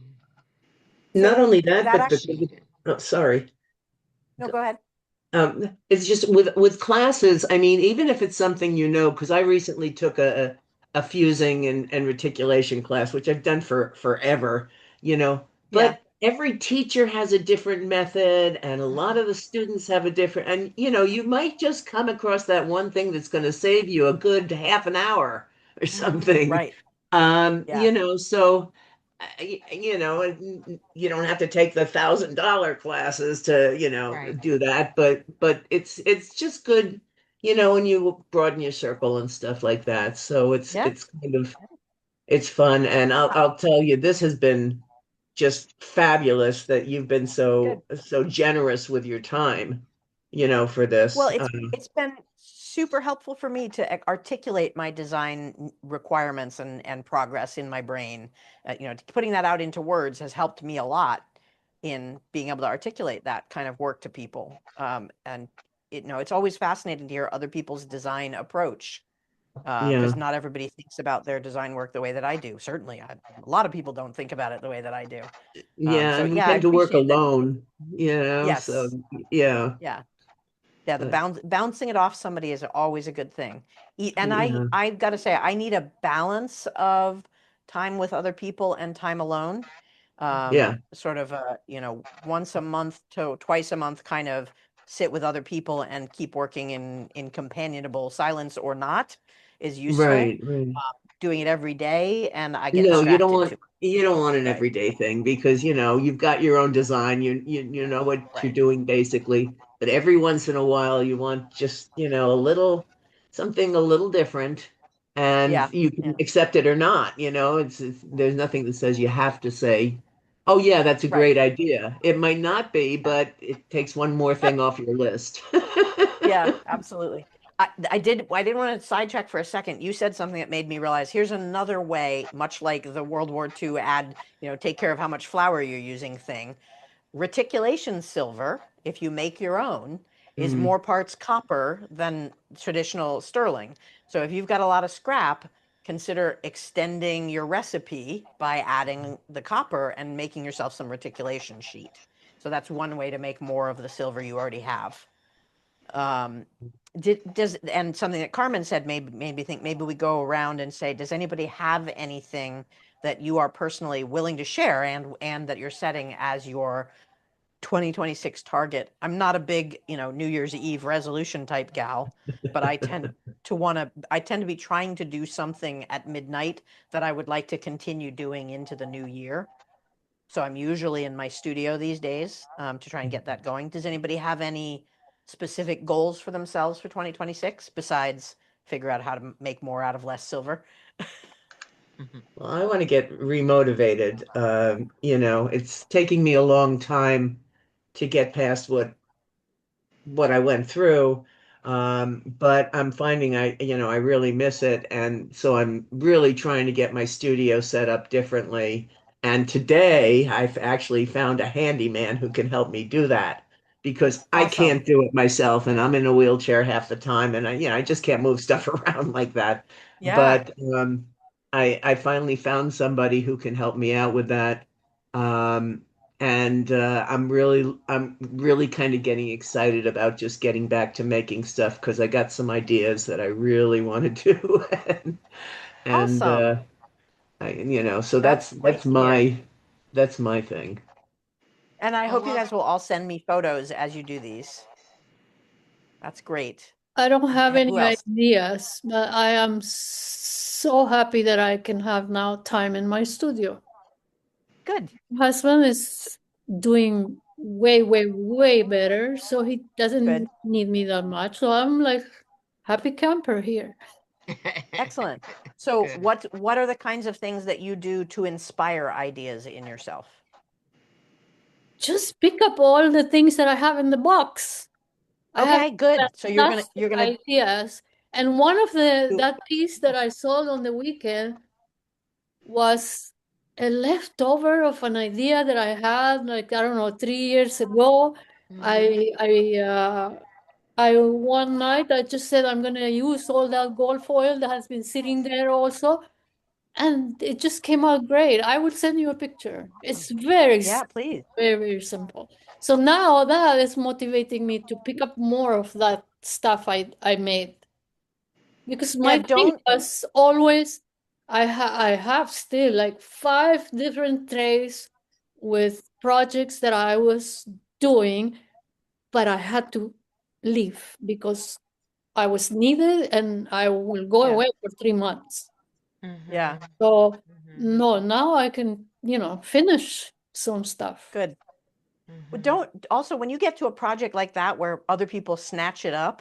not So only that, that but actually, appreciated. oh, sorry. no, go ahead. It's just with classes. I mean, even if it's something because I recently took a fusing and reticulation class, which I've done for forever, Yeah. but every teacher has a different method, and a lot of the students have a different, and you might just come across that one thing that's going to save you a good half an hour or something. Right. Yeah. So you don't have to take the $1,000 classes to, Right. do that, but it's just good, when you broaden your circle and stuff like that. So Yeah. it's kind of it's fun, and I'll tell you, this has been just fabulous that you've been Good. so generous with your time, for Well, this. it's been super helpful for me to articulate my design requirements and progress in my brain. Putting that out into words has helped me a lot in being able to articulate that kind of work to people. And it's always fascinating to hear other people's design approach, Yeah, because not everybody thinks about their design work the way that I do. Certainly, a lot of people don't think about it the way that I do. yeah, So and we yeah, I tend to work appreciate that. alone, so Yes. yeah, Yeah. Yeah, the but bouncing it off somebody is always a good thing. And yeah, I've got to say, I need a balance of time with other people and time alone. yeah, Sort of once a month to twice a month kind of sit with other people and keep working in companionable silence or not is useful. right, right. Doing it every day and I get No, distracted too. you don't want an Right. everyday thing because you've got your own design. You know what you're Right. doing basically. But every once in a while you want just, a little something a little different, and Yeah. you Yeah. can accept it or not, there's nothing that says you have to say, "Oh yeah, that's a Right. great idea." It might not be, Yeah. but it takes one more thing off your list. Yeah, absolutely. I did. I didn't want to sidetrack for a second. You said something that made me realize here's another way, much like the World War II take care of how much flour you're using thing. Reticulation silver, if you make your own, is Mm. more parts copper than traditional sterling. So if you've got a lot of scrap, consider extending your recipe by adding the copper and making yourself some reticulation sheet. So that's one way to make more of the silver you already have. And something that Carmen said made me think maybe we go around and say, does anybody have anything that you are personally willing to share and that you're setting as your 2026 target? I'm not a big, New Year's Eve resolution type gal, but I tend to be trying to do something at midnight that I would like to continue doing into the new year. So I'm usually in my studio these days to try and get that going. Does anybody have any specific goals for themselves for 2026 besides figure out how to make more out of less silver? Well, I want to get remotivated. It's taking me a long time to get past what I went through. But I'm finding I really miss it. And so I'm really trying to get my studio set up differently. And today I've actually found a handyman who can help me do that because I Awesome. can't do it myself and I'm in a wheelchair half the time and I just can't move stuff around like that. Yeah. But I finally found somebody who can help me out with that. Um, and I'm really kind of getting excited about just getting back to making stuff because I got some ideas that I really want to do. and Awesome. so That's that's great to hear. my thing. And I I hope you love guys will all send me photos as you do these. That's great. I don't have Who any else? ideas, but I am so happy that I can have now time in my studio. Good. My husband is doing way, way, way better, so he Good. doesn't need me that much. So I'm like happy camper here. Excellent. So Good. what are the kinds of things that you do to inspire ideas in yourself? Just pick up all the things that I have in the box. I have Okay, good. So you're gonna fantastic ideas. And one of do that piece that I sold on the weekend was a leftover of an idea that I had, like, I don't know, 3 years ago. Mm-hmm. I one night I just said I'm gonna use all that gold foil that has been sitting there also, and it just came out great. I will send you a picture. It's Yeah, please. very, very simple. So now that is motivating me to pick up more of that stuff I made. Because Yeah, my thing don't was always I have still like 5 different trays with projects that I was doing, but I had to leave because I was needed and I will go yeah. away for 3 months. Yeah, Mm-hmm. So Mm-hmm. no, now I can, finish some stuff. good. Well, Mm-hmm. don't also when you get to a project like that where other people snatch it up,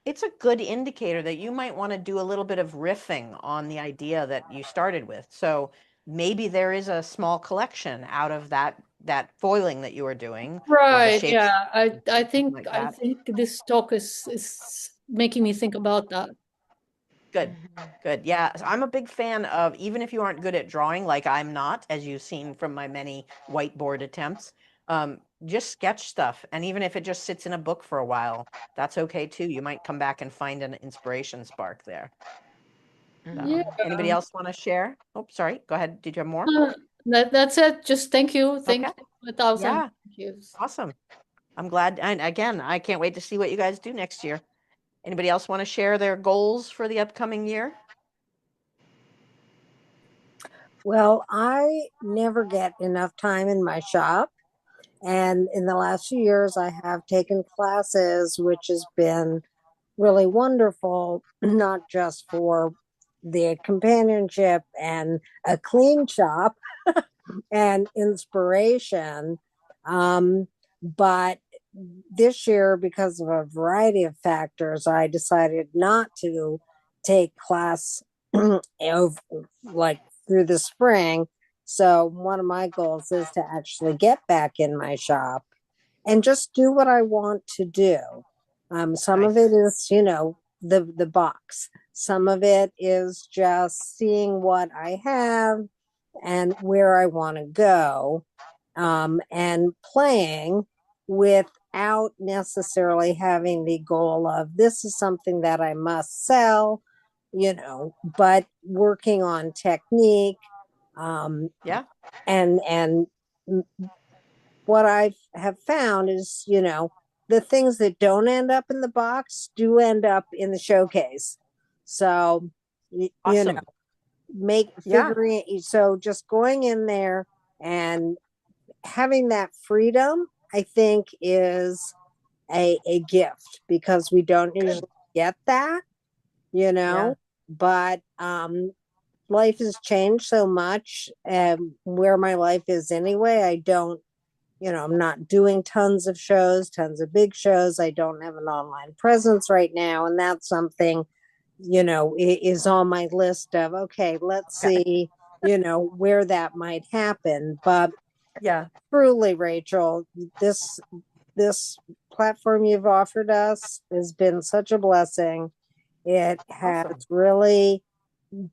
it's a good indicator that you might want to do a little bit of riffing on the idea that you started with. So maybe there is a small collection out of that foiling that you were doing or the Right, shapes yeah. I something think like I that. think this talk is making me think about that. Good. Mm-hmm. Good. Yeah, I'm a big fan of even if you aren't good at drawing, like I'm not, as you've seen from my many whiteboard attempts, just sketch stuff. And even if it just sits in a book for a while, that's okay too. You might come back and find an inspiration spark there. Yeah. Anybody else want to share? Oh, sorry. Go ahead. Did you have more? That's it. Just thank you. Thank Okay. you. 1,000 Yeah. thank yous. Awesome. I'm glad. And again, I can't wait to see what you guys do next year. Anybody else want to share their goals for the upcoming year? Well, I never get enough time in my shop. And in the last few years, I have taken classes, which has been really wonderful, not just for the companionship and a clean shop and inspiration, but this year, because of a variety of factors, I decided not to take class like through the spring. So one of my goals is to actually get back in my shop and just do what I want to do. Some of Nice. it is, the box. Some of it is just seeing what I have and where I want to go. and playing without necessarily having the goal of this is something that I must sell, but working on technique. Yeah. And what I have found is, the things that don't end up in the box do end up in the showcase. So, Awesome. Yeah. figuring it. So just going in there and having that freedom, I think is a gift because we don't usually get that, Yeah. but life has changed so much and where my life is anyway, I don't, I'm not doing tons of shows, tons of big shows. I don't have an online presence right now. And that's something, is on my list of, okay, let's see, where that might happen. But Yeah. truly, Rachel, this platform you've offered us has been such a blessing. It has Awesome. really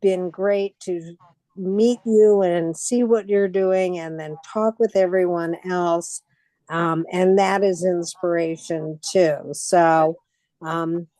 been great to meet you and see what you're doing and then talk with everyone else. And that is inspiration too. So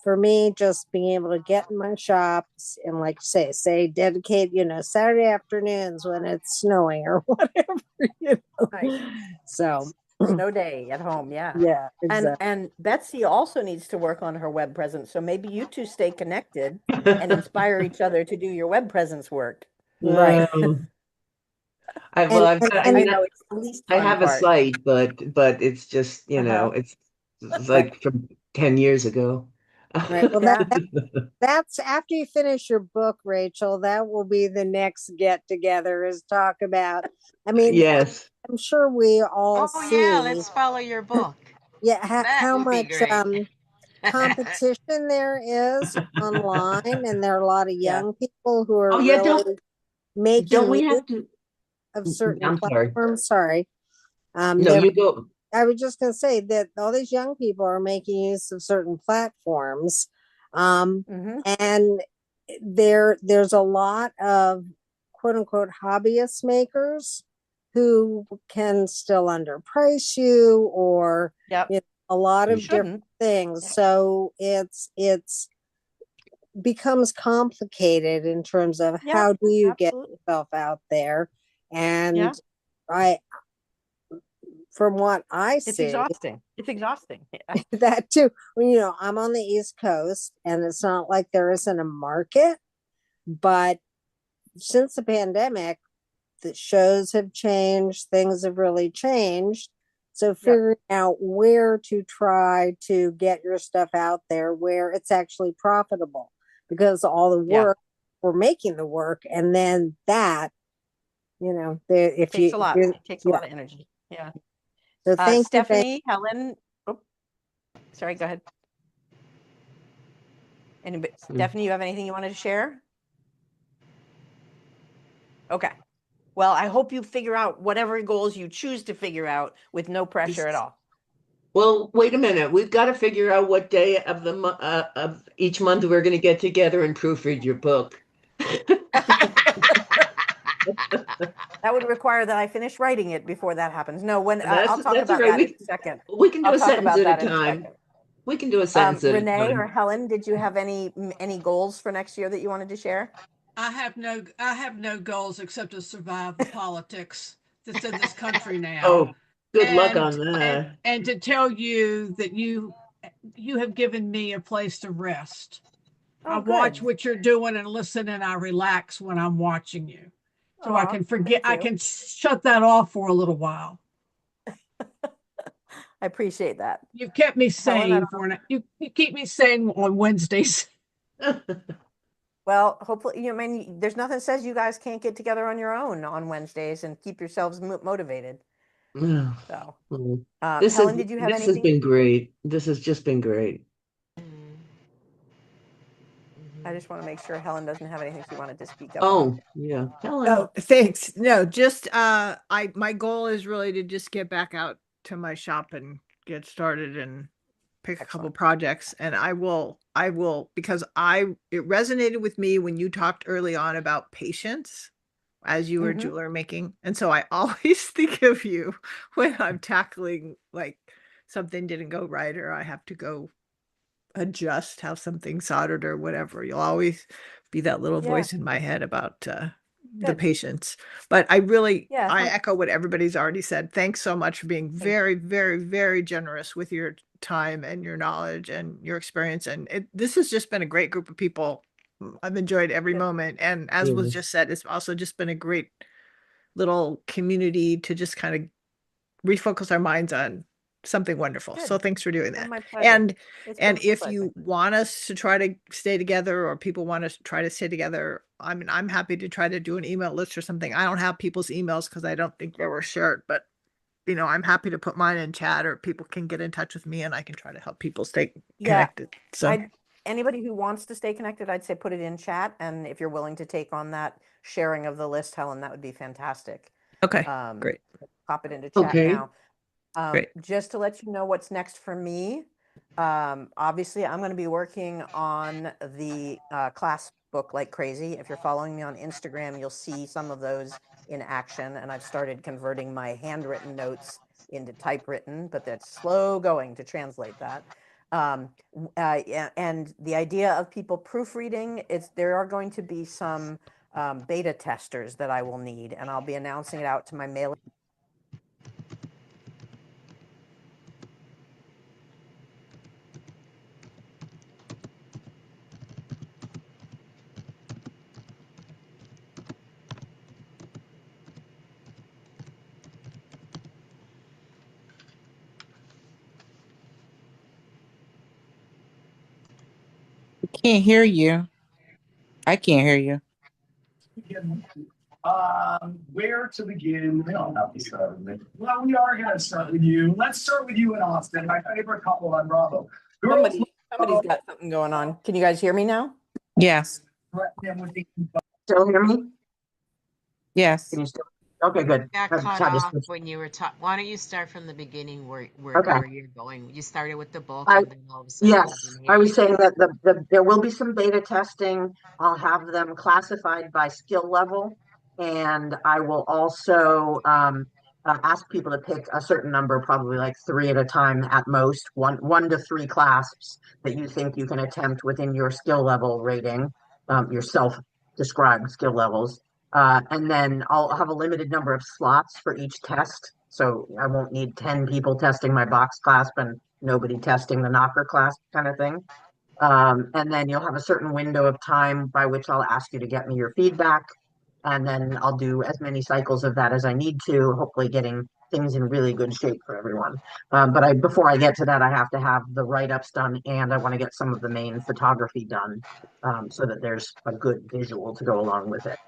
for me, just being able to get in my shops and like say dedicate, Saturday afternoons when it's snowing or whatever, Right. So Snow day at home. Yeah. yeah, exactly. And Betsy also needs to work on her web presence. So maybe you two stay connected and inspire each other to do your web presence work. Right. Well, I I mean, know it's the least I fun have a part. site, but it's just, Uh-huh. it's Right. like from 10 years ago. Right. Well, Yeah. that's after you finish your book, Rachel. That will be the next get together is talk about. I mean, Yes. I'm sure we all Oh yeah, see, let's follow your book. yeah, That how would be much great. competition there is online, and there are a lot of Yeah. young people who are Oh yeah, really don't making we use have to? of certain I'm sorry. platforms. Sorry, No, they're you go. I was just going to say that all these young people are making use of certain platforms. Mm-hmm. And there's a lot of quote unquote hobbyist makers who can still underprice you or Yep. a lot You of different shouldn't. things. So it's becomes complicated in terms of Yep. how do you get Absolutely. yourself out there. And Yeah. I from what I It's see, exhausting. It's exhausting. Yeah. that too. Well, I'm on the East Coast and it's not like there isn't a market, but since the pandemic, the shows have changed, things have really changed. So Yep. figuring out where to try to get your stuff out there where it's actually profitable because all the Yeah. work we're making the work and then that, if Takes you a lot. if, It takes a yeah. lot of energy. Yeah. So thank you. Stephanie, Helen. Oh, sorry, go ahead. Anybody, Stephanie, you have anything you wanted to share? Okay. Well, I hope you figure out whatever goals you choose to figure out with no pressure at all. Well, wait a minute. We've got to figure out what day of of each month we're going to get together and proofread your book. That would require that I finish writing it before that happens. No, when I'll talk That's all about right. that in a second. We can do I'll a talk sentence about at a that in a time. second. We can do a sentence at a Renee or time. Helen, did you have any goals for next year that you wanted to share? I have no goals except to survive the politics that's in this country now. Oh, good luck And on that. and to tell you that you have given me a place to rest. I Oh, watch good. what you're doing and listen and I relax when I'm watching you. So I Aw, can forget thank I you. can shut that off for a little while. I appreciate that. You've kept me Helen, I sane don't for an you keep me sane on Wednesdays. Well, hopefully, I mean, there's nothing says you guys can't get together on your own on Wednesdays and keep yourselves motivated. So, Helen, did you have This has anything? been great. This has just been great. I just want to make sure Helen doesn't have anything she wanted to speak up on. Oh, yeah. Helen. Oh, thanks. No, just my goal is really to just get back out to my shop and get started and pick a couple Excellent. projects. And I will because it resonated with me when you talked early on about patience. as you were Mhm. jeweler making. And so I always think of you when I'm tackling like something didn't go right or I have to go adjust how something soldered or whatever. You'll always be that little Yeah. voice in my head about the Good. patience. But I really, Yeah, I some- echo what everybody's already said. Thanks so much for being Thanks. very, very, very generous with your time and your knowledge and your experience. And this has just been a great group of people. I've enjoyed every Good. moment. And as was just said, it's also just been a great little community to just kind of refocus our minds on something wonderful. So Good. thanks for doing Oh, that. my pleasure. And It's been and my if pleasure. you want us to try to stay together or people want to try to stay together, I mean, I'm happy to try to do an email list or something. I don't have people's emails because I don't think they were shared, but you know, I'm happy to put mine in chat or people can get in touch with me and I can try to help people stay Yeah, connected. So anybody who wants to stay connected, I'd say put it in chat. And if you're willing to take on that sharing of the list, Helen, that would be fantastic. okay, great. Pop it into chat Okay. now. Great. Just to let you know what's next for me. Obviously, I'm going to be working on the Clasp book like crazy. If you're following me on Instagram, you'll see some of those in action. And I've started converting my handwritten notes into typewritten, but that's slow going to translate that. Yeah, and the idea of people proofreading, there are going to be some beta testers that I will need, and I'll be announcing it out to my mailing. Can't hear you. I can't hear you. Where to begin? We don't have to start with me. Well, we are going to start with you. Let's start with you and Austin, my favorite couple on Bravo. Girls, Somebody's got something going on. Can you guys hear me now? Yes. Still hear me? Yes. Can you still? Okay, good. Got I've cut tried to off switch. when you were talking. Why don't you start from the beginning where Okay. you're going? You started with the book I- and then all of a sudden Yes, didn't I hear was you. saying that there will be some beta testing. I'll have them classified by skill level, and I will also ask people to pick a certain number, probably like 3 at a time at most, one to 3 clasps that you think you can attempt within your skill level rating, your self-described skill levels. And then I'll have a limited number of slots for each test. So I won't need 10 people testing my box clasp and nobody testing the knocker clasp kind of thing. And then you'll have a certain window of time by which I'll ask you to get me your feedback. And then I'll do as many cycles of that as I need to, hopefully getting things in really good shape for everyone. But before I get to that, I have to have the write-ups done and I want to get some of the main photography done so that there's a good visual to go along with it.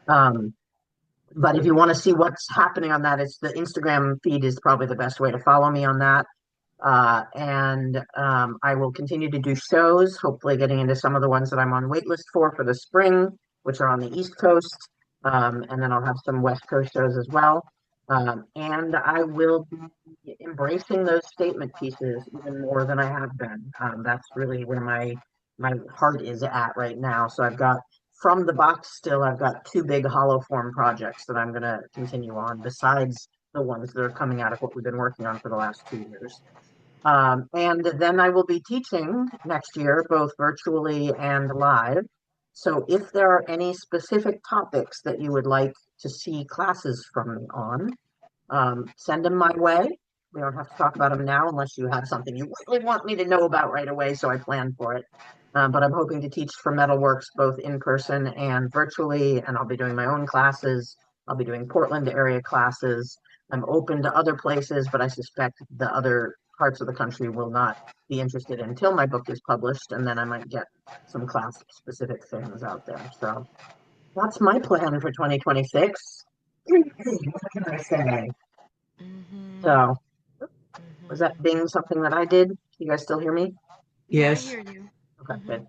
But if you want to see what's happening on that, it's the Instagram feed is probably the best way to follow me on that. And I will continue to do shows, hopefully getting into some of the ones that I'm on waitlist for the spring, which are on the East Coast. And then I'll have some West Coast shows as well. And I will be embracing those statement pieces even more than I have been. That's really where my heart is at right now. So I've got from the box still, I've got 2 big hollow form projects that I'm going to continue on besides the ones that are coming out of what we've been working on for the last 2 years. And then I will be teaching next year, both virtually and live. So if there are any specific topics that you would like to see classes from me on, send them my way. We don't have to talk about them now unless you have something you really want me to know about right away, so I plan for it. But I'm hoping to teach for Metalworks both in person and virtually, and I'll be doing my own classes. I'll be doing Portland area classes. I'm open to other places, but I suspect the other parts of the country will not be interested until my book is published, and then I might get some class specific things out there. So that's my plan for 2026. What can I say? Mm-hmm. So was that being something that I did? You guys still hear me? Yes. I hear you. Okay, good.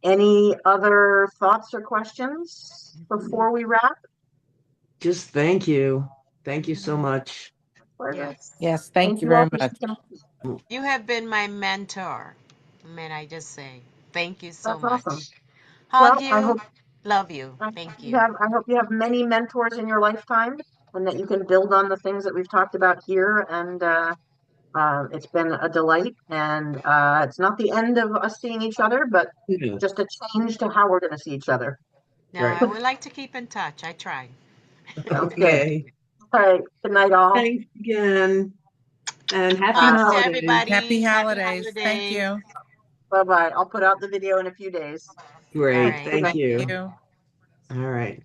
Any other thoughts or questions before we wrap? Just thank you. Thank you so much. Yes. Yes. Thank you all very for much. sticking- You have been my mentor. May I just say thank you so That's much. awesome. Hug Well, you. Love you. I hope Thank you you. have, I hope you have many mentors in your lifetime and that you can build on the things that we've talked about here. And it's been a delight. And it's not the end of us seeing each other, but Yeah, just a change to how we're going to see each other. No, right. I would like to keep in touch. I try. Sounds good. Okay. All right. Good night, all. Thanks again. And happy Thanks to holidays. everybody. Happy Happy holidays. Thank holidays. you. Bye bye. I'll put out the video in a few days. All Great. right. Good Thank night. Thank you. you. You. All right.